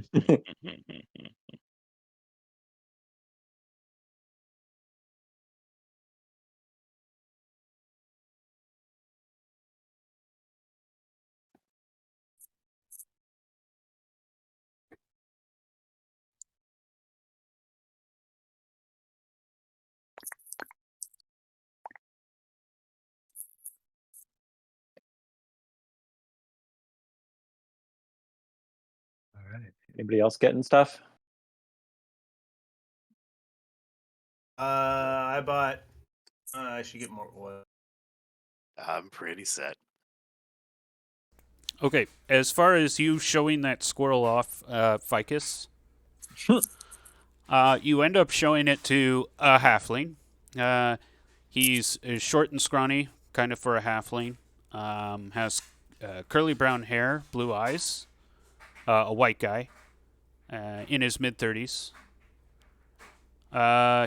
All right. Anybody else getting stuff? I bought. I should get more oil. I'm pretty set. Okay, as far as you showing that squirrel off, Ficus, you end up showing it to a halfling. He's short and scrawny, kind of for a halfling. Has curly brown hair, blue eyes. A white guy, in his mid-30s.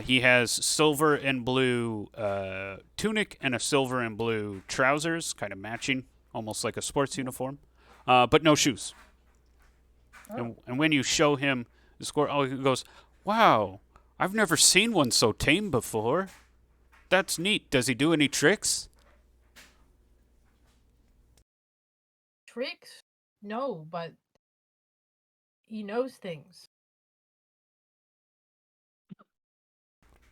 He has silver and blue tunic and a silver and blue trousers, kind of matching, almost like a sports uniform, but no shoes. Oh. And when you show him the squirrel, he goes, "Wow, I've never seen one so tame before. That's neat. Does he do any tricks?" Tricks? No, but he knows things.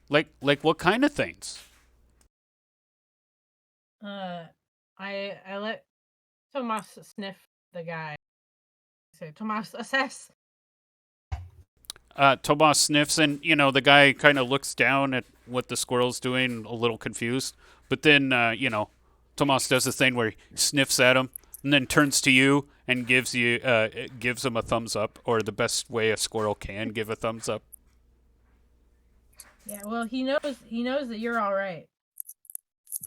Like what kind of things? I let Tomas sniff the guy. So Tomas, assess. Tomas sniffs, and the guy kind of looks down at what the squirrel's doing, a little confused. But then Tomas does the thing where he sniffs at him and then turns to you and gives him a thumbs up, or the best way a squirrel can give a thumbs up. Yeah, well, he knows that you're all right.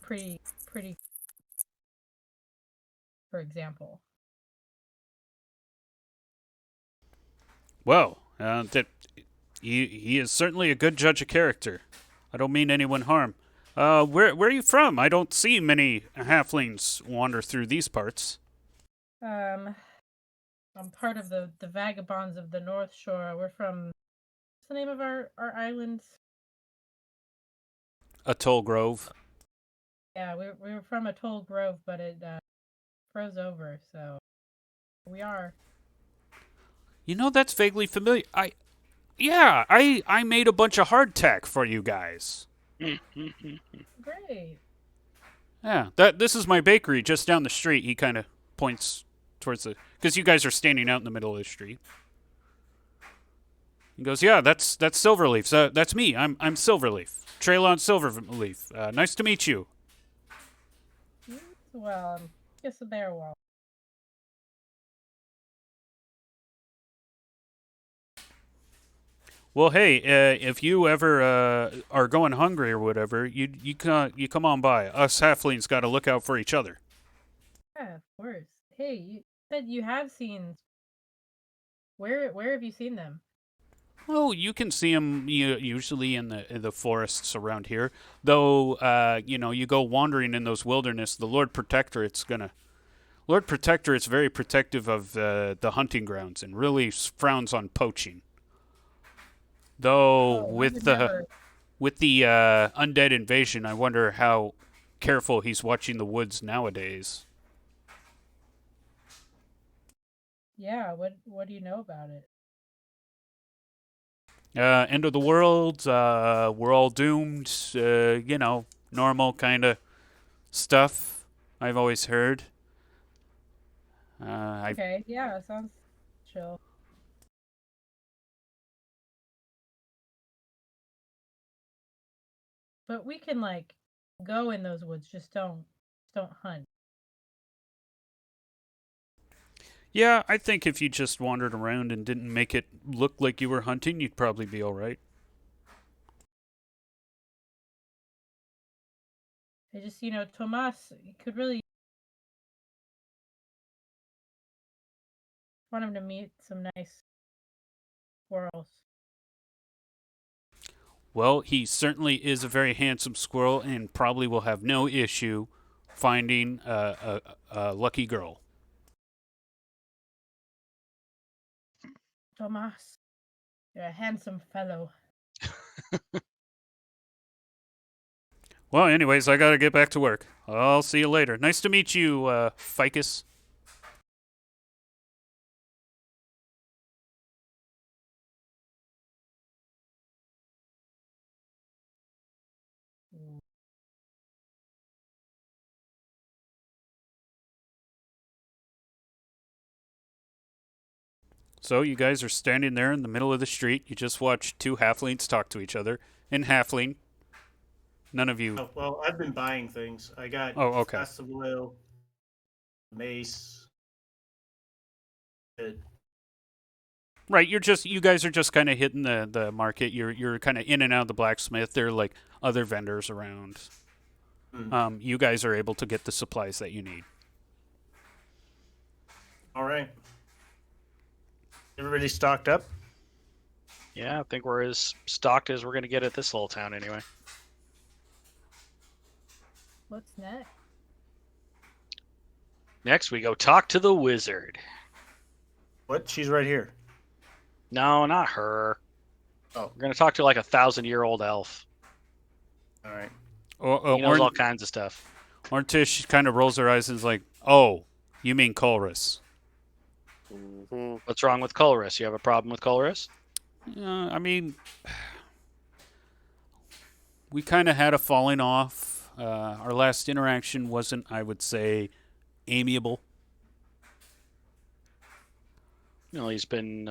Pretty. For example. Well, that he is certainly a good judge of character. I don't mean anyone harm. Where are you from? I don't see many halflings wander through these parts. I'm part of the Vagabonds of the North Shore. We're from. What's the name of our islands? Atoll Grove. Yeah, we were from Atoll Grove, but it froze over, so we are. That's vaguely familiar. I made a bunch of hardtack for you guys. Great. Yeah, this is my bakery just down the street. He kind of points towards the because you guys are standing out in the middle of the street. He goes, "Yeah, that's Silverleaf. That's me. I'm Silverleaf. Traylon Silverleaf. Nice to meet you." Well, guess a bear wall. Well, hey, if you ever are going hungry or whatever, you come on by. Us halflings got to look out for each other. Yeah, of course. Hey, you said you have seen. Where have you seen them? Oh, you can see them usually in the forests around here. Though, you go wandering in those wilderness. The Lord Protectorate's very protective of the hunting grounds and really frowns on poaching. Though Oh, I with would the never. with the undead invasion, I wonder how careful he's watching the woods nowadays. Yeah, what do you know about it? End of the world. We're all doomed. Normal kind of stuff. I've always heard. I Okay, yeah, sounds chill. But we can like go in those woods, just don't hunt. Yeah, I think if you just wandered around and didn't make it look like you were hunting, you'd probably be all right. I just, Tomas could really want him to meet some nice squirrels. Well, he certainly is a very handsome squirrel and probably will have no issue finding a lucky girl. Tomas, you're a handsome fellow. Well, anyways, I gotta get back to work. I'll see you later. Nice to meet you, Ficus. So you guys are standing there in the middle of the street. You just watched two halflings talk to each other. In halfling, none of you. Oh, well, I've been buying things. I got Oh, okay. flask of oil, mace. Good. Right, you guys are just kind of hitting the market. You're kind of in and out of the blacksmith. There are like other vendors around. You guys are able to get the supplies that you need. All right. Everybody stocked up? Yeah, I think we're as stocked as we're going to get at this little town anyway. What's next? Next, we go talk to the wizard. What? She's right here. No, not her. Oh. We're going to talk to like a 1,000-year-old elf. All right. He knows all kinds of stuff. Orntish kind of rolls her eyes and is like, "Oh, you mean Colrus?" Mm-hmm. What's wrong with Colrus? You have a problem with Colrus? I mean, we kind of had a falling off. Our last interaction wasn't, I would say, amiable. He's been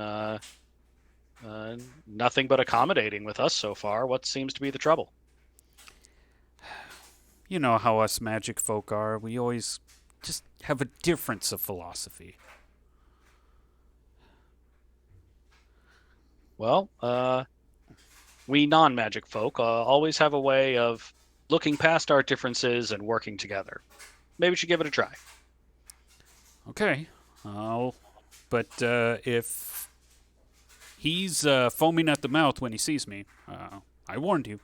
nothing but accommodating with us so far. What seems to be the trouble? You know how us magic folk are. We always just have a difference of philosophy. Well, we non-magic folk always have a way of looking past our differences and working together. Maybe we should give it a try. Okay. But if he's foaming at the mouth when he sees me, I warned you.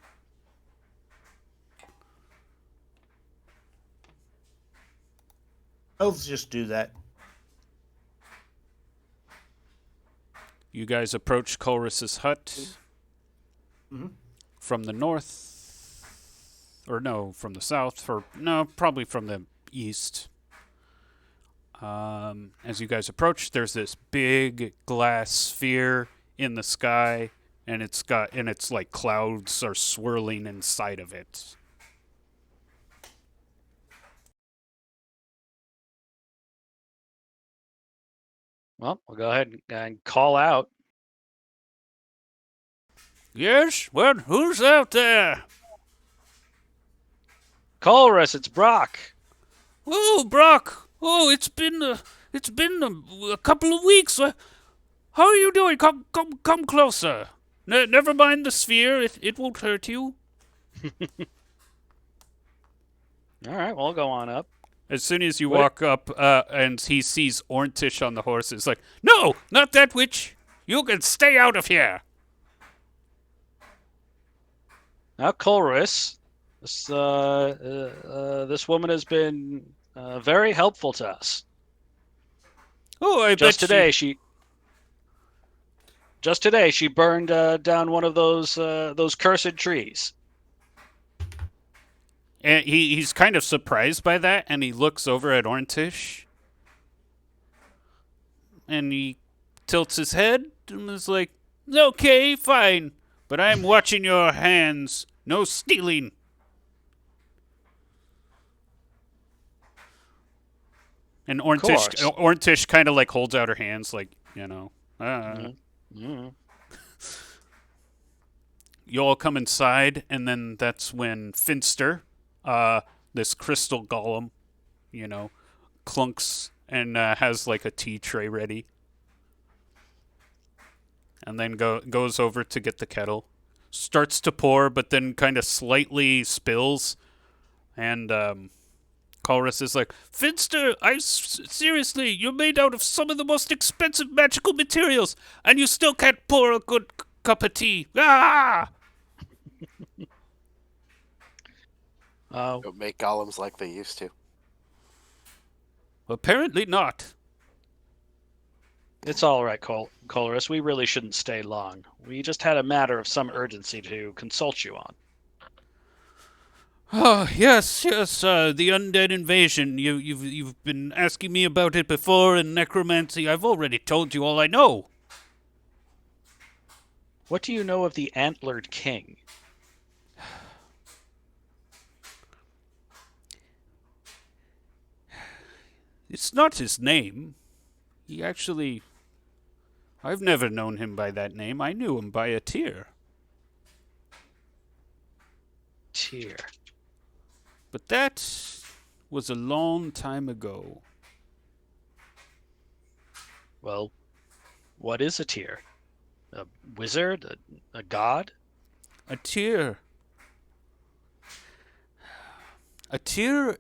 Elves just do that. You guys approach Colrus's hut from the north, or no, from the south, or no, probably from the east. As you guys approach, there's this big glass sphere in the sky, and it's like clouds are swirling inside of it. Well, we'll go ahead and call out. Yes? Well, who's out there? Colress, it's Brock. Oh, Brock. Oh, it's been a couple of weeks. How are you doing? Come closer. Never mind the sphere. It won't hurt you. All right, well, I'll go on up. As soon as you What- walk up, and he sees Orntish on the horse, it's like, no, not that witch. You can stay out of here. Now, Colress, this woman has been very helpful to us. Oh, I Just bet today, she burned down one of those cursed trees. And he's kind of surprised by that, and he looks over at Orntish, and he tilts his head and is like, okay, fine, but I'm watching your hands. No stealing. And Orntish kind of like holds out her hands, like, you know. Mm-hmm. You all come inside, and then that's when Finster, this crystal golem, you know, clunks and has like a tea tray ready. And then goes over to get the kettle. Starts to pour, but then kind of slightly spills. And Colress is like, Finster, seriously, you're made out of some of the most expensive magical materials, and you still can't pour a good cup of tea. Ah! Don't make golems like they used to. Apparently not. It's all right, Colress. We really shouldn't stay long. We just had a matter of some urgency to consult you on. Oh, yes, the undead invasion. You've been asking me about it before, and necromancy. I've already told you all I know. What do you know of the Antlered King? It's not his name. I've never known him by that name. I knew him by a tear. Tear. But that was a long time ago. Well, what is a tear? A wizard? A god? A tear. A tear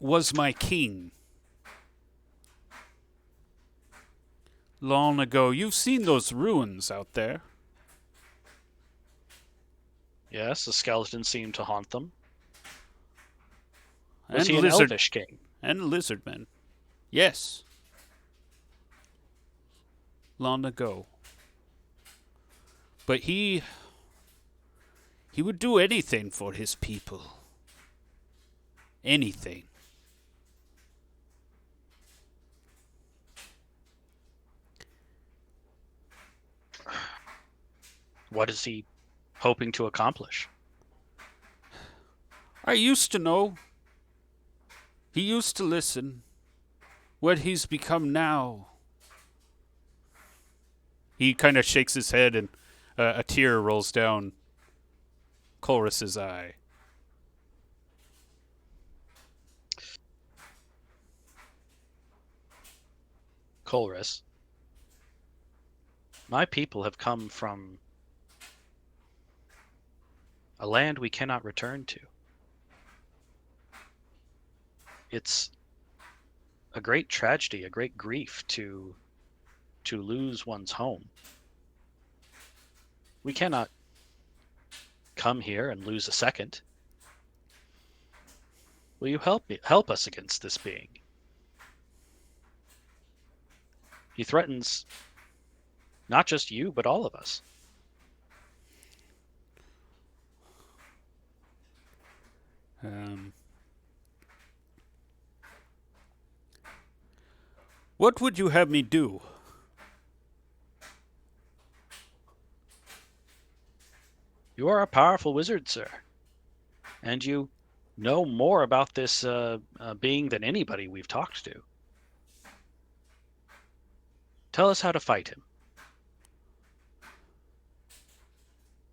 was my king. Long ago. You've seen those ruins out there. Yes, the skeletons seem to haunt them. Was And he an elvish king? And lizardmen. Yes. Long ago. But he would do anything for his people. Anything. What is he hoping to accomplish? I used to know. He used to listen. What he's become now. He kind of shakes his head, and a tear rolls down Colress's eye. Colress, my people have come from a land we cannot return to. It's a great tragedy, a great grief to lose one's home. We cannot come here and lose a second. Will you help us against this being? He threatens not just you, but all of us. What would you have me do? You are a powerful wizard, sir. And you know more about this being than anybody we've talked to. Tell us how to fight him.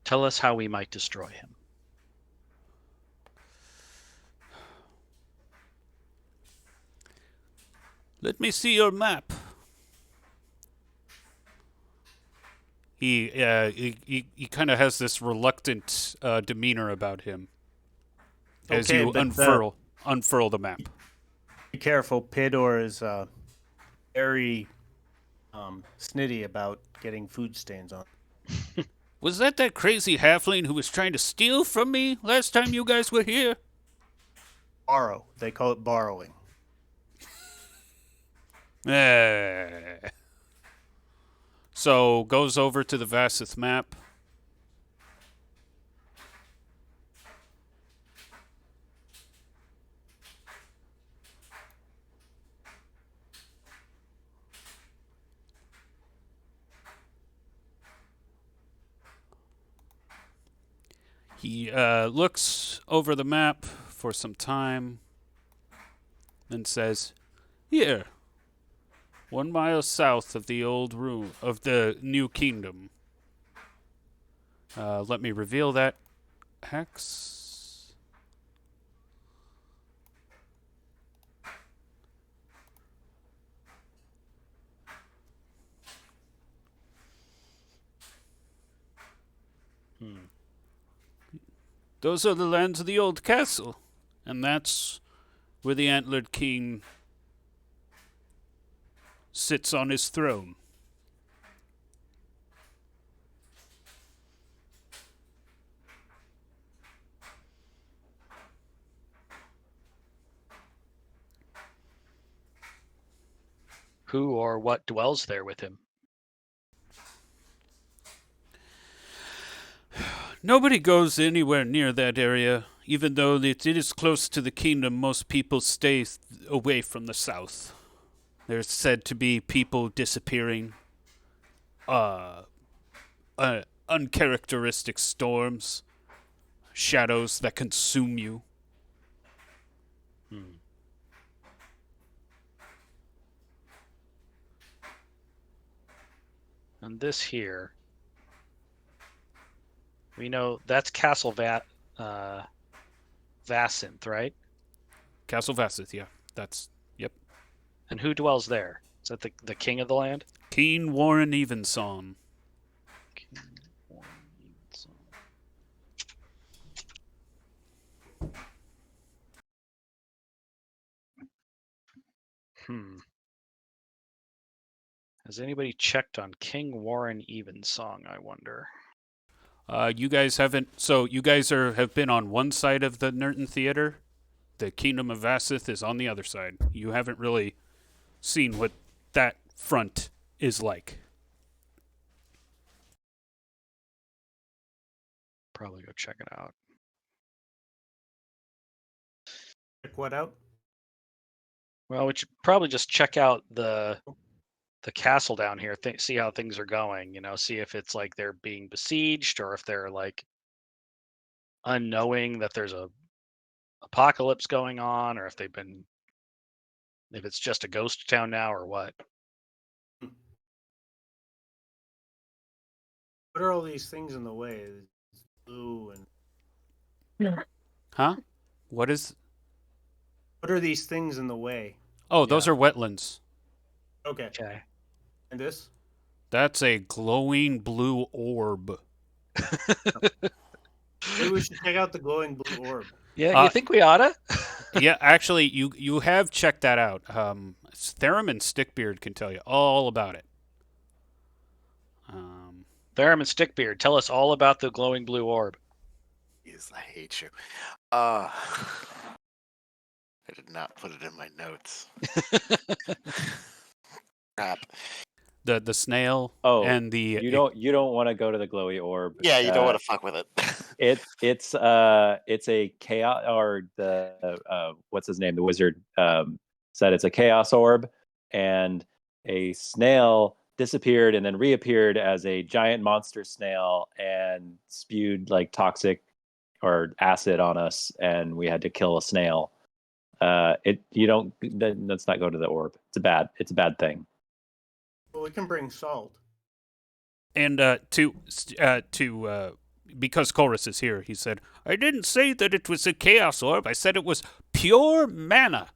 Tell us how we might destroy him. Let me see your map. He kind of has this reluctant demeanor about him as Okay, you but, unfurl the map. Be careful. Pidor is very snitty about getting food stains on. Was that crazy halfling who was trying to steal from me last time you guys were here? Borrow. They call it borrowing. So goes over to the Vassith map. He looks over the map for some time, then says, "Here, 1 mile south of the old room of the new kingdom." Let me reveal that hex. Those are the lands of the old castle, and that's where the antlered king sits on his throne. Who or what dwells there with him? Nobody goes anywhere near that area, even though it is close to the kingdom. Most people stay away from the south. There's said to be people disappearing, uncharacteristic storms, shadows that consume you. And this here, we know that's Castle Vassynth, right? Castle Vassith, yeah. Yep. And who dwells there? Is that the king of the land? King Warren Evensong. King Warren Evensong. Has anybody checked on King Warren Evensong, I wonder? You guys haven't. So you guys have been on one side of the Nerton Theater. The Kingdom of Vassith is on the other side. You haven't really seen what that front is like. Probably go check it out. Check what out? Well, we should probably just check out the castle down here. See how things are going. See if it's like they're being besieged or if they're like unknowing that there's a apocalypse going on, or if it's just a ghost town now or what. What are all these things in the way? It's blue and Huh? What are these things in the way? Oh, those are wetlands. Okay. Okay. And this? That's a glowing blue orb. Maybe we should check out the glowing blue orb. Yeah, you think we oughta? Yeah, actually, you have checked that out. Therum and Stickbeard can tell you all about it. Therum and Stickbeard, tell us all about the glowing blue orb. Yes, I hate you. I did not put it in my notes. Crap. The snail and the you don't want to go to the glowy orb. Yeah, you don't want to fuck with it. It's a chaos, or the what's his name, the wizard said it's a chaos orb, and a snail disappeared and then reappeared as a giant monster snail and spewed like toxic or acid on us, and we had to kill a snail. Let's not go to the orb. It's a bad thing. Well, we can bring salt. And because Chorus is here, he said, "I didn't say that it was a chaos orb. I said it was pure mana."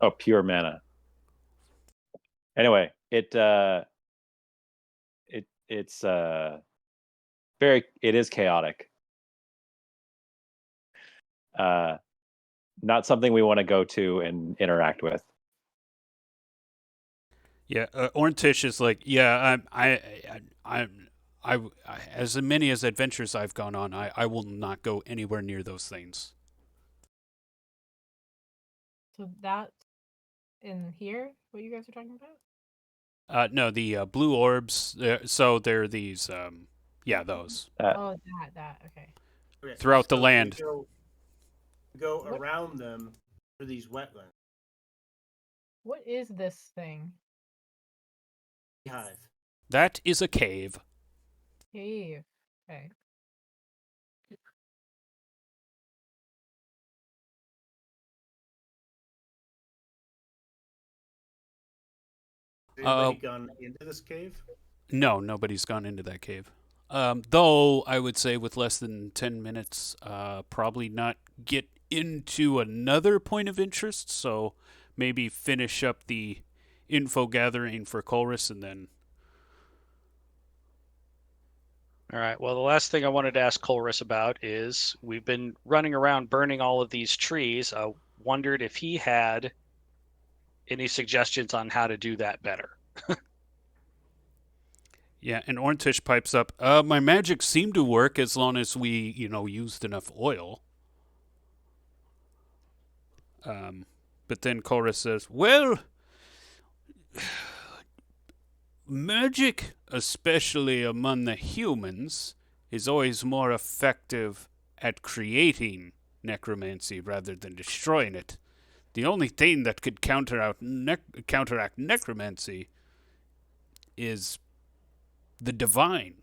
Oh, pure mana. Anyway, it is chaotic. Not something we want to go to and interact with. Yeah, Orntish is like, yeah, I as many as adventures I've gone on, I will not go anywhere near those things. So that's in here. What you guys are talking about? No, the blue orbs. So they're these, those Oh, that. Okay. Okay, throughout the so land. we go What? around them for these wetlands. What is this thing? Beehive. That is a cave. Cave. Okay. Has anybody gone into this cave? No, nobody's gone into that cave. Though I would say with less than 10 minutes, probably not get into another point of interest. So maybe finish up the info gathering for Colrus and then. All right. Well, the last thing I wanted to ask Colrus about is we've been running around burning all of these trees. I wondered if he had any suggestions on how to do that better. Yeah, and Orntish pipes up, my magic seemed to work as long as we, used enough oil. But then Chorus says, well, magic, especially among the humans, is always more effective at creating necromancy rather than destroying it. The only thing that could counteract necromancy is the divine.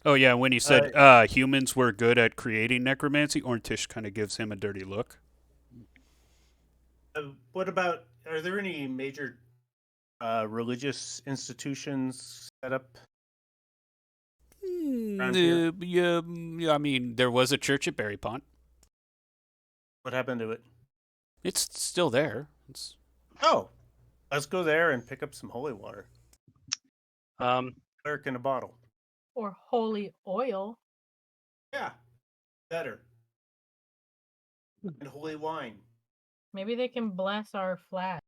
Oh yeah, when he said humans were good at creating necromancy, Orntish kind of gives him a dirty look. What about? Are there any major religious institutions set up? around here? Yeah, I mean, there was a church at Berry Pond. What happened to it? It's still there. Oh, let's go there and pick up some holy water. Cleric in a bottle. Or holy oil. Yeah, better. And holy wine. Maybe they can bless our flag.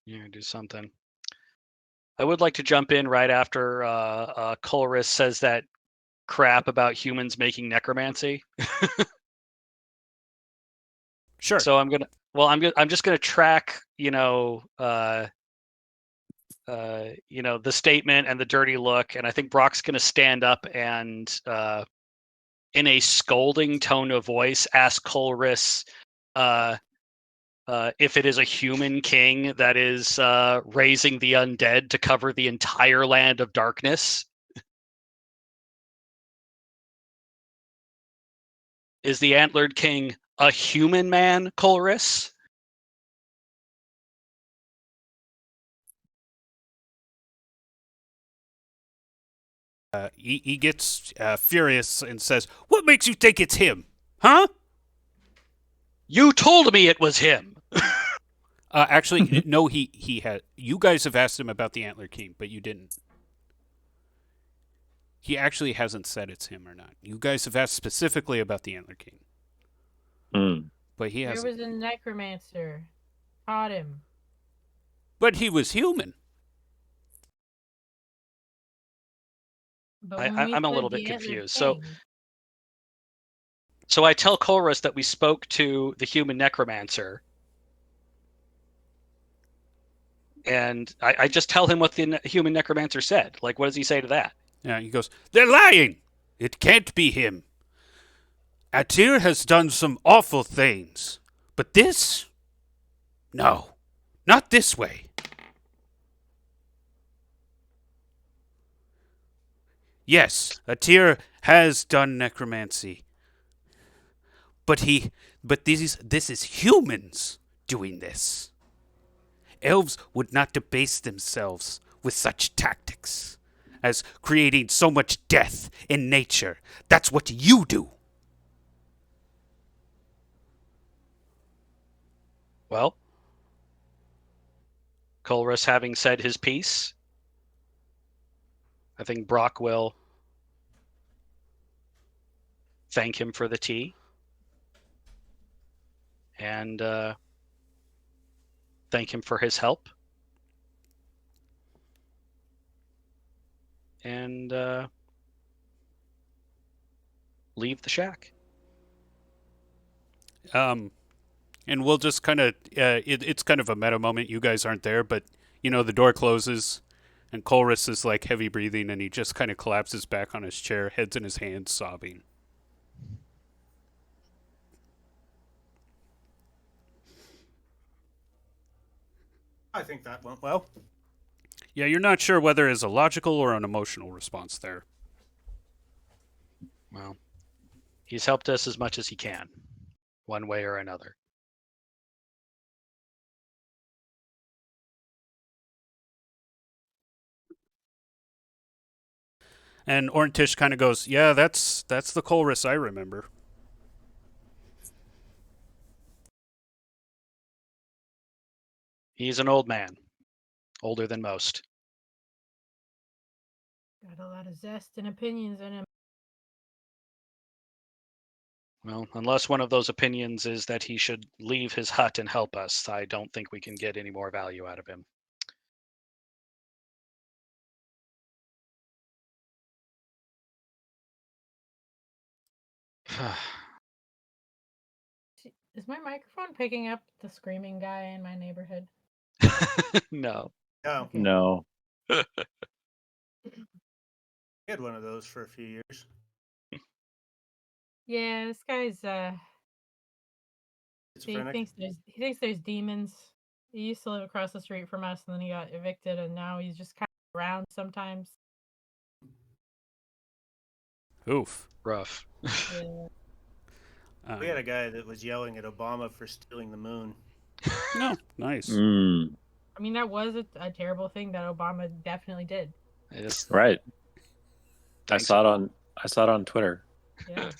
Yeah, do something. I would like to jump in right after Colrus says that crap about humans making necromancy. Sure. So I'm just gonna track, the statement and the dirty look, and I think Brock's gonna stand up and in a scolding tone of voice ask Colrus if it is a human king that is raising the undead to cover the entire land of darkness. Is the antlered king a human man, Colrus? He gets furious and says, "What makes you think it's him? Huh?" You told me it was him. Actually, no. He had. You guys have asked him about the Antler King, but you didn't. He actually hasn't said it's him or not. You guys have asked specifically about the Antler King, but he hasn't. There was a necromancer. Caught him. But he was human. But I'm a little bit confused. So I tell Colrus that we spoke to the human necromancer. And I just tell him what the human necromancer said. Like, what does he say to that? Yeah, he goes, "They're lying! It can't be him. Atir has done some awful things. But this? No. Not this way. Yes, a Tyr has done necromancy. But this is humans doing this. Elves would not debase themselves with such tactics as creating so much death in nature. That's what you do. Well, Colrus having said his piece, I think Brock will thank him for the tea and thank him for his help. And leave the shack. And we'll just kind of, it's kind of a meta moment. You guys aren't there, but, the door closes, and Colrus is, like, heavy breathing, and he just kind of collapses back on his chair, heads in his hands, sobbing. I think that went well. Yeah, you're not sure whether it's a logical or an emotional response there. Well, he's helped us as much as he can, one way or another. And Orntish kind of goes, yeah, that's the Colrus I remember. He's an old man, older than most. Got a lot of zest and opinions in him. Well, unless one of those opinions is that he should leave his hut and help us, I don't think we can get any more value out of him. Is my microphone picking up the screaming guy in my neighborhood? No. No, Okay. No. we had one of those for a few years. Yeah, this guy's he Schizophrenic. thinks there's demons. He used to live across the street from us, and then he got evicted, and now he's just kind of around sometimes. Oof. Rough. Yeah. We had a guy that was yelling at Obama for stealing the moon. No, nice. Mm, I mean, that was a terrible thing that Obama definitely did. right. I Thanks. saw it on Twitter. Yeah.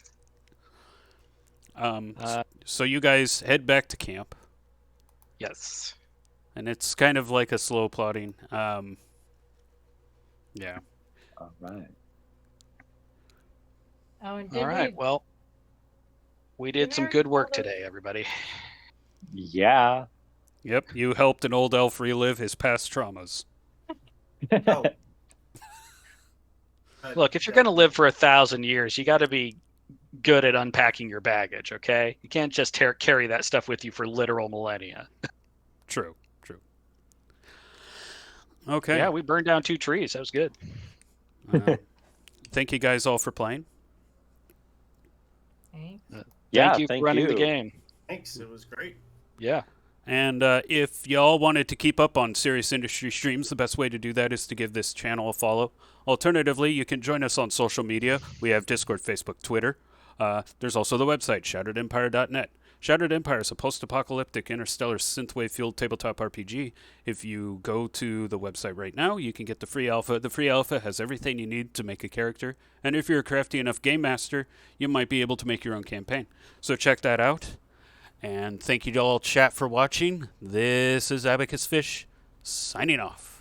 So you guys head back to camp, Yes. and it's kind of like a slow plotting. Yeah. All right. Oh, and All right. Well, we did some good work today, everybody. Yeah. Yep. You helped an old elf relive his past traumas. Oh. Look, if you're going to live for 1,000 years, you got to be good at unpacking your baggage, okay? You can't just carry that stuff with you for literal millennia. True. Okay. Yeah, we burned down 2 trees. That was good. Thank you guys all for playing. Thanks. Thank you for running the game. Thanks, it was great. Yeah. And if y'all wanted to keep up on serious industry streams, the best way to do that is to give this channel a follow. Alternatively, you can join us on social media. We have Discord, Facebook, Twitter. There's also the website, shatteredempire.net. Shattered Empire is a post-apocalyptic interstellar synthwave-fueled tabletop RPG. If you go to the website right now, you can get the free alpha. The free alpha has everything you need to make a character. And if you're a crafty enough game master, you might be able to make your own campaign. So check that out. And thank you to all chat for watching. This is Abacus Fish, signing off.